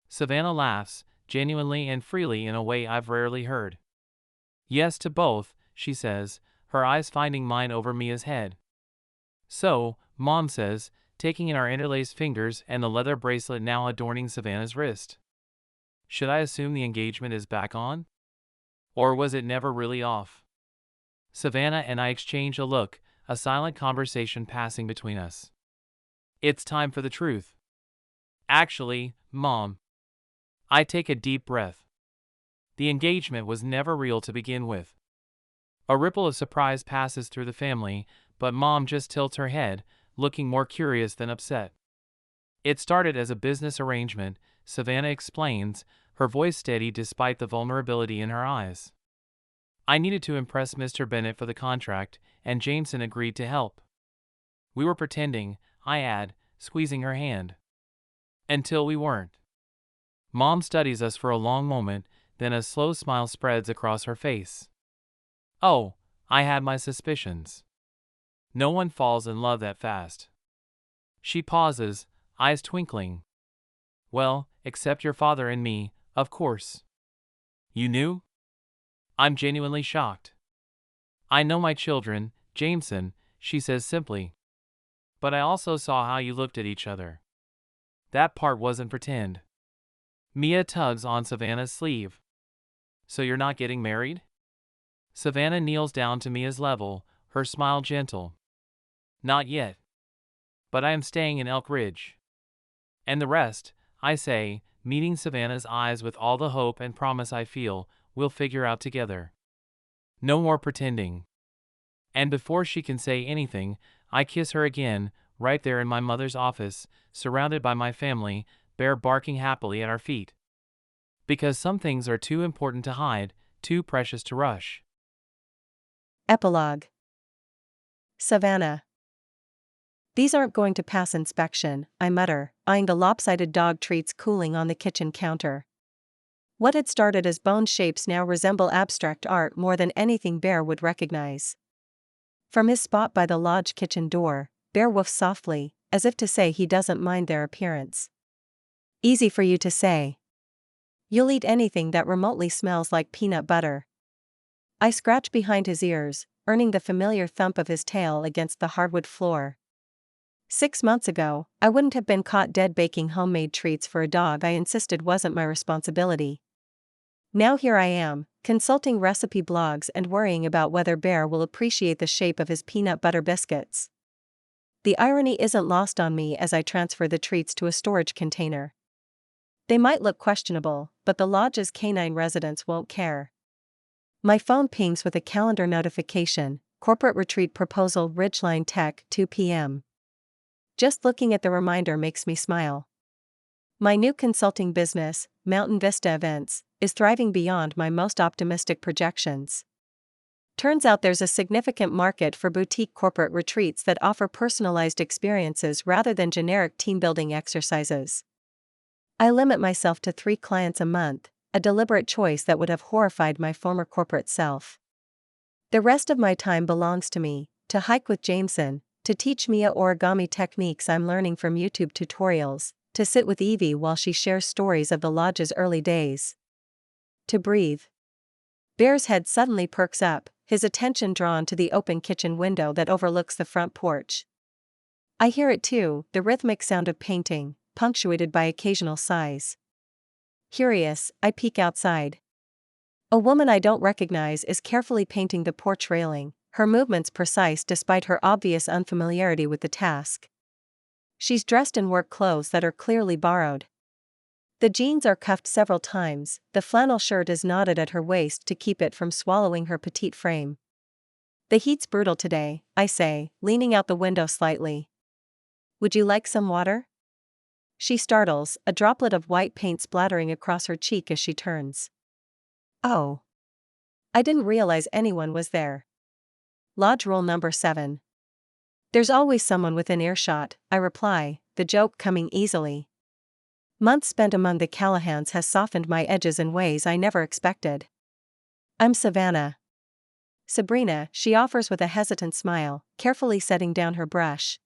Savannah laughs, genuinely and freely in a way I've rarely heard. Yes to both, she says, her eyes finding mine over Mia's head. So, Mom says, taking in our interlaced fingers and the leather bracelet now adorning Savannah's wrist. Should I assume the engagement is back on? Or was it never really off? Savannah and I exchange a look, a silent conversation passing between us. It's time for the truth. Actually, Mom. I take a deep breath. The engagement was never real to begin with. A ripple of surprise passes through the family, but Mom just tilts her head, looking more curious than upset. It started as a business arrangement, Savannah explains, her voice steady despite the vulnerability in her eyes. I needed to impress Mr. Bennett for the contract, and Jameson agreed to help. We were pretending, I add, squeezing her hand. Until we weren't. Mom studies us for a long moment, then a slow smile spreads across her face. Oh, I had my suspicions. No one falls in love that fast. She pauses, eyes twinkling. Well, except your father and me, of course. You knew? I'm genuinely shocked. I know my children, Jameson, she says simply. But I also saw how you looked at each other. That part wasn't pretend. Mia tugs on Savannah's sleeve. So you're not getting married? Savannah kneels down to Mia's level, her smile gentle. Not yet. But I am staying in Elk Ridge. And the rest, I say, meeting Savannah's eyes with all the hope and promise I feel, we'll figure out together. No more pretending. And before she can say anything, I kiss her again, right there in my mother's office, surrounded by my family, Bear barking happily at our feet. Because some things are too important to hide, too precious to rush. Epilogue. Savannah. These aren't going to pass inspection, I mutter, eyeing the lopsided dog treats cooling on the kitchen counter. What had started as bone shapes now resemble abstract art more than anything Bear would recognize. From his spot by the lodge kitchen door, Bear woofs softly, as if to say he doesn't mind their appearance. Easy for you to say. You'll eat anything that remotely smells like peanut butter. I scratch behind his ears, earning the familiar thump of his tail against the hardwood floor. 6 months ago, I wouldn't have been caught dead baking homemade treats for a dog I insisted wasn't my responsibility. Now here I am, consulting recipe blogs and worrying about whether Bear will appreciate the shape of his peanut butter biscuits. The irony isn't lost on me as I transfer the treats to a storage container. They might look questionable, but the lodge's canine residents won't care. My phone pings with a calendar notification, corporate retreat proposal Ridgeline Tech 2 p.m. Just looking at the reminder makes me smile. My new consulting business, Mountain Vista Events, is thriving beyond my most optimistic projections. Turns out there's a significant market for boutique corporate retreats that offer personalized experiences rather than generic team-building exercises. I limit myself to 3 clients a month, a deliberate choice that would have horrified my former corporate self. The rest of my time belongs to me, to hike with Jameson, to teach Mia origami techniques I'm learning from YouTube tutorials, to sit with Evie while she shares stories of the lodge's early days. To breathe. Bear's head suddenly perks up, his attention drawn to the open kitchen window that overlooks the front porch. I hear it too, the rhythmic sound of painting, punctuated by occasional sighs. Curious, I peek outside. A woman I don't recognize is carefully painting the porch railing, her movements precise despite her obvious unfamiliarity with the task. She's dressed in work clothes that are clearly borrowed. The jeans are cuffed several times, the flannel shirt is knotted at her waist to keep it from swallowing her petite frame. The heat's brutal today, I say, leaning out the window slightly. Would you like some water? She startles, a droplet of white paint splattering across her cheek as she turns. Oh. I didn't realize anyone was there. Lodge rule number 7. There's always someone within earshot, I reply, the joke coming easily. Months spent among the Callahans has softened my edges in ways I never expected. I'm Savannah. Sabrina, she offers with a hesitant smile, carefully setting down her brush.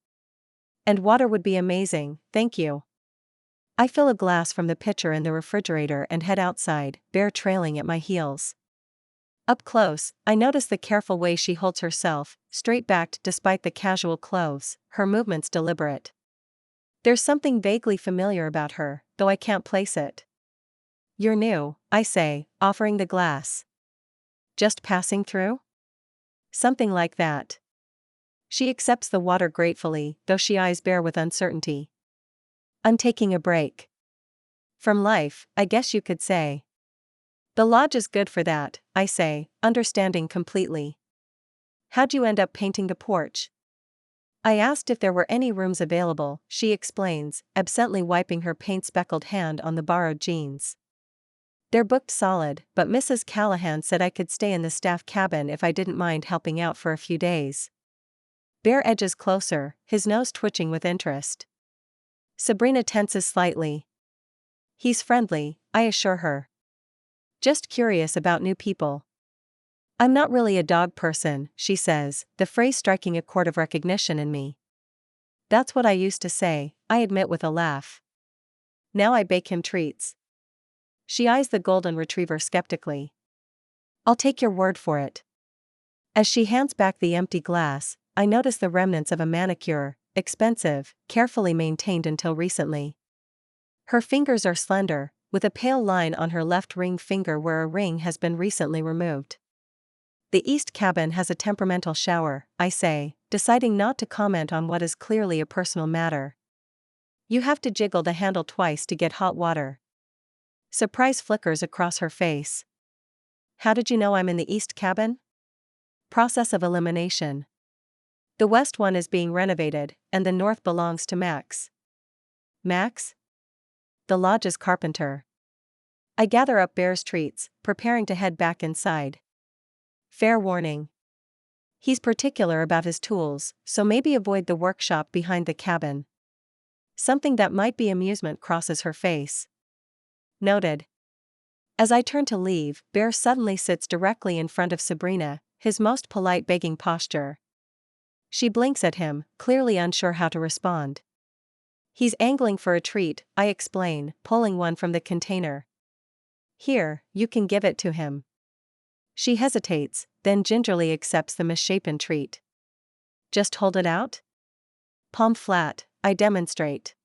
And water would be amazing, thank you. I fill a glass from the pitcher in the refrigerator and head outside, Bear trailing at my heels. Up close, I notice the careful way she holds herself, straight-backed despite the casual clothes, her movements deliberate. There's something vaguely familiar about her, though I can't place it. You're new, I say, offering the glass. Just passing through? Something like that. She accepts the water gratefully, though she eyes Bear with uncertainty. I'm taking a break. From life, I guess you could say. The lodge is good for that, I say, understanding completely. How'd you end up painting the porch? I asked if there were any rooms available, she explains, absently wiping her paint-speckled hand on the borrowed jeans. They're booked solid, but Mrs. Callahan said I could stay in the staff cabin if I didn't mind helping out for a few days. Bear edges closer, his nose twitching with interest. Sabrina tenses slightly. He's friendly, I assure her. Just curious about new people. I'm not really a dog person, she says, the phrase striking a chord of recognition in me. That's what I used to say, I admit with a laugh. Now I bake him treats. She eyes the golden retriever skeptically. I'll take your word for it. As she hands back the empty glass, I notice the remnants of a manicure, expensive, carefully maintained until recently. Her fingers are slender, with a pale line on her left ring finger where a ring has been recently removed. The east cabin has a temperamental shower, I say, deciding not to comment on what is clearly a personal matter. You have to jiggle the handle twice to get hot water. Surprise flickers across her face. How did you know I'm in the east cabin? Process of elimination. The west one is being renovated, and the north belongs to Max. Max? The lodge's carpenter. I gather up Bear's treats, preparing to head back inside. Fair warning. He's particular about his tools, so maybe avoid the workshop behind the cabin. Something that might be amusement crosses her face. Noted. As I turn to leave, Bear suddenly sits directly in front of Sabrina, his most polite begging posture. She blinks at him, clearly unsure how to respond. He's angling for a treat, I explain, pulling one from the container. Here, you can give it to him. She hesitates, then gingerly accepts the misshapen treat. Just hold it out? Palm flat, I demonstrate.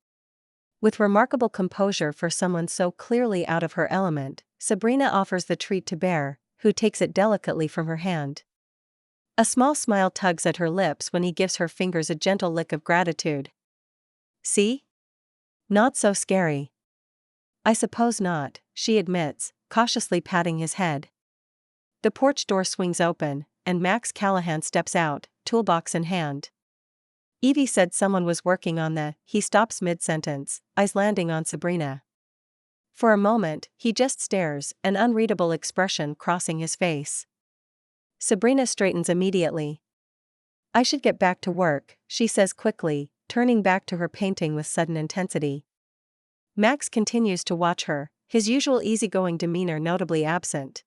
With remarkable composure for someone so clearly out of her element, Sabrina offers the treat to Bear, who takes it delicately from her hand. A small smile tugs at her lips when he gives her fingers a gentle lick of gratitude. See? Not so scary. I suppose not, she admits, cautiously patting his head. The porch door swings open, and Max Callahan steps out, toolbox in hand. Evie said someone was working on the. He stops mid-sentence, eyes landing on Sabrina. For a moment, he just stares, an unreadable expression crossing his face. Sabrina straightens immediately. I should get back to work, she says quickly, turning back to her painting with sudden intensity. Max continues to watch her, his usual easygoing demeanor notably absent.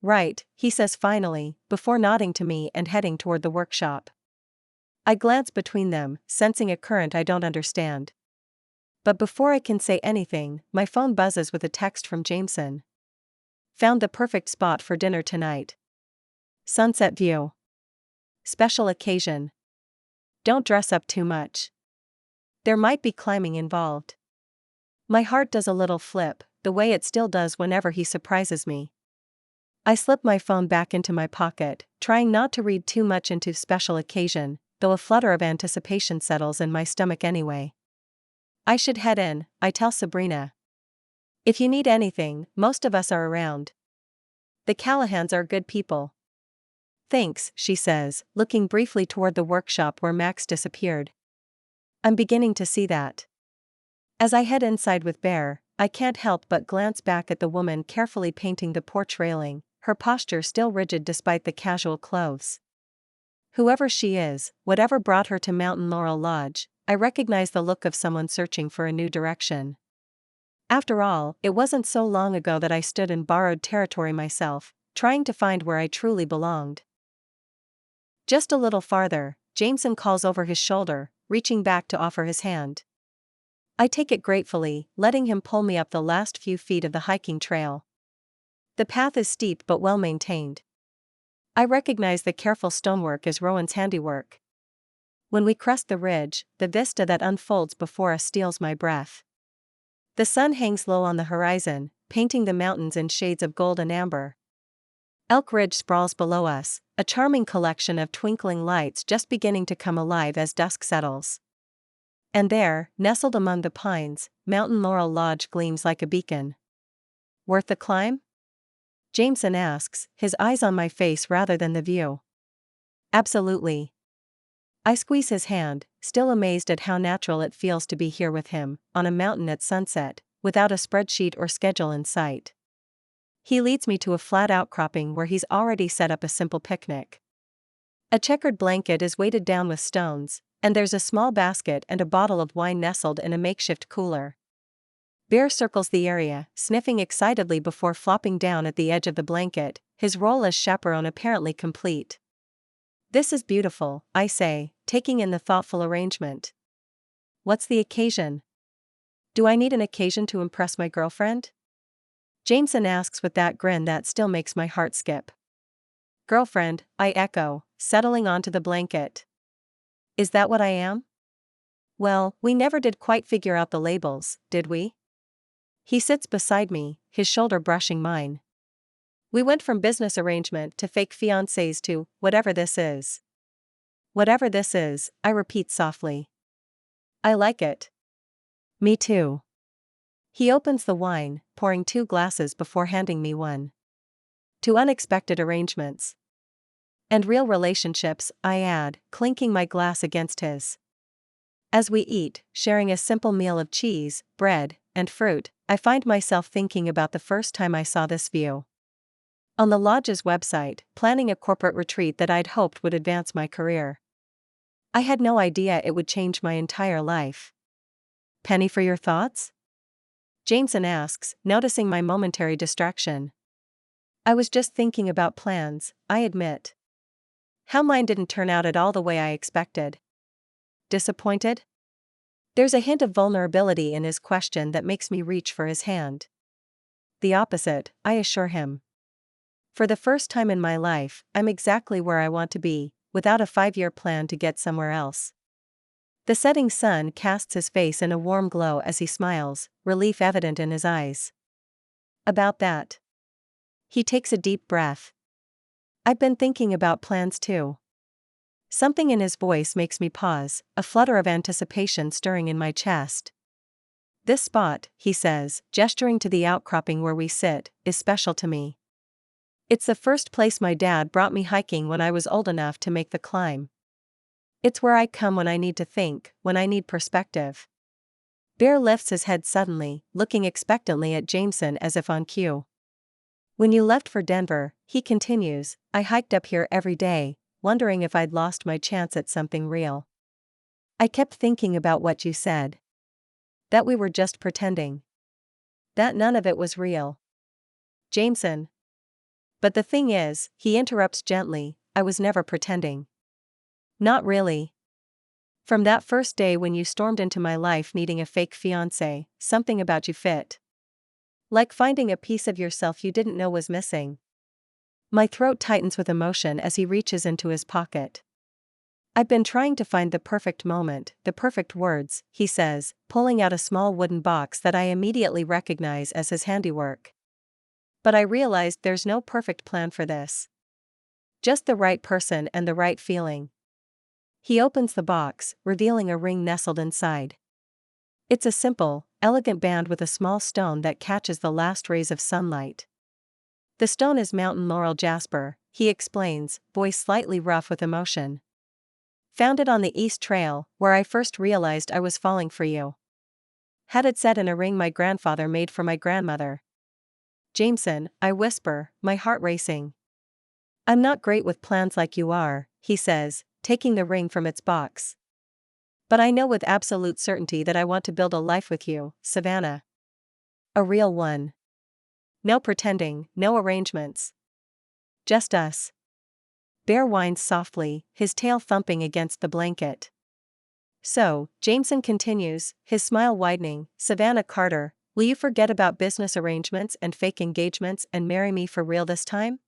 Right, he says finally, before nodding to me and heading toward the workshop. I glance between them, sensing a current I don't understand. But before I can say anything, my phone buzzes with a text from Jameson. Found the perfect spot for dinner tonight. Sunset view. Special occasion. Don't dress up too much. There might be climbing involved. My heart does a little flip, the way it still does whenever he surprises me. I slip my phone back into my pocket, trying not to read too much into special occasion, though a flutter of anticipation settles in my stomach anyway. I should head in, I tell Sabrina. If you need anything, most of us are around. The Callahans are good people. Thanks, she says, looking briefly toward the workshop where Max disappeared. I'm beginning to see that. As I head inside with Bear, I can't help but glance back at the woman carefully painting the porch railing, her posture still rigid despite the casual clothes. Whoever she is, whatever brought her to Mountain Laurel Lodge, I recognize the look of someone searching for a new direction. After all, it wasn't so long ago that I stood in borrowed territory myself, trying to find where I truly belonged. Just a little farther, Jameson calls over his shoulder, reaching back to offer his hand. I take it gratefully, letting him pull me up the last few feet of the hiking trail. The path is steep but well maintained. I recognize the careful stonework as Rowan's handiwork. When we crest the ridge, the vista that unfolds before us steals my breath. The sun hangs low on the horizon, painting the mountains in shades of gold and amber. Elk Ridge sprawls below us, a charming collection of twinkling lights just beginning to come alive as dusk settles. And there, nestled among the pines, Mountain Laurel Lodge gleams like a beacon. Worth the climb? Jameson asks, his eyes on my face rather than the view. Absolutely. I squeeze his hand, still amazed at how natural it feels to be here with him, on a mountain at sunset, without a spreadsheet or schedule in sight. He leads me to a flat outcropping where he's already set up a simple picnic. A checkered blanket is weighted down with stones, and there's a small basket and a bottle of wine nestled in a makeshift cooler. Bear circles the area, sniffing excitedly before flopping down at the edge of the blanket, his role as chaperone apparently complete. This is beautiful, I say, taking in the thoughtful arrangement. What's the occasion? Do I need an occasion to impress my girlfriend? Jameson asks with that grin that still makes my heart skip. Girlfriend, I echo, settling onto the blanket. Is that what I am? Well, we never did quite figure out the labels, did we? He sits beside me, his shoulder brushing mine. We went from business arrangement to fake fiancés to whatever this is. Whatever this is, I repeat softly. I like it. Me too. He opens the wine, pouring 2 glasses before handing me one. To unexpected arrangements. And real relationships, I add, clinking my glass against his. As we eat, sharing a simple meal of cheese, bread, and fruit, I find myself thinking about the first time I saw this view. On the lodge's website, planning a corporate retreat that I'd hoped would advance my career. I had no idea it would change my entire life. Penny for your thoughts? Jameson asks, noticing my momentary distraction. I was just thinking about plans, I admit. How mine didn't turn out at all the way I expected. Disappointed? There's a hint of vulnerability in his question that makes me reach for his hand. The opposite, I assure him. For the first time in my life, I'm exactly where I want to be, without a 5-year plan to get somewhere else. The setting sun casts his face in a warm glow as he smiles, relief evident in his eyes. About that. He takes a deep breath. I've been thinking about plans too. Something in his voice makes me pause, a flutter of anticipation stirring in my chest. This spot, he says, gesturing to the outcropping where we sit, is special to me. It's the first place my dad brought me hiking when I was old enough to make the climb. It's where I come when I need to think, when I need perspective. Bear lifts his head suddenly, looking expectantly at Jameson as if on cue. When you left for Denver, he continues, I hiked up here every day, wondering if I'd lost my chance at something real. I kept thinking about what you said. That we were just pretending. That none of it was real. Jameson. But the thing is, he interrupts gently, I was never pretending. Not really. From that first day when you stormed into my life needing a fake fiancé, something about you fit. Like finding a piece of yourself you didn't know was missing. My throat tightens with emotion as he reaches into his pocket. I've been trying to find the perfect moment, the perfect words, he says, pulling out a small wooden box that I immediately recognize as his handiwork. But I realized there's no perfect plan for this. Just the right person and the right feeling. He opens the box, revealing a ring nestled inside. It's a simple, elegant band with a small stone that catches the last rays of sunlight. The stone is mountain laurel jasper, he explains, voice slightly rough with emotion. Found it on the East Trail, where I first realized I was falling for you. Had it set in a ring my grandfather made for my grandmother. Jameson, I whisper, my heart racing. I'm not great with plans like you are, he says, taking the ring from its box. But I know with absolute certainty that I want to build a life with you, Savannah. A real one. No pretending, no arrangements. Just us. Bear whines softly, his tail thumping against the blanket. So, Jameson continues, his smile widening, Savannah Carter, will you forget about business arrangements and fake engagements and marry me for real this time?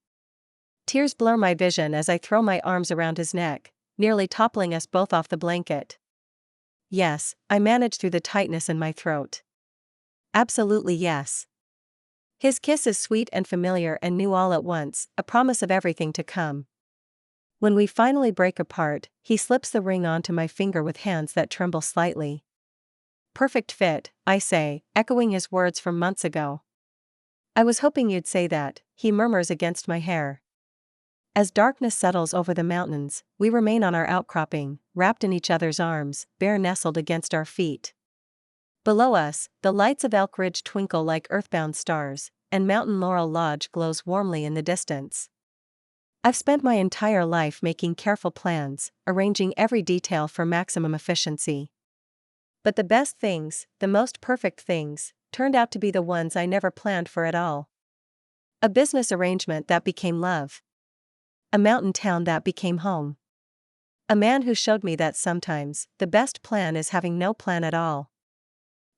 Tears blur my vision as I throw my arms around his neck, nearly toppling us both off the blanket. Yes, I manage through the tightness in my throat. Absolutely yes. His kiss is sweet and familiar and new all at once, a promise of everything to come. When we finally break apart, he slips the ring onto my finger with hands that tremble slightly. Perfect fit, I say, echoing his words from months ago. I was hoping you'd say that, he murmurs against my hair. As darkness settles over the mountains, we remain on our outcropping, wrapped in each other's arms, bare nestled against our feet. Below us, the lights of Elk Ridge twinkle like earthbound stars, and Mountain Laurel Lodge glows warmly in the distance. I've spent my entire life making careful plans, arranging every detail for maximum efficiency. But the best things, the most perfect things, turned out to be the ones I never planned for at all. A business arrangement that became love. A mountain town that became home. A man who showed me that sometimes, the best plan is having no plan at all.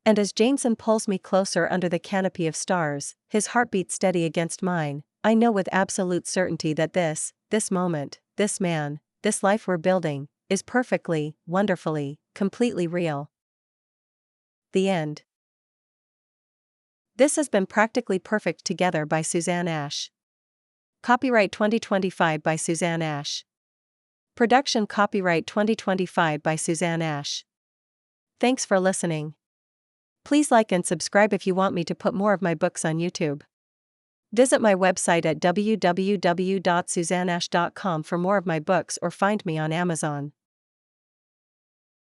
And as Jameson pulls me closer under the canopy of stars, his heartbeat steady against mine, I know with absolute certainty that this moment, this man, this life we're building, is perfectly, wonderfully, completely real. The end. This has been Practically Perfect Together by Suzanne Ash. Copyright 2025 by Suzanne Ash. Production copyright 2025 by Suzanne Ash. Thanks for listening. Please like and subscribe if you want me to put more of my books on YouTube. Visit my website at www.suzanneash.com for more of my books or find me on Amazon.